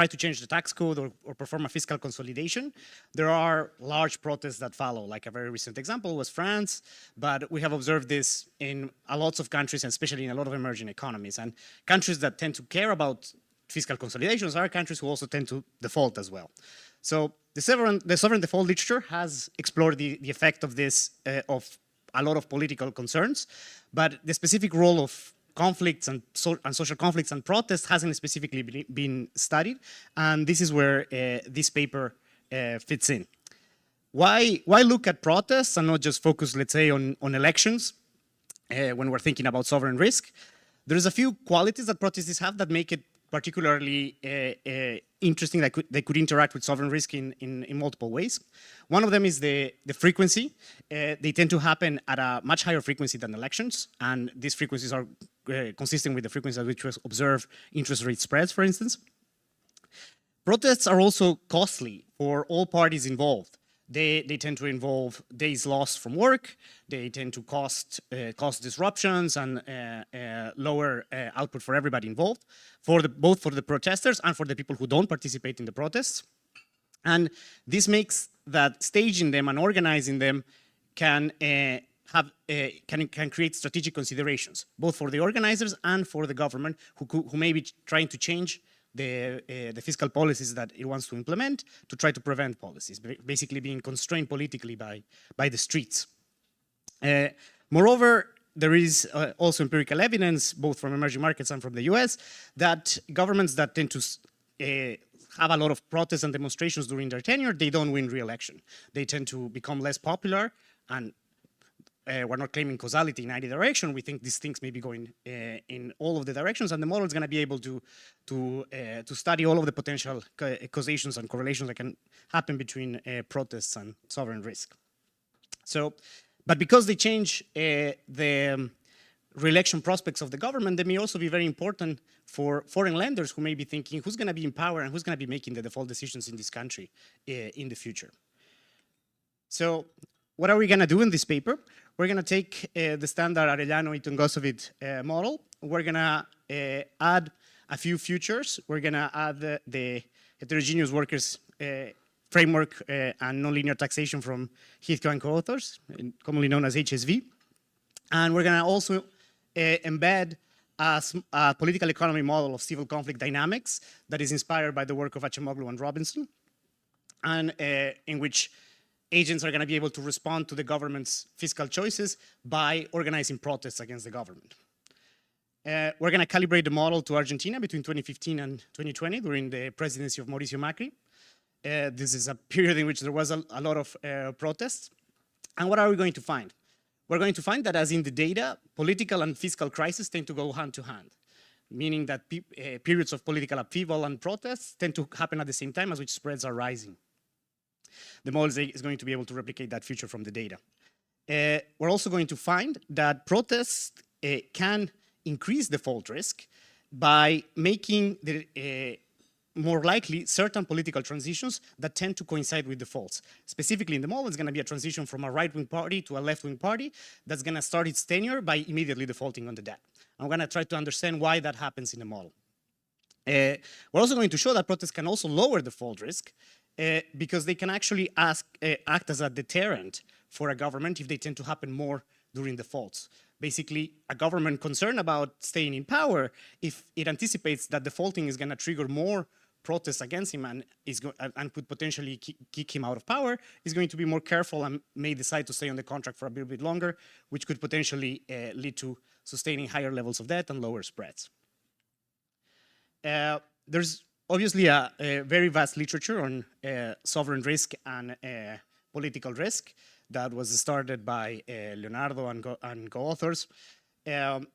D: to change the tax code or perform a fiscal consolidation, there are large protests that follow. Like a very recent example was France, but we have observed this in a lot of countries, and especially in a lot of emerging economies. And countries that tend to care about fiscal consolidations are countries who also tend to default as well. So the sovereign default literature has explored the effect of this, of a lot of political concerns, but the specific role of conflicts and social conflicts and protests hasn't specifically been studied, and this is where this paper fits in. Why look at protests and not just focus, let's say, on elections when we're thinking about sovereign risk? There's a few qualities that protests have that make it particularly interesting. They could interact with sovereign risk in multiple ways. One of them is the frequency. They tend to happen at a much higher frequency than elections, and these frequencies are consistent with the frequency at which we observe interest rate spreads, for instance. Protests are also costly for all parties involved. They tend to involve days lost from work. They tend to cause disruptions and lower output for everybody involved, both for the protesters and for the people who don't participate in the protests. And this makes that staging them and organizing them can create strategic considerations, both for the organizers and for the government who may be trying to change the fiscal policies that it wants to implement to try to prevent policies, basically being constrained politically by the streets. Moreover, there is also empirical evidence, both from emerging markets and from the US, that governments that tend to have a lot of protests and demonstrations during their tenure, they don't win re-election. They tend to become less popular, and we're not claiming causality in either direction. We think these things may be going in all of the directions, and the model is going to be able to study all of the potential causations and correlations that can happen between protests and sovereign risk. So, but because they change the re-election prospects of the government, they may also be very important for foreign lenders who may be thinking who's going to be in power and who's going to be making the default decisions in this country in the future. So what are we going to do in this paper? We're going to take the standard Arellano-Itungosovic model. We're going to add a few features. We're going to add the heterogeneous workers framework and nonlinear taxation from Heathcote and co-authors, commonly known as HSV. And we're going to also embed a political economy model of civil conflict dynamics that is inspired by the work of Acemoglu and Robinson, and in which agents are going to be able to respond to the government's fiscal choices by organizing protests against the government. We're going to calibrate the model to Argentina between 2015 and 2020 during the presidency of Mauricio Macri. This is a period in which there was a lot of protests. And what are we going to find? We're going to find that, as in the data, political and fiscal crises tend to go hand to hand, meaning that periods of political upheaval and protests tend to happen at the same time as which spreads are rising. The model is going to be able to replicate that feature from the data. We're also going to find that protests can increase default risk by making more likely certain political transitions that tend to coincide with defaults. Specifically in the model, it's going to be a transition from a right-wing party to a left-wing party that's going to start its tenure by immediately defaulting on the debt. I'm going to try to understand why that happens in the model. We're also going to show that protests can also lower default risk because they can actually act as a deterrent for a government if they tend to happen more during defaults. Basically, a government concerned about staying in power, if it anticipates that defaulting is going to trigger more protests against him and could potentially kick him out of power, is going to be more careful and may decide to stay on the contract for a little bit longer, which could potentially lead to sustaining higher levels of debt and lower spreads. There's obviously a very vast literature on sovereign risk and political risk that was started by Leonardo and co-authors. The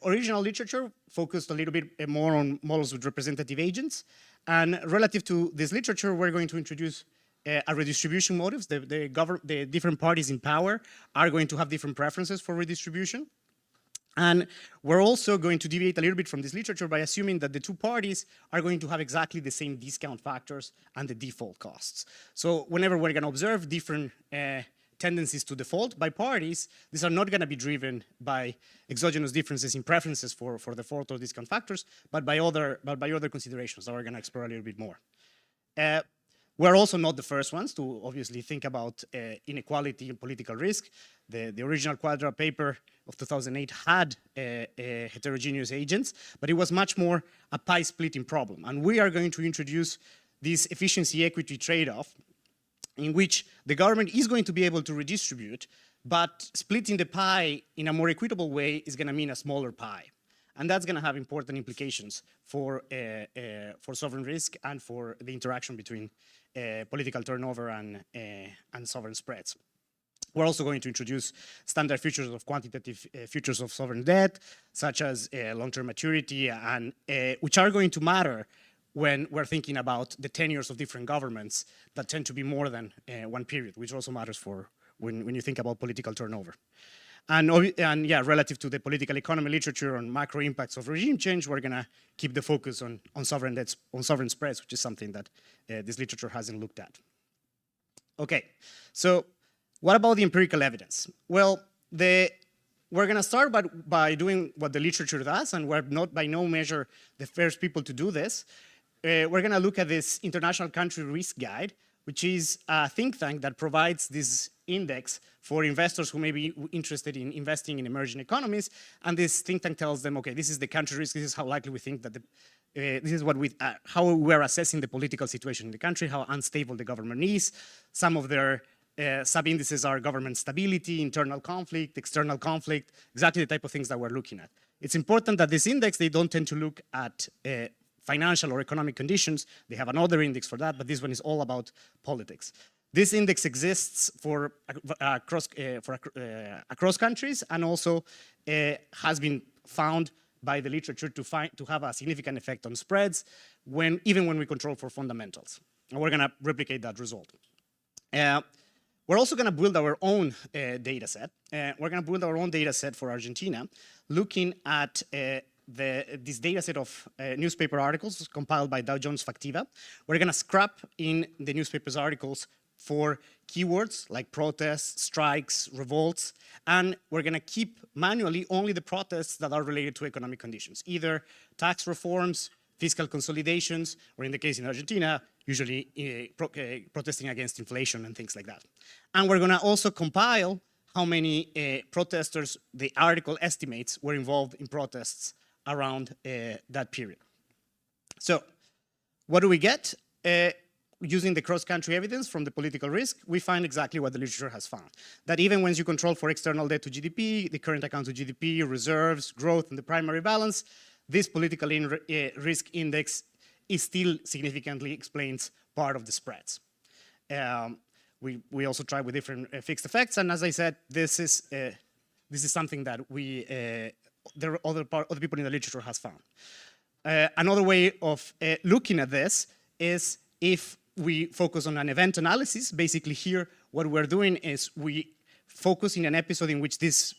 D: original literature focused a little bit more on models with representative agents. And relative to this literature, we're going to introduce a redistribution motives. The different parties in power are going to have different preferences for redistribution. And we're also going to deviate a little bit from this literature by assuming that the two parties are going to have exactly the same discount factors and the default costs. So whenever we're going to observe different tendencies to default by parties, these are not going to be driven by exogenous differences in preferences for default or discount factors, but by other considerations that we're going to explore a little bit more. We're also not the first ones to obviously think about inequality and political risk. The original Quadra paper of 2008 had heterogeneous agents, but it was much more a pie splitting problem. And we are going to introduce this efficiency equity trade-off in which the government is going to be able to redistribute, but splitting the pie in a more equitable way is going to mean a smaller pie. And that's going to have important implications for sovereign risk and for the interaction between political turnover and sovereign spreads. We're also going to introduce standard features of quantitative features of sovereign debt, such as long-term maturity, and which are going to matter when we're thinking about the tenures of different governments that tend to be more than one period, which also matters for when you think about political turnover. And yeah, relative to the political economy literature on macro impacts of regime change, we're going to keep the focus on sovereign debts, on sovereign spreads, which is something that this literature hasn't looked at. Okay, so what about the empirical evidence? Well, we're going to start by doing what the literature does, and we're not by no measure the first people to do this. We're going to look at this International Country Risk Guide, which is a think tank that provides this index for investors who may be interested in investing in emerging economies. And this think tank tells them, okay, this is the country risk, this is how likely we think that this is what how we're assessing the political situation in the country, how unstable the government is. Some of their sub-indices are government stability, internal conflict, external conflict, exactly the type of things that we're looking at. It's important that this index, they don't tend to look at financial or economic conditions. They have another index for that, but this one is all about politics. This index exists for across countries, and also has been found by the literature to have a significant effect on spreads even when we control for fundamentals. And we're going to replicate that result. We're also going to build our own data set. We're going to build our own data set for Argentina, looking at this data set of newspaper articles compiled by Dow Jones Factiva. We're going to scrap in the newspaper's articles for keywords like protests, strikes, revolts, and we're going to keep manually only the protests that are related to economic conditions, either tax reforms, fiscal consolidations, or in the case in Argentina, usually protesting against inflation and things like that. And we're going to also compile how many protesters the article estimates were involved in protests around that period. So what do we get? Using the cross-country evidence from the political risk, we find exactly what the literature has found. That even when you control for external debt to GDP, the current account to GDP, reserves, growth, and the primary balance, this political risk index is still significantly explains part of the spreads. We also try with different fixed effects, and as I said, this is something that there are other people in the literature has found. Another way of looking at this is if we focus on an event analysis. Basically here, what we're doing is we focus in an episode in which this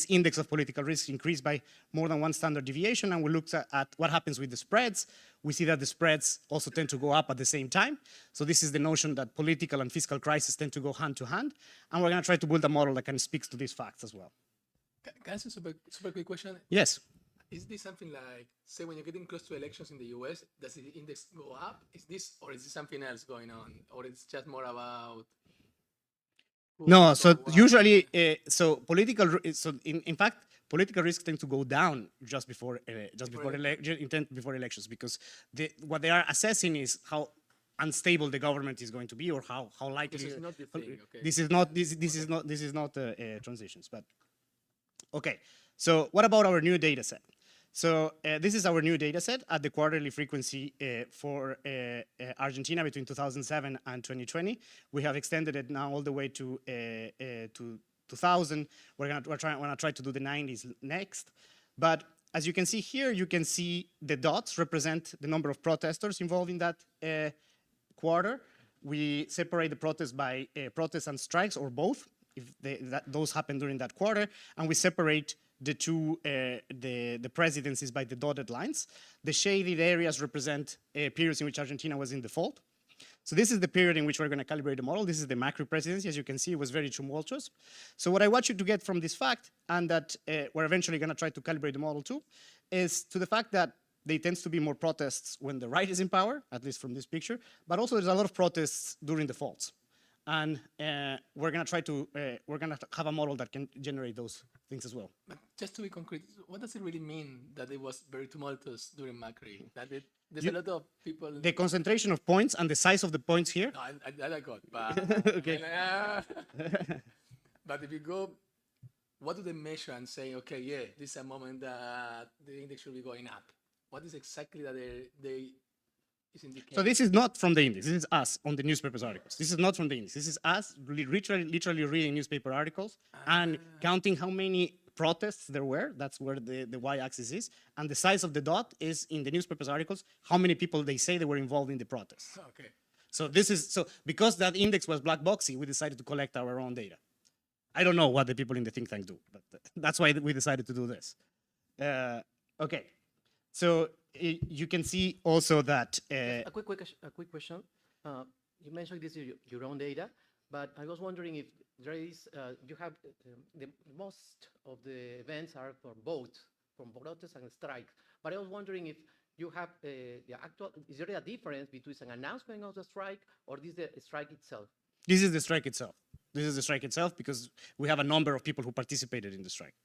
D: index of political risk increased by more than one standard deviation, and we looked at what happens with the spreads. We see that the spreads also tend to go up at the same time. So this is the notion that political and fiscal crises tend to go hand to hand, and we're going to try to build a model that can speak to these facts as well.
B: Can I ask a super quick question?
D: Yes.
B: Is this something like, say, when you're getting close to elections in the US, does the index go up? Is this something else going on? Or it's just more about...
D: No, so usually, in fact, political risk tends to go down just before elections, because what they are assessing is how unstable the government is going to be, or how likely.
B: This is not the thing. Okay.
D: This is not transitions, but Okay, so what about our new data set? So this is our new data set at the quarterly frequency for Argentina between 2007 and 2020. We have extended it now all the way to 2000. We're gonna try to do the 90s next. But as you can see here, you can see the dots represent the number of protesters involved in that quarter. We separate the protests by protests and strikes, or both, if those happen during that quarter, and we separate the two, the presidencies by the dotted lines. The shaded areas represent periods in which Argentina was in default. So this is the period in which we're going to calibrate the model. This is the Macri presidency. As you can see, it was very tumultuous. So what I want you to get from this fact, and that we're eventually going to try to calibrate the model to, is to the fact that there tends to be more protests when the right is in power, at least from this picture, but also there's a lot of protests during defaults. And we're going to try to, we're going to have a model that can generate those things as well.
B: But just to be concrete, what does it really mean that it was very tumultuous during Macri? That there's a lot of people...
D: The concentration of points and the size of the points here.
B: No, I got, but...
D: Okay.
B: But if you go, what do they measure and say, okay, yeah, this is a moment that the index should be going up? What is exactly that they is indicating?
D: So this is not from the index. This is us on the newspapers articles. This is not from the index. This is us literally reading newspaper articles and counting how many protests there were. That's where the y-axis is. And the size of the dot is in the newspapers articles, how many people they say they were involved in the protests.
B: Okay.
D: So this is, so because that index was black boxy, we decided to collect our own data. I don't know what the people in the think tank do, but that's why we decided to do this. Okay. So you can see also that...
O: A quick question. You mentioned this is your own data, but I was wondering if there is, you have, the most of the events are from both, from protests and strikes. But I was wondering if you have the actual, is there a difference between an announcement of the strike or this the strike itself?
D: This is the strike itself. This is the strike itself because we have a number of people who participated in the strike.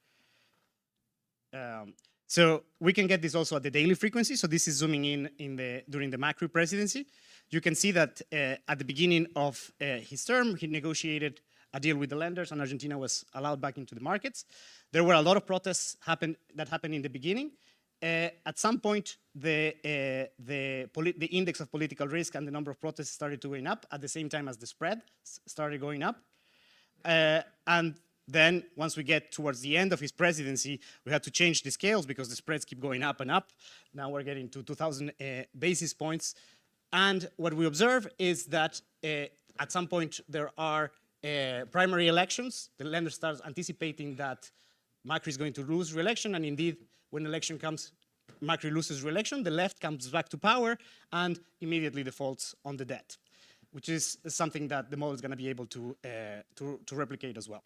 D: So we can get this also at the daily frequency. So this is zooming in during the Macri presidency. You can see that at the beginning of his term, he negotiated a deal with the lenders and Argentina was allowed back into the markets. There were a lot of protests that happened in the beginning. At some point, the index of political risk and the number of protests started to going up at the same time as the spread started going up. And then once we get towards the end of his presidency, we had to change the scales because the spreads keep going up and up. Now we're getting to 2,000 basis points. And what we observe is that at some point there are primary elections. The lender starts anticipating that Macri is going to lose re-election. And indeed, when election comes, Macri loses re-election, the left comes back to power and immediately defaults on the debt, which is something that the model is going to be able to replicate as well.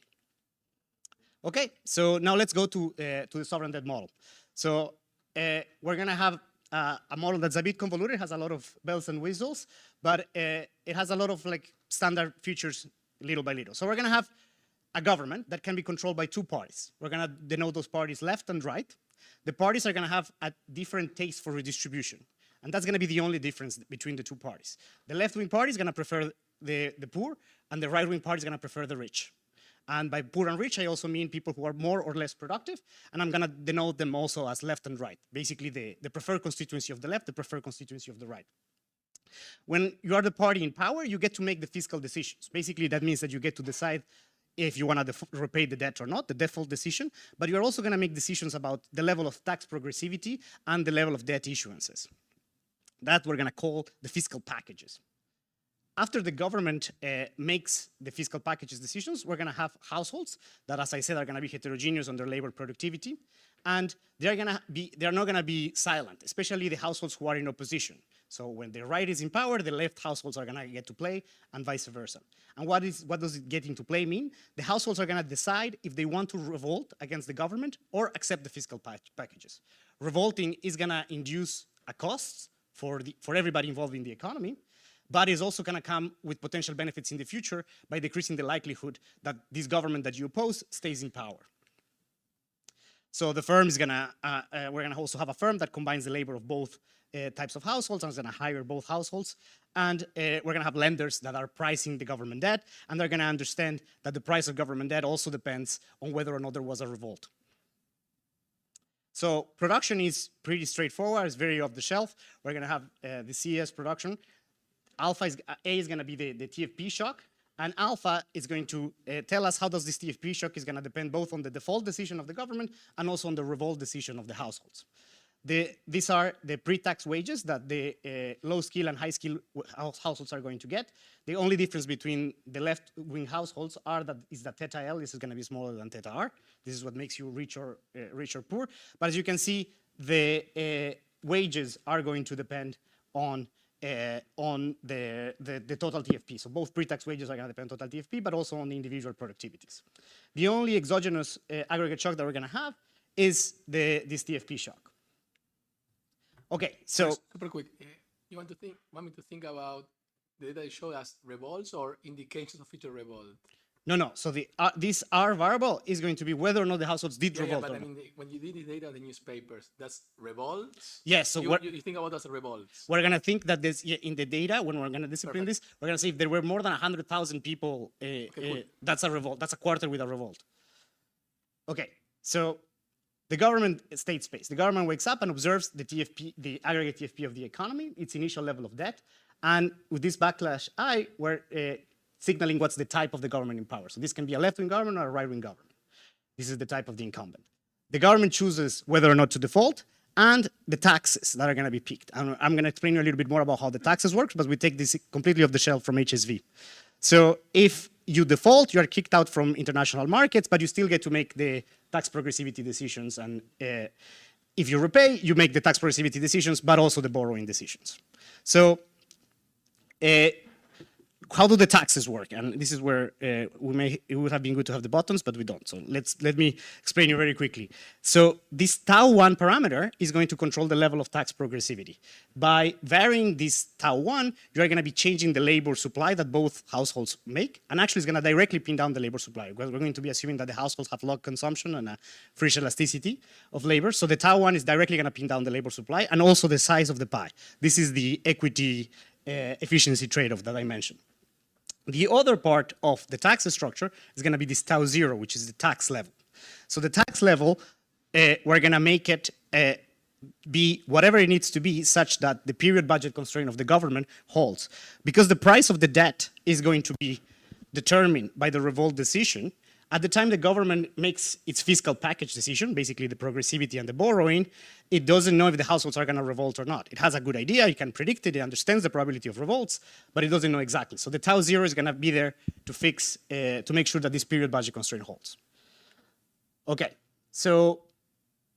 D: Okay, so now let's go to the sovereign debt model. So we're going to have a model that's a bit convoluted, has a lot of bells and whistles, but it has a lot of like standard features little by little. So we're going to have a government that can be controlled by two parties. We're going to denote those parties left and right. The parties are going to have a different taste for redistribution. And that's going to be the only difference between the two parties. The left-wing party is going to prefer the poor, and the right-wing party is going to prefer the rich. And by poor and rich, I also mean people who are more or less productive, and I'm going to denote them also as left and right, basically the preferred constituency of the left, the preferred constituency of the right. When you are the party in power, you get to make the fiscal decisions. Basically, that means that you get to decide if you want to repay the debt or not, the default decision, but you're also going to make decisions about the level of tax progressivity and the level of debt issuances. That we're going to call the fiscal packages. After the government makes the fiscal packages decisions, we're going to have households that, as I said, are going to be heterogeneous on their labor productivity, and they're not going to be silent, especially the households who are in opposition. So when the right is in power, the left households are going to get to play, and vice versa. And what does it get into play mean? The households are going to decide if they want to revolt against the government or accept the fiscal packages. Revolting is going to induce a cost for everybody involved in the economy, but is also going to come with potential benefits in the future by decreasing the likelihood that this government that you oppose stays in power. So the firm is going to, we're going to also have a firm that combines the labor of both types of households and is going to hire both households. And we're going to have lenders that are pricing the government debt, and they're going to understand that the price of government debt also depends on whether or not there was a revolt. So production is pretty straightforward. It's very off the shelf. We're going to have the CES production. Alpha is, A is going to be the TFP shock. And alpha is going to tell us how does this TFP shock is going to depend both on the default decision of the government and also on the revolt decision of the households. These are the pre-tax wages that the low-skill and high-skill households are going to get. The only difference between the left-wing households is that theta L is going to be smaller than theta R. This is what makes you rich or poor. But as you can see, the wages are going to depend on the total TFP. So both pre-tax wages are going to depend on total TFP, but also on the individual productivities. The only exogenous aggregate shock that we're going to have is this TFP shock. Okay, so
B: super quick. You want me to think about the data they show as revolts or indications of future revolt?
D: No. So this R variable is going to be whether or not the households did revolt.
B: But
D: or
B: I mean, when you did this data in the newspapers, that's revolts?
D: Yes. So
B: you think about as revolts?
D: We're going to think that there's in the data, when we're going to discipline this, we're going to say if there were more than 100,000 people, cool. That's a revolt. That's a quarter with a revolt. Okay. So the government state space. The government wakes up and observes the TFP, the aggregate TFP of the economy, its initial level of debt, and with this backlash I, we're signaling what's the type of the government in power. So this can be a left-wing government or a right-wing government. This is the type of the incumbent. The government chooses whether or not to default and the taxes that are going to be picked. I'm going to explain you a little bit more about how the taxes work, but we take this completely off the shelf from HSV. So if you default, you are kicked out from international markets, but you still get to make the tax progressivity decisions. And if you repay, you make the tax progressivity decisions, but also the borrowing decisions. So how do the taxes work? And this is where it would have been good to have the buttons, but we don't. So let me explain you very quickly. So this tau1 parameter is going to control the level of tax progressivity. By varying this tau1, you are going to be changing the labor supply that both households make, and actually it's going to directly pin down the labor supply, because we're going to be assuming that the households have log consumption and a free elasticity of labor. So the tau1 is directly going to pin down the labor supply and also the size of the pie. This is the equity efficiency trade-off that I mentioned. The other part of the tax structure is going to be this tau0, which is the tax level. So the tax level, we're going to make it be whatever it needs to be such that the period budget constraint of the government holds. Because the price of the debt is going to be determined by the revolt decision, at the time the government makes its fiscal package decision, basically the progressivity and the borrowing, it doesn't know if the households are going to revolt or not. It has a good idea, it can predict it, it understands the probability of revolts, but it doesn't know exactly. So the tau0 is going to be there to fix, to make sure that this period budget constraint holds. Okay, so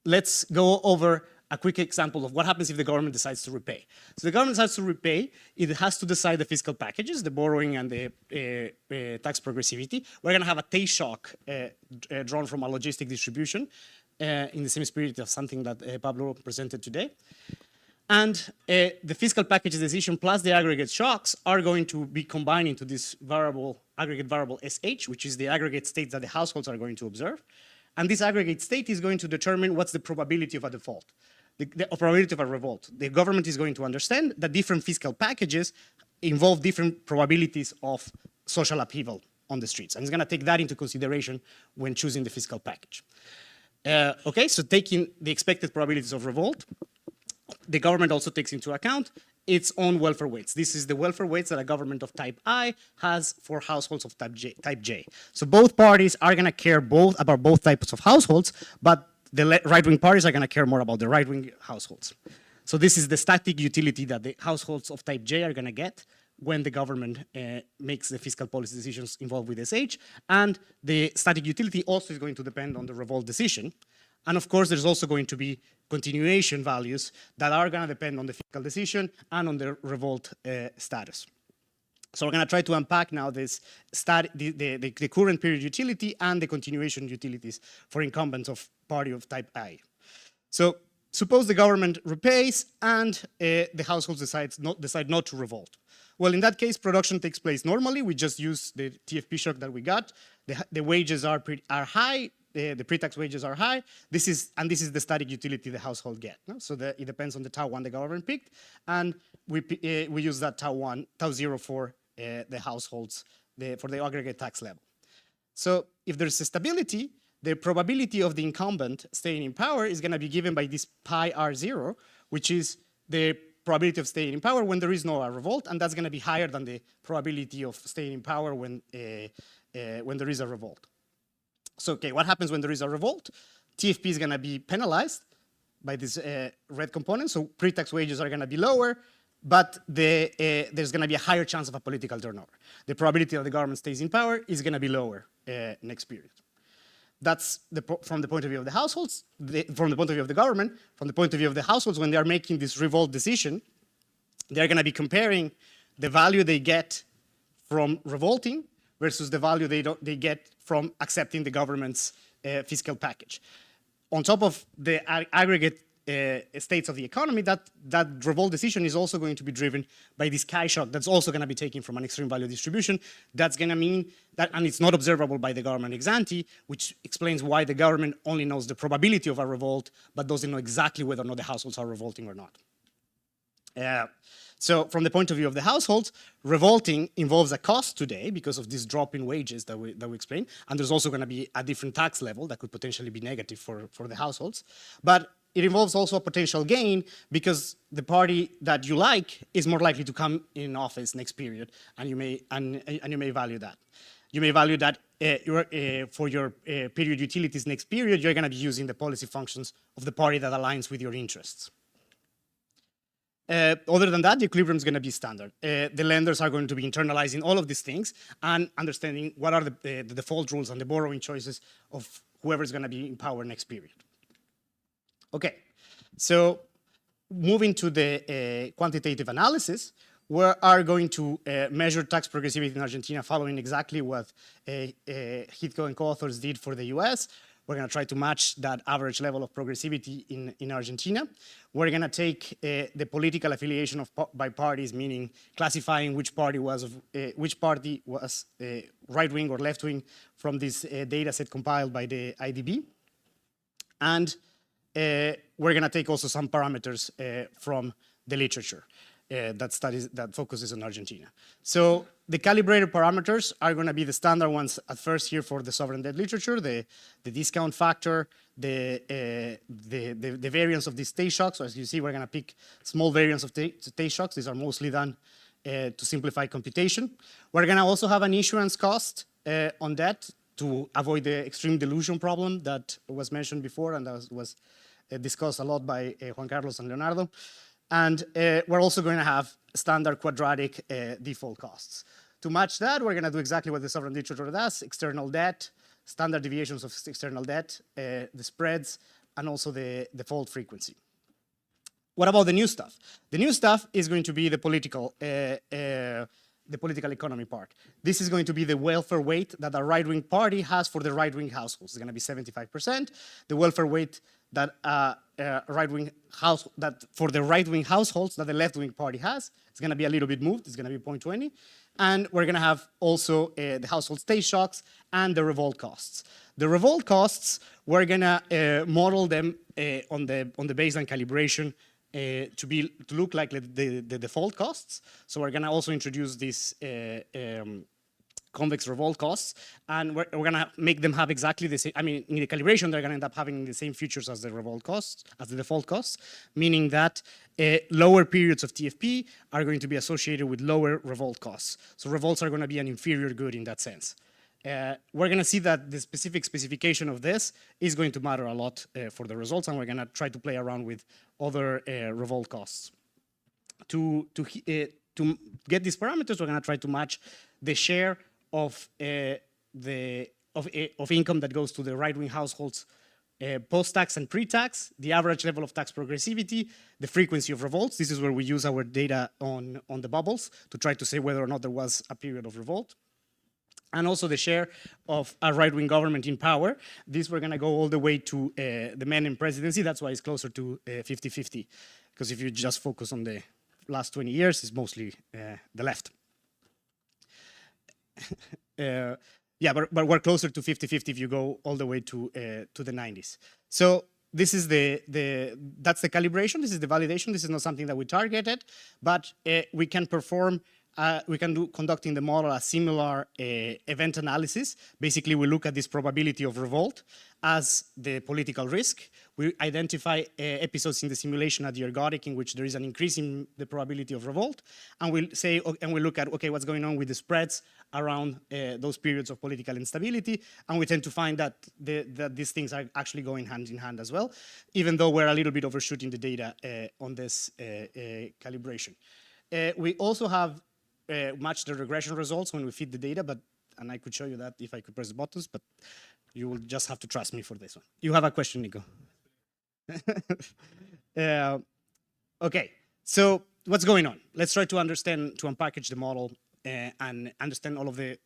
D: let's go over a quick example of what happens if the government decides to repay. So the government decides to repay, it has to decide the fiscal packages, the borrowing and the tax progressivity. We're going to have a Tay shock drawn from a logistic distribution in the same spirit of something that Pablo presented today. And the fiscal packages decision plus the aggregate shocks are going to be combined into this variable, aggregate variable SH, which is the aggregate state that the households are going to observe. And this aggregate state is going to determine what's the probability of a default, the probability of a revolt. The government is going to understand that different fiscal packages involve different probabilities of social upheaval on the streets. And it's going to take that into consideration when choosing the fiscal package. Okay, so taking the expected probabilities of revolt, the government also takes into account its own welfare weights. This is the welfare weights that a government of type I has for households of type J. So both parties are going to care about both types of households, but the right-wing parties are going to care more about the right-wing households. So this is the static utility that the households of type J are going to get when the government makes the fiscal policy decisions involved with SH. And the static utility also is going to depend on the revolt decision. And of course, there's also going to be continuation values that are going to depend on the fiscal decision and on the revolt status. So we're going to try to unpack now this the current period utility and the continuation utilities for incumbents of party of type I. So suppose the government repays and the households decide not to revolt. Well, in that case, production takes place normally. We just use the TFP shock that we got. The wages are high. The pre-tax wages are high. This is the static utility the household get. No? So it depends on the tau1 the government picked, and we use that tau0 for the households for the aggregate tax level. So if there's a stability, the probability of the incumbent staying in power is going to be given by this pi r0, which is the probability of staying in power when there is no revolt, and that's going to be higher than the probability of staying in power when there is a revolt. So, okay, what happens when there is a revolt? TFP is going to be penalized by this red component, so pre-tax wages are going to be lower, but there's going to be a higher chance of a political turnover. The probability that the government stays in power is going to be lower next period. That's from the point of view of the households, from the point of view of the government. From the point of view of the households, when they are making this revolt decision, they're going to be comparing the value they get from revolting versus the value they get from accepting the government's fiscal package. On top of the aggregate states of the economy, that revolt decision is also going to be driven by this Chi shock that's also going to be taken from an extreme value distribution. That's going to mean that, and it's not observable by the government ex ante, which explains why the government only knows the probability of a revolt, but doesn't know exactly whether or not the households are revolting or not. So from the point of view of the households, revolting involves a cost today because of this drop in wages that we explained, and there's also going to be a different tax level that could potentially be negative for the households. But it involves also a potential gain because the party that you like is more likely to come in office next period, and you may value that. You may value that for your period utilities next period, you're going to be using the policy functions of the party that aligns with your interests. Other than that, the equilibrium is going to be standard. The lenders are going to be internalizing all of these things and understanding what are the default rules and the borrowing choices of whoever is going to be in power next period. Okay, so moving to the quantitative analysis, we are going to measure tax progressivity in Argentina following exactly what Heathcote and co-authors did for the US. We're going to try to match that average level of progressivity in Argentina. We're going to take the political affiliation by parties, meaning classifying which party was right-wing or left-wing from this data set compiled by the IDB. And we're going to take also some parameters from the literature that focuses on Argentina. So the calibrated parameters are going to be the standard ones at first here for the sovereign debt literature, the discount factor, the variance of these state shocks. So as you see, we're going to pick small variance of state shocks. These are mostly done to simplify computation. We're going to also have an issuance cost on debt to avoid the extreme dilution problem that was mentioned before and that was discussed a lot by Juan Carlos and Leonardo. And we're also going to have standard quadratic default costs. To match that, we're going to do exactly what the sovereign literature does: external debt, standard deviations of external debt, the spreads, and also the default frequency. What about the new stuff? The new stuff is going to be the political economy part. This is going to be the welfare weight that a right-wing party has for the right-wing households. It's going to be 75%. The welfare weight that for the right-wing households that the left-wing party has, it's going to be a little bit moved. It's going to be 0.20. And we're going to have also the household state shocks and the revolt costs. The revolt costs, we're going to model them on the baseline calibration to look like the default costs. So we're going to also introduce these convex revolt costs, and we're going to make them have exactly the same. I mean, in the calibration, they're going to end up having the same features as the revolt costs, as the default costs, meaning that lower periods of TFP are going to be associated with lower revolt costs. So revolts are going to be an inferior good in that sense. We're going to see that the specific specification of this is going to matter a lot for the results, and we're going to try to play around with other revolt costs. To get these parameters, we're going to try to match the share of income that goes to the right-wing households post-tax and pre-tax, the average level of tax progressivity, the frequency of revolts. This is where we use our data on the bubbles to try to say whether or not there was a period of revolt. And also the share of a right-wing government in power. This we're going to go all the way to the Menem presidency. That's why it's closer to 50-50. Because if you just focus on the last 20 years, it's mostly the left. Yeah, but we're closer to 50-50 if you go all the way to the 90s. So this is that's the calibration. This is the validation. This is not something that we targeted, but we can perform. We can conducting the model a similar event analysis. Basically, we look at this probability of revolt, as the political risk. We identify episodes in the simulation at the ergodic in which there is an increase in the probability of revolt, and we say, and we look at, okay, what's going on with the spreads around those periods of political instability, and we tend to find that, that these things are actually going hand in hand as well, even though we're a little bit overshooting the data on this calibration. We also have matched the regression results when we feed the data, and I could show you that if I could press the buttons, but you will just have to trust me for this one. You have a question, Nico? Okay, so what's going on? Let's try to understand, to unpackage the model and understand all of the,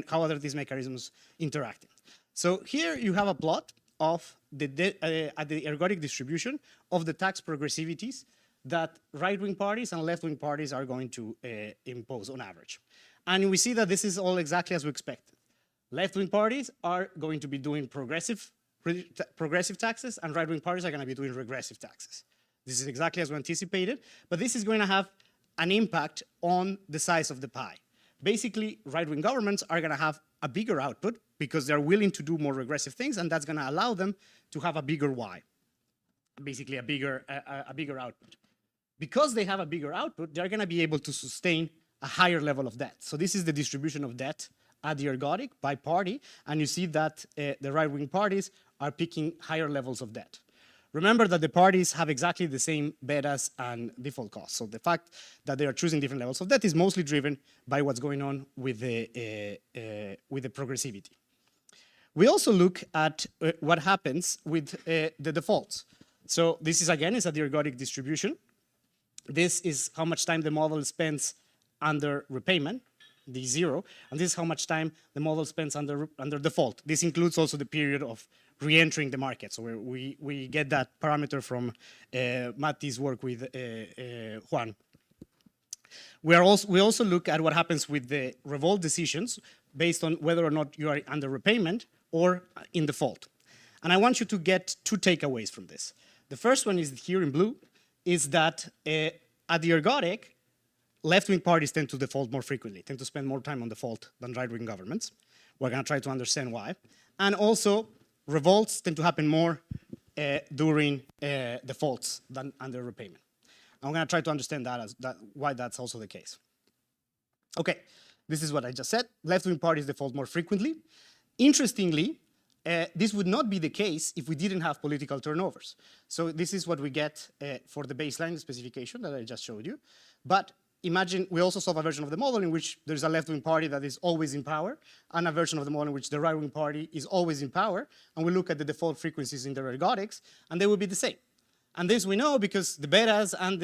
D: how are these mechanisms interacting. So here you have a plot of at the ergodic distribution of the tax progressivities that right-wing parties and left-wing parties are going to impose on average. And we see that this is all exactly as we expected. Left-wing parties are going to be doing progressive taxes, and right-wing parties are going to be doing regressive taxes. This is exactly as we anticipated, but this is going to have an impact on the size of the pie. Basically, right-wing governments are going to have a bigger output because they're willing to do more regressive things, and that's going to allow them to have a bigger Y, basically a bigger output. Because they have a bigger output, they're going to be able to sustain a higher level of debt. So this is the distribution of debt at the ergodic by party, and you see that the right-wing parties are picking higher levels of debt. Remember that the parties have exactly the same betas and default costs. So the fact that they are choosing different levels of debt is mostly driven by what's going on with the progressivity. We also look at what happens with the defaults. So this is, again, is at the ergodic distribution. This is how much time the model spends under repayment, the 0, and this is how much time the model spends under default. This includes also the period of re-entering the market. So we get that parameter from Matti's work with Juan. We also look at what happens with the revolt decisions based on whether or not you are under repayment or in default. And I want you to get 2 takeaways from this. The first one is here in blue, is that at the ergodic, left-wing parties tend to default more frequently, tend to spend more time on default than right-wing governments. We're going to try to understand why. And also, revolts tend to happen more during defaults than under repayment. I'm going to try to understand why that's also the case. Okay, this is what I just said. Left-wing parties default more frequently. Interestingly, this would not be the case if we didn't have political turnovers. So this is what we get for the baseline specification that I just showed you. But imagine we also solve a version of the model in which there's a left-wing party that is always in power, and a version of the model in which the right-wing party is always in power, and we look at the default frequencies in the ergodics, and they will be the same. And this we know because the betas and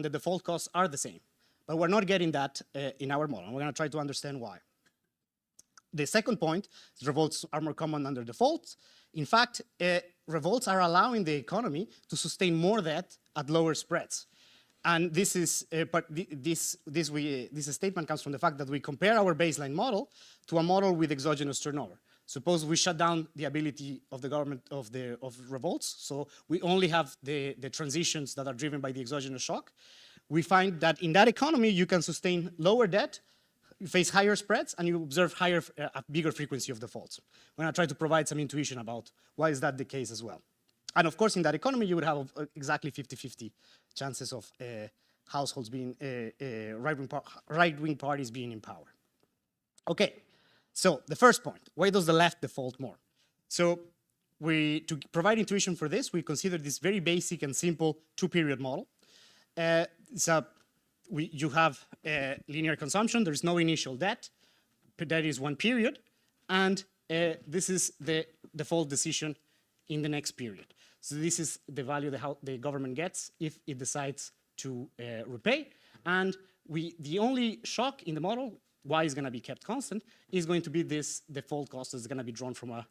D: the default costs are the same. But we're not getting that in our model, and we're going to try to understand why. The second point is revolts are more common under defaults. In fact, revolts are allowing the economy to sustain more debt at lower spreads. And this is, this statement comes from the fact that we compare our baseline model to a model with exogenous turnover. Suppose we shut down the ability of the government of revolts, so we only have the transitions that are driven by the exogenous shock. We find that in that economy, you can sustain lower debt, you face higher spreads, and you observe a bigger frequency of defaults. I'm going to try to provide some intuition about why is that the case as well. And of course, in that economy, you would have exactly 50-50 chances of households being, right-wing parties being in power. Okay, so the first point, why does the left default more? So to provide intuition for this, we consider this very basic and simple 2-period model. You have linear consumption, there's no initial debt, that is 1 period, and this is the default decision in the next period. So this is the value the government gets if it decides to repay, and the only shock in the model, why is going to be kept constant, is going to be this default cost that's going to be drawn from a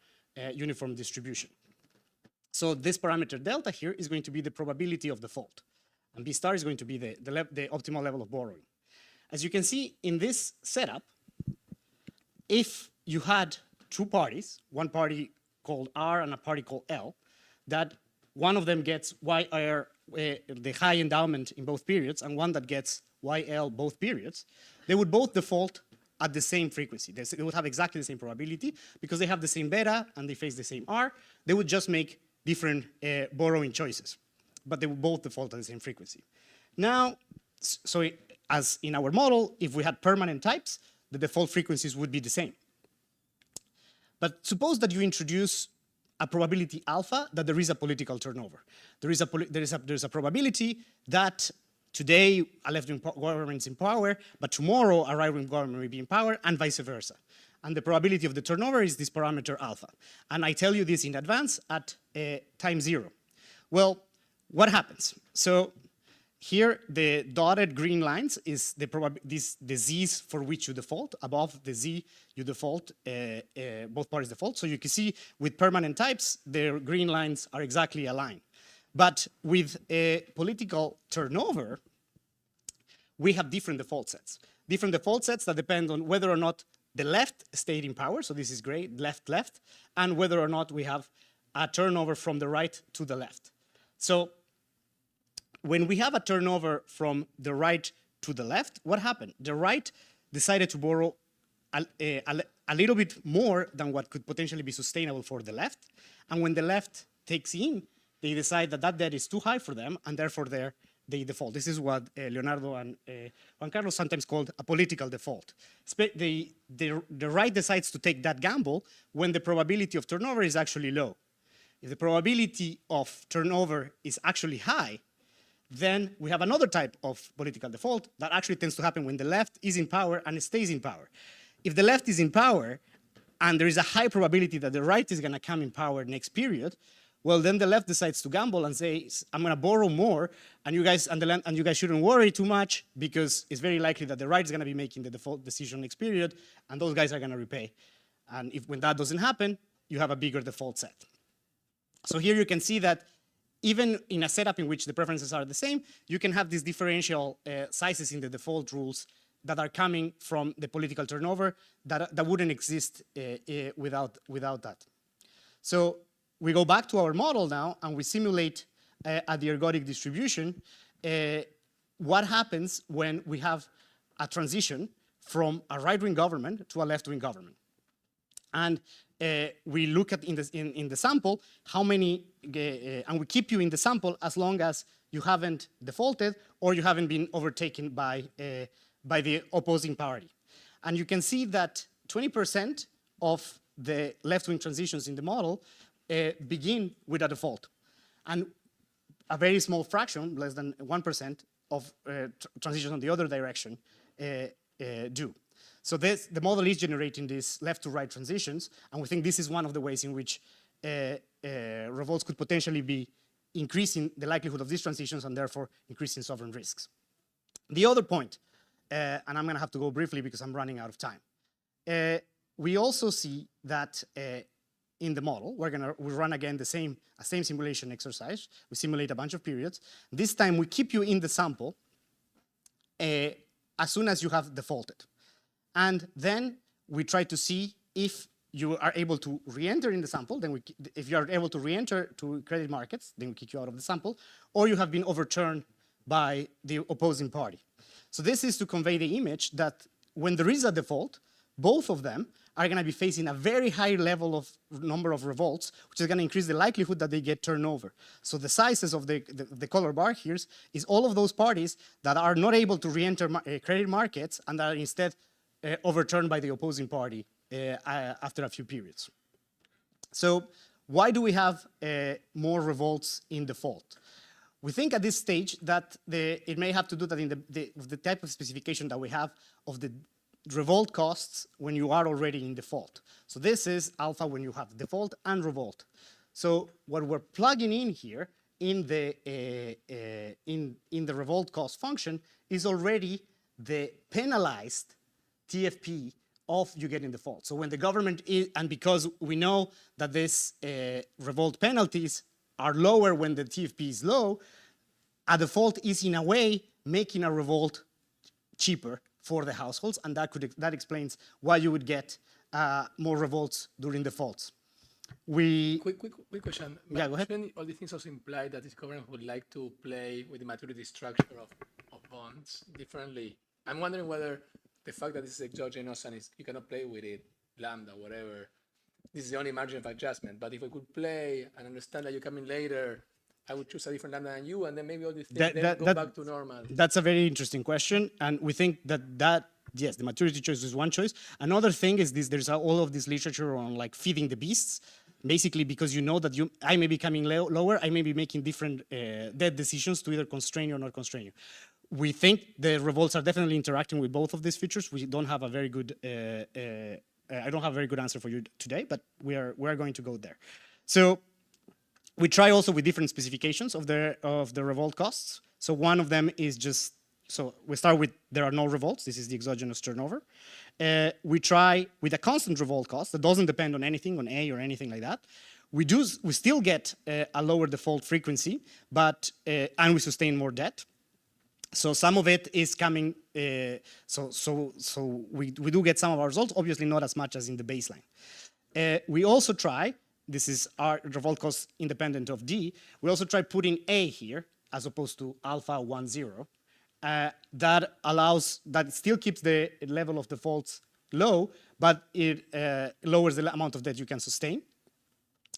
D: uniform distribution. So this parameter delta here is going to be the probability of default. And B star is going to be the optimal level of borrowing. As you can see in this setup, if you had 2 parties, one party called R and a party called L, that one of them gets YR, the high endowment in both periods, and one that gets YL both periods, they would both default at the same frequency. They would have exactly the same probability because they have the same beta and they face the same R. They would just make different borrowing choices, but they would both default at the same frequency. Now, so as in our model, if we had permanent types, the default frequencies would be the same. But suppose that you introduce a probability alpha that there is a political turnover. There is a probability that today a left-wing government is in power, but tomorrow a right-wing government will be in power, and vice versa. And the probability of the turnover is this parameter alpha. And I tell you this in advance at time 0. Well, what happens? So here, the dotted green lines is the z's for which you default. Above the z, you default, both parties default. So you can see with permanent types, the green lines are exactly aligned. But with a political turnover, we have different default sets. Different default sets that depend on whether or not the left stayed in power, so this is gray, left, and whether or not we have a turnover from the right to the left. So when we have a turnover from the right to the left, what happened? The right decided to borrow a little bit more than what could potentially be sustainable for the left. And when the left takes in, they decide that that debt is too high for them, and therefore they default. This is what Leonardo and Juan Carlos sometimes called a political default. The right decides to take that gamble when the probability of turnover is actually low. If the probability of turnover is actually high, then we have another type of political default that actually tends to happen when the left is in power and it stays in power. If the left is in power and there is a high probability that the right is going to come in power next period, well, then the left decides to gamble and say, I'm going to borrow more, and you guys shouldn't worry too much because it's very likely that the right is going to be making the default decision next period, and those guys are going to repay. And when that doesn't happen, you have a bigger default set. So here you can see that even in a setup in which the preferences are the same, you can have these differential sizes in the default rules that are coming from the political turnover that wouldn't exist without that. So we go back to our model now and we simulate at the ergodic distribution what happens when we have a transition from a right-wing government to a left-wing government. And we look at in the sample how many, and we keep you in the sample as long as you haven't defaulted or you haven't been overtaken by the opposing party. And you can see that 20% of the left-wing transitions in the model begin with a default. And a very small fraction, less than 1% of transitions on the other direction do. So the model is generating these left to right transitions, and we think this is one of the ways in which revolts could potentially be increasing the likelihood of these transitions and therefore increasing sovereign risks. The other point, and I'm going to have to go briefly because I'm running out of time. We also see that in the model, we run again the same simulation exercise. We simulate a bunch of periods. This time we keep you in the sample as soon as you have defaulted. And then we try to see if you are able to re-enter in the sample, then if you are able to re-enter to credit markets, then we kick you out of the sample, or you have been overturned by the opposing party. So this is to convey the image that when there is a default, both of them are going to be facing a very high level of number of revolts, which is going to increase the likelihood that they get turned over. So the sizes of the color bar here is all of those parties that are not able to re-enter credit markets and are instead overturned by the opposing party after a few periods. So why do we have more revolts in default? We think at this stage that it may have to do that in the type of specification that we have of the revolt costs when you are already in default. So this is alpha when you have default and revolt. So what we're plugging in here in the revolt cost function is already the penalized TFP of you getting default. So when the government is, and because we know that this revolt penalties are lower when the TFP is low, a default is in a way making a revolt cheaper for the households, and that explains why you would get more revolts during defaults.
B: Quick question.
D: Yeah, go ahead.
B: All these things also imply that this government would like to play with the maturity structure of bonds differently. I'm wondering whether the fact that this is exogenous and you cannot play with it, lambda, whatever, this is the only margin of adjustment. But if I could play and understand that you come in later, I would choose a different lambda than you, and then maybe all these things go back to normal.
D: That's a very interesting question, and we think that yes, the maturity choice is one choice. Another thing is this: there's all of this literature on like feeding the beasts, basically because you know that I may be coming lower, I may be making different debt decisions to either constrain you or not constrain you. We think the revolts are definitely interacting with both of these features. We don't have a very good. I don't have a very good answer for you today, but we are going to go there. So we try also with different specifications of the revolt costs. So one of them is just, so we start with there are no revolts. This is the exogenous turnover. We try with a constant revolt cost that doesn't depend on anything, on A or anything like that. We still get a lower default frequency, but and we sustain more debt. So some of it is coming, so we do get some of our results, obviously not as much as in the baseline. We also try, this is our revolt cost independent of D, we also try putting A here as opposed to alpha 1, 0. That allows, that still keeps the level of defaults low, but it lowers the amount of debt you can sustain.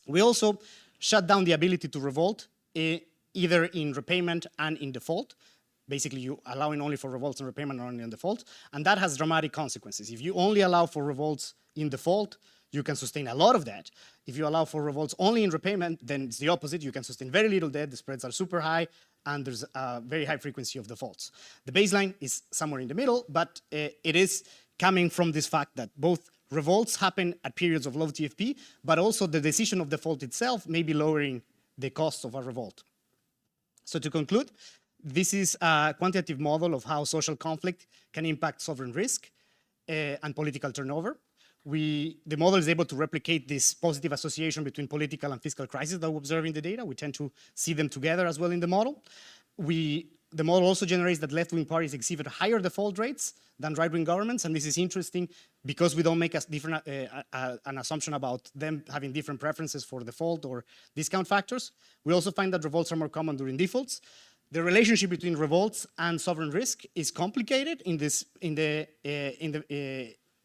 D: We also shut down the ability to revolt either in repayment and in default. Basically, you allowing only for revolts and repayment or only in default, and that has dramatic consequences. If you only allow for revolts in default, you can sustain a lot of debt. If you allow for revolts only in repayment, then it's the opposite. You can sustain very little debt, the spreads are super high, and there's a very high frequency of defaults. The baseline is somewhere in the middle, but it is coming from this fact that both revolts happen at periods of low TFP, but also the decision of default itself may be lowering the cost of a revolt. So to conclude, this is a quantitative model of how social conflict can impact sovereign risk and political turnover. The model is able to replicate this positive association between political and fiscal crisis that we observe in the data. We tend to see them together as well in the model. The model also generates that left-wing parties exhibit higher default rates than right-wing governments, and this is interesting because we don't make an assumption about them having different preferences for default or discount factors. We also find that revolts are more common during defaults. The relationship between revolts and sovereign risk is complicated.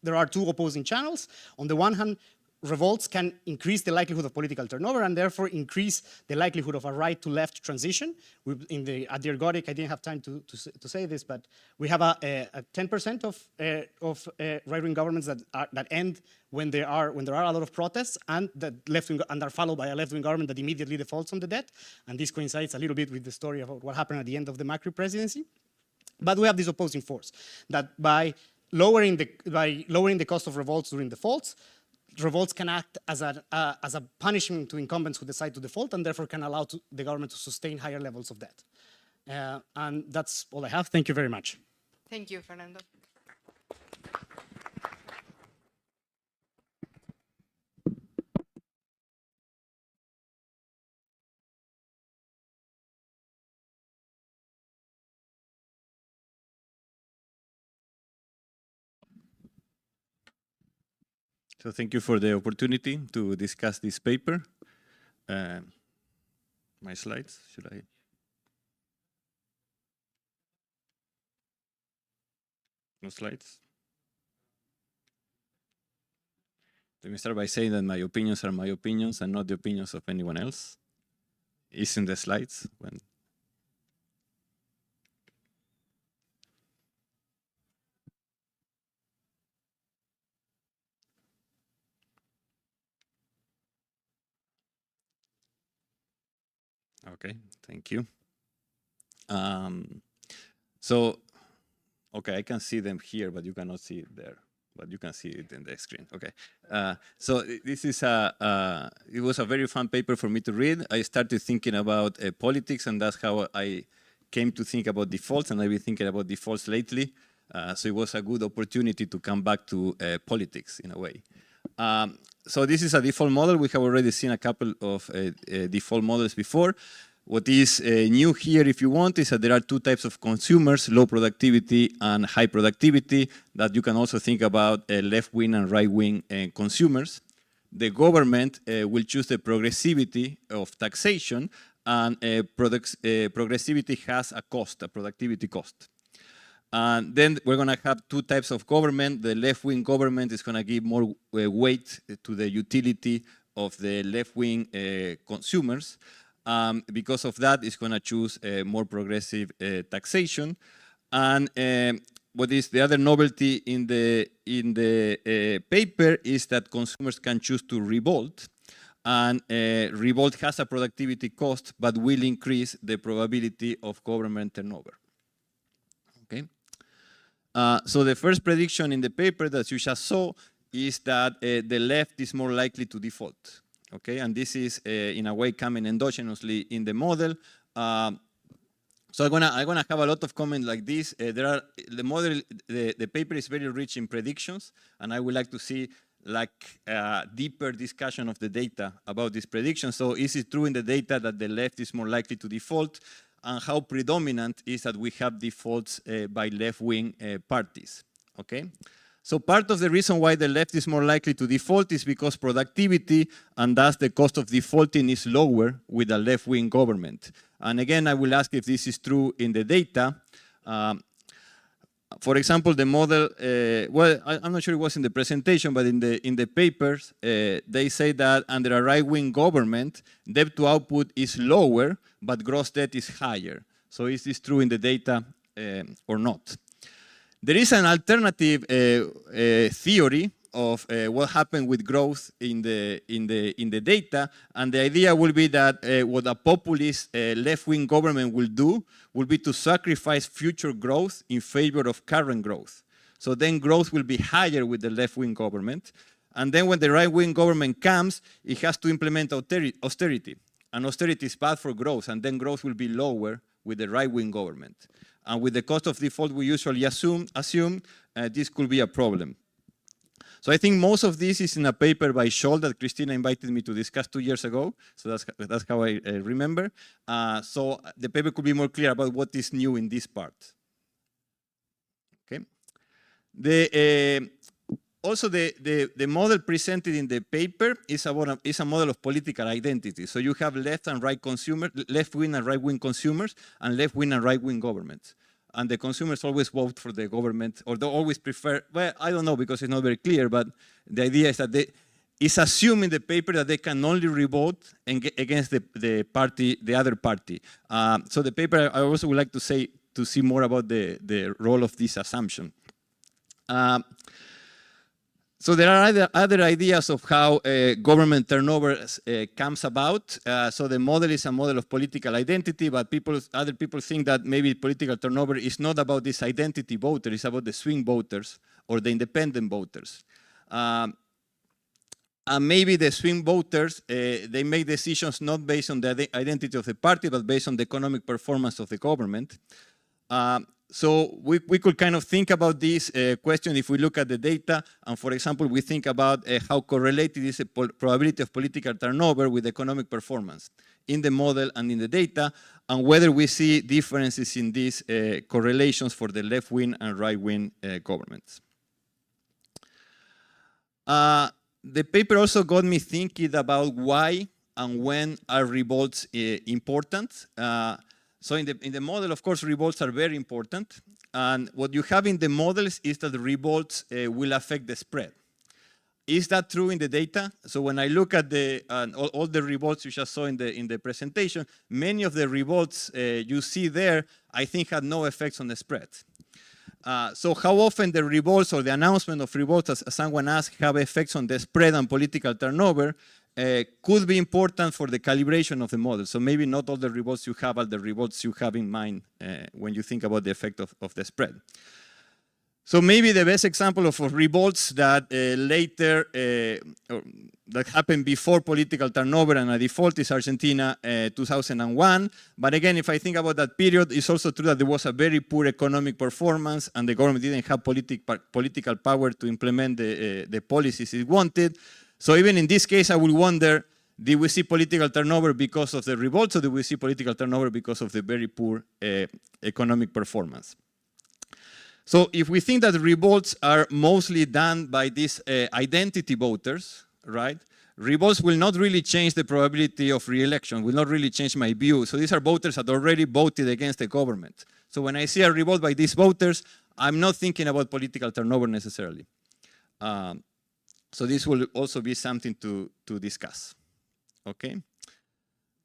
D: There are two opposing channels. On the one hand, revolts can increase the likelihood of political turnover and therefore increase the likelihood of a right-to-left transition. At the ergodic, I didn't have time to say this, but we have a 10% of right-wing governments that end when there are a lot of protests, and that left-wing and are followed by a left-wing government that immediately defaults on the debt. And this coincides a little bit with the story about what happened at the end of the Macri presidency. But we have this opposing force that by lowering the cost of revolts during defaults, revolts can act as a punishment to incumbents who decide to default, and therefore can allow the government to sustain higher levels of debt. And that's all I have. Thank you very much.
A: Thank you, Fernando.
P: So thank you for the opportunity to discuss this paper. My slides, should I? No slides? Let me start by saying that my opinions are my opinions and not the opinions of anyone else. It's in the slides. Okay, thank you. Okay, I can see them here, but you cannot see it there. But you can see it in the screen. Okay. So this is it was a very fun paper for me to read. I started thinking about politics, and that's how I came to think about defaults, and I've been thinking about defaults lately. So it was a good opportunity to come back to politics in a way. So this is a default model. We have already seen a couple of default models before. What is new here, if you want, is that there are two types of consumers, low productivity and high productivity, that you can also think about left-wing and right-wing consumers. The government will choose the progressivity of taxation, and progressivity has a cost, a productivity cost. And then we're going to have two types of government. The left-wing government is going to give more weight to the utility of the left-wing consumers. Because of that, it's going to choose more progressive taxation. And what is the other novelty in the paper is that consumers can choose to revolt. And revolt has a productivity cost, but will increase the probability of government turnover. Okay. So the first prediction in the paper that you just saw is that the left is more likely to default. Okay, and this is in a way coming endogenously in the model. So I'm gonna have a lot of comments like this. The paper is very rich in predictions, and I would like to see like a deeper discussion of the data about these predictions. So is it true in the data that the left is more likely to default? And how predominant is that we have defaults by left-wing parties, okay? So part of the reason why the left is more likely to default is because productivity and thus the cost of defaulting is lower with a left-wing government. And again, I will ask if this is true in the data. For example, the model, well, I'm not sure it was in the presentation, but in the papers, they say that under a right-wing government, debt to output is lower, but gross debt is higher. So is this true in the data or not? There is an alternative theory of what happened with growth in the data, and the idea will be that what a populist left-wing government will do will be to sacrifice future growth in favor of current growth. So then growth will be higher with the left-wing government, and then when the right-wing government comes, it has to implement austerity, and austerity is bad for growth, and then growth will be lower with the right-wing government. And with the cost of default, we usually assume this could be a problem. So I think most of this is in a paper by Scholl that Christina invited me to discuss 2 years ago. So that's how I remember. So the paper could be more clear about what is new in this part. Okay. Also, the model presented in the paper is a model of political identity. So you have left and right consumers, left-wing and right-wing consumers, and left-wing and right-wing governments. And the consumers always vote for the government, or they always prefer, well, I don't know because it's not very clear, but the idea is that it's assumed in the paper that they can only revolt against the other party. So the paper, I also would like to see more about the role of this assumption. So there are other ideas of how government turnover comes about. So the model is a model of political identity, but other people think that maybe political turnover is not about this identity voter, it's about the swing voters or the independent voters. And maybe the swing voters, they make decisions not based on the identity of the party, but based on the economic performance of the government. So we could kind of think about this question if we look at the data, and for example, we think about how correlated is the probability of political turnover with economic performance in the model and in the data, and whether we see differences in these correlations for the left-wing and right-wing governments. The paper also got me thinking about why and when are revolts important. So in the model, of course, revolts are very important. And what you have in the models is that the revolts will affect the spread. Is that true in the data? So when I look at all the revolts you just saw in the presentation, many of the revolts you see there, I think had no effects on the spread. So how often the revolts or the announcement of revolts, as someone asked, have effects on the spread and political turnover? Could be important for the calibration of the model. So maybe not all the revolts you have are the revolts you have in mind when you think about the effect of the spread. So maybe the best example of revolts that later, that happened before political turnover and a default is Argentina 2001. But again, if I think about that period, it's also true that there was a very poor economic performance and the government didn't have political power to implement the policies it wanted. So even in this case, I would wonder, did we see political turnover because of the revolts, or did we see political turnover because of the very poor economic performance? So if we think that the revolts are mostly done by these identity voters, right? Revolts will not really change the probability of re-election, will not really change my view. So these are voters that already voted against the government. So when I see a revolt by these voters, I'm not thinking about political turnover necessarily. So this will also be something to discuss, okay?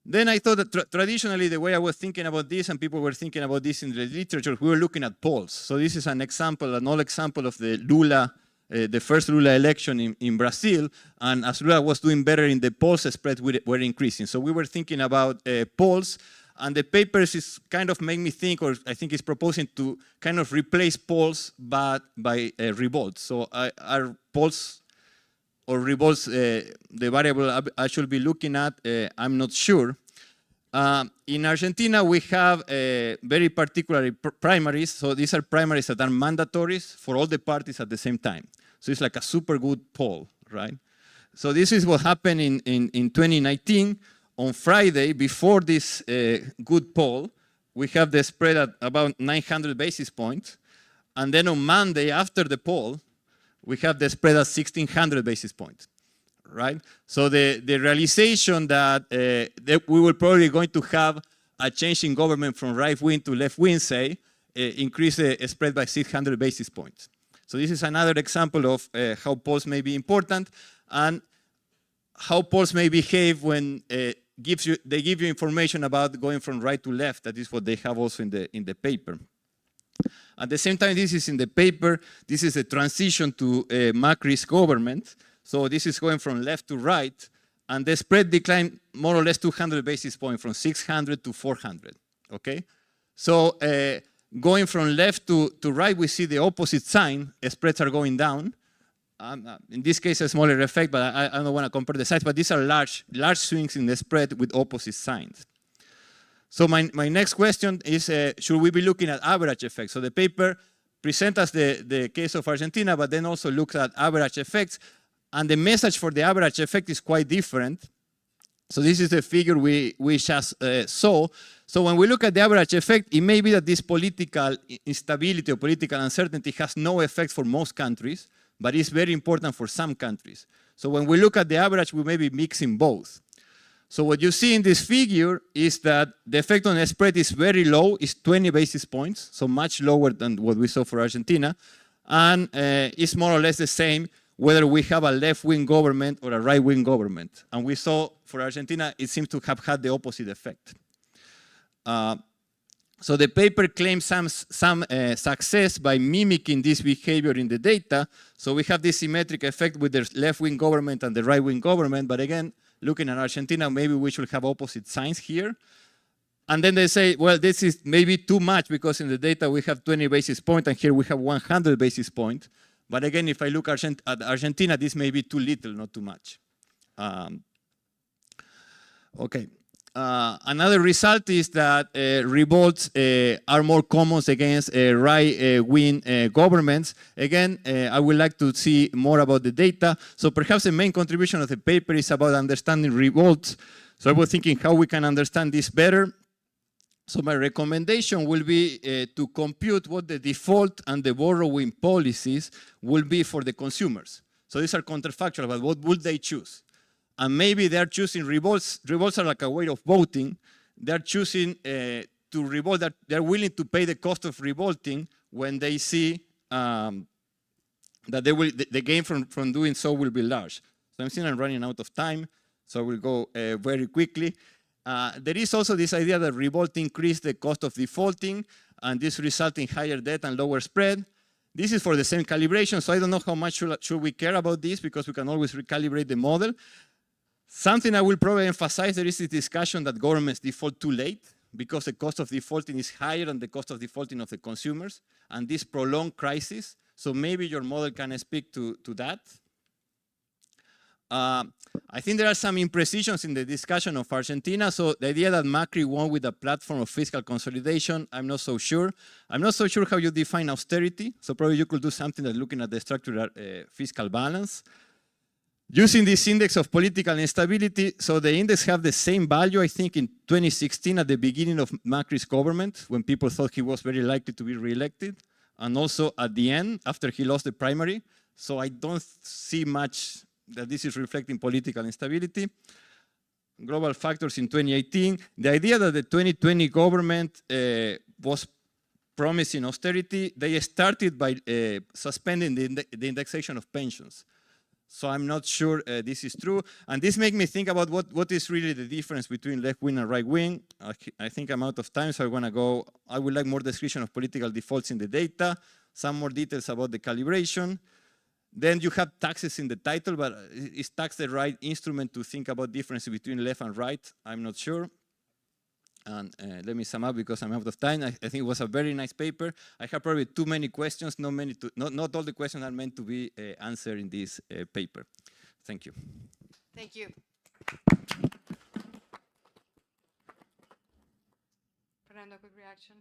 P: Then I thought that traditionally the way I was thinking about this, and people were thinking about this in the literature, we were looking at polls. So this is an example, an old example of the Lula, the first Lula election in Brazil, and as Lula was doing better in the polls, the spread were increasing. So we were thinking about polls, and the papers is kind of make me think, or I think it's proposing to kind of replace polls but by revolts. So are polls or revolts the variable I should be looking at? I'm not sure. In Argentina, we have very particular primaries. So these are primaries that are mandatories for all the parties at the same time. So it's like a super good poll, right? So this is what happened in 2019. On Friday, before this good poll, we have the spread at about 900 basis points. And then on Monday, after the poll, we have the spread at 1,600 basis points, right? So the realization that we were probably going to have a change in government from right wing to left wing, say, increase the spread by 600 basis points. So this is another example of how polls may be important and how polls may behave when they give you information about going from right to left. That is what they have also in the paper. At the same time, this is in the paper. This is a transition to Macri's government. So this is going from left to right, and the spread declined more or less 200 basis points from 600 to 400. Okay, so going from left to right, we see the opposite sign. Spreads are going down. In this case, a smaller effect, but I don't want to compare the size. But these are large swings in the spread with opposite signs. So my next question is, should we be looking at average effects? So the paper presents us the case of Argentina, but then also looks at average effects. And the message for the average effect is quite different. So this is the figure we just saw. So when we look at the average effect, it may be that this political instability or political uncertainty has no effect for most countries, but it's very important for some countries. So when we look at the average, we may be mixing both. So what you see in this figure is that the effect on the spread is very low, it's 20 basis points, so much lower than what we saw for Argentina, and it's more or less the same whether we have a left-wing government or a right-wing government. And we saw for Argentina, it seems to have had the opposite effect. So the paper claims some success by mimicking this behavior in the data. So we have this symmetric effect with the left-wing government and the right-wing government, but again, looking at Argentina, maybe we should have opposite signs here. And then they say, well, this is maybe too much because in the data we have 20 basis points and here we have 100 basis points. But again, if I look at Argentina, this may be too little, not too much. Okay. Another result is that revolts are more common against right-wing governments. Again, I would like to see more about the data. So perhaps the main contribution of the paper is about understanding revolts. So I was thinking how we can understand this better. So my recommendation will be to compute what the default and the borrowing policies will be for the consumers. So these are counterfactual, but what would they choose? And maybe they're choosing revolts. Revolts are like a way of voting. They're choosing to revolt. They're willing to pay the cost of revolting when they see that the gain from doing so will be large. So I'm seeing I'm running out of time, so I will go very quickly. There is also this idea that revolt increase the cost of defaulting, and this results in higher debt and lower spread. This is for the same calibration, so I don't know how much should we care about this because we can always recalibrate the model. Something I will probably emphasize, there is this discussion that governments default too late because the cost of defaulting is higher than the cost of defaulting of the consumers, and this prolonged crisis. So maybe your model can speak to that. I think there are some imprecisions in the discussion of Argentina. So the idea that Macri won with a platform of fiscal consolidation, I'm not so sure. I'm not so sure how you define austerity. So probably you could do something like looking at the structural fiscal balance. Using this index of political instability, so the index have the same value, I think, in 2016 at the beginning of Macri's government, when people thought he was very likely to be reelected, and also at the end, after he lost the primary. So I don't see much that this is reflecting political instability. Global factors in 2018. The idea that the 2020 government was promising austerity, they started by suspending the indexation of pensions. So I'm not sure this is true. And this makes me think about what is really the difference between left wing and right wing. I think I'm out of time, so I would like more description of political defaults in the data, some more details about the calibration. Then you have taxes in the title, but is tax the right instrument to think about difference between left and right? I'm not sure. And let me sum up because I'm out of time. I think it was a very nice paper. I have probably too many questions. Not all the questions are meant to be answered in this paper. Thank you.
A: Thank you. Fernando, quick reaction.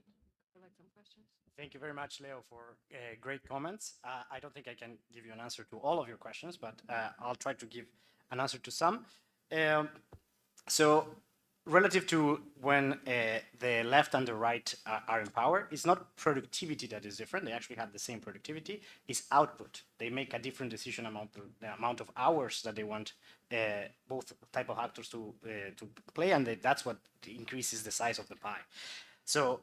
A: Like some questions.
Q: Thank you very much, Leo, for great comments. I don't think I can give you an answer to all of your questions, but I'll try to give an answer to some. So relative to when the left and the right are in power, it's not productivity that is different. They actually have the same productivity. It's output. They make a different decision about the amount of hours that they want both type of actors to play, and that's what increases the size of the pie. So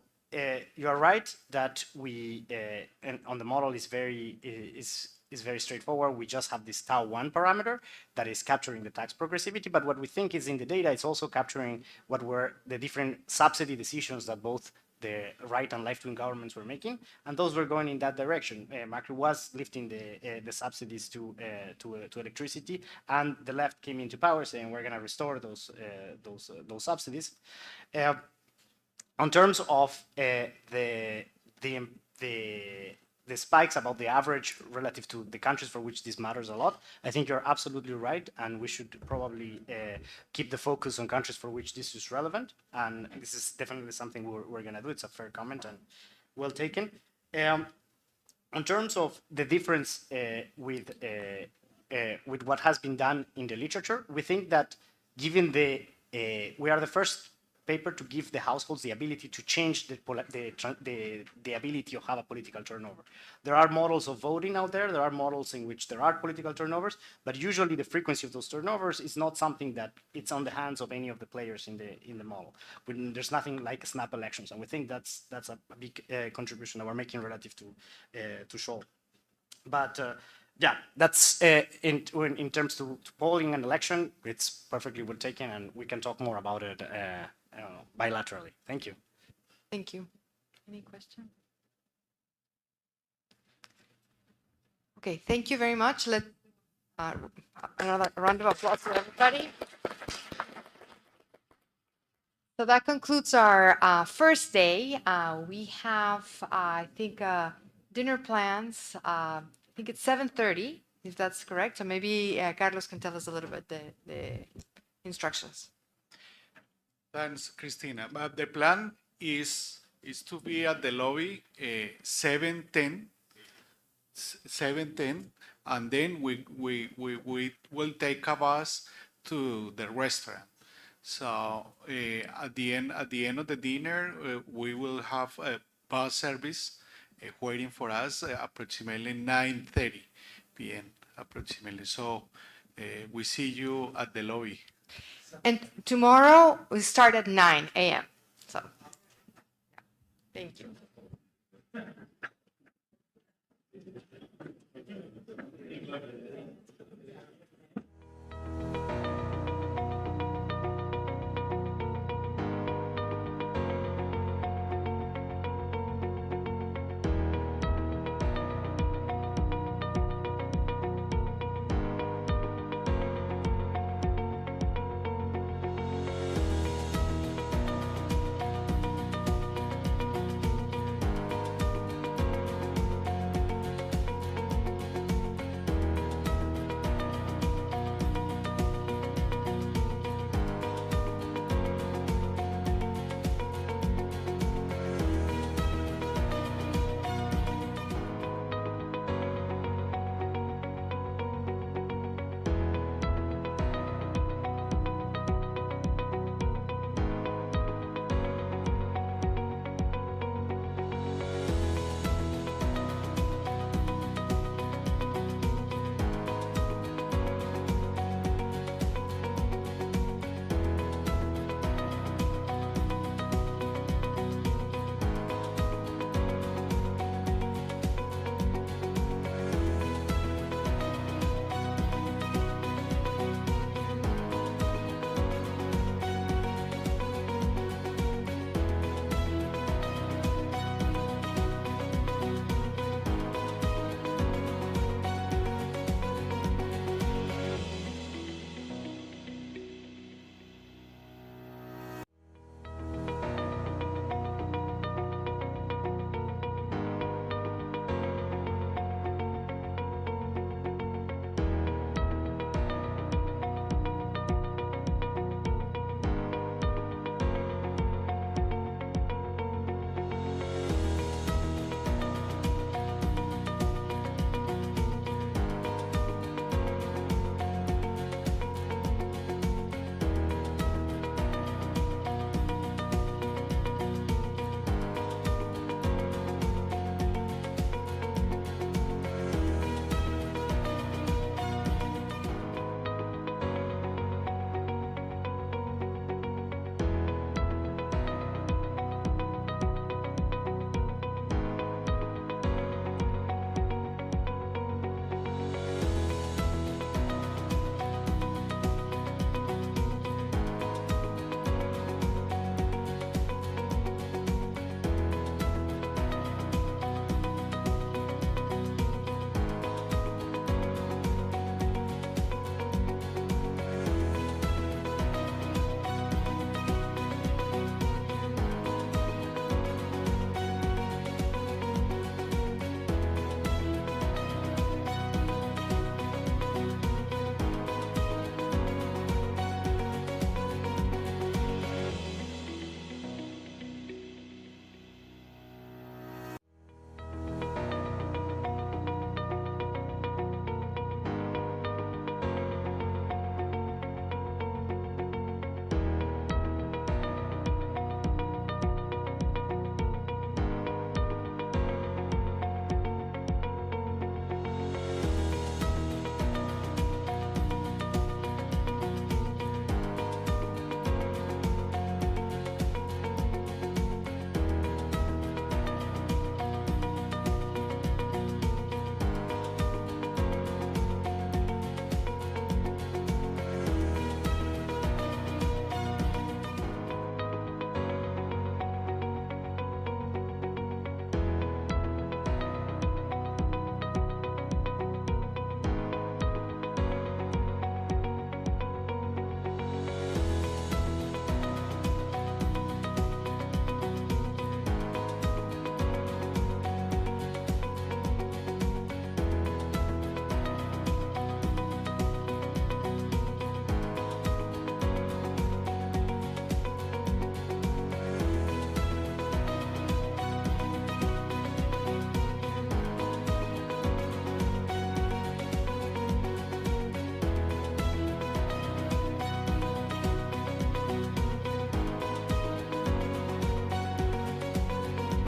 Q: you are right that we and on the model is very straightforward. We just have this tau1 parameter that is capturing the tax progressivity, but what we think is in the data, it's also capturing what were the different subsidy decisions that both the right and left-wing governments were making, and those were going in that direction. Macri was lifting the subsidies to electricity, and the left came into power saying we're going to restore those subsidies. On terms of the spikes about the average relative to the countries for which this matters a lot, I think you're absolutely right, and we should probably keep the focus on countries for which this is relevant, and this is definitely something we're going to do. It's a fair comment and well taken. In terms of the difference with what has been done in the literature, we think that given we are the first paper to give the households the ability to change the ability of have a political turnover. There are models of voting out there. There are models in which there are political turnovers, but usually the frequency of those turnovers is not something that it's on the hands of any of the players in the model. There's nothing like snap elections, and we think that's a big contribution that we're making relative to Scholl. But yeah, that's in terms to polling and election, it's perfectly well taken, and we can talk more about it bilaterally. Thank you.
A: Thank you. Any question? Okay, thank you very much. Let another round of applause for everybody. So that concludes our first day. We have, I think, dinner plans. I think it's 7:30, if that's correct. So maybe Carlos can tell us a little bit the instructions.
R: Thanks, Cristina. But the plan is to be at the lobby 7:10, and then we will take a bus to the restaurant. So at the end of the dinner, we will have a bus service waiting for us approximately 9:30 p.m. approximately. So we see you at the lobby.
A: And tomorrow we start at 9 a.m. So, thank you.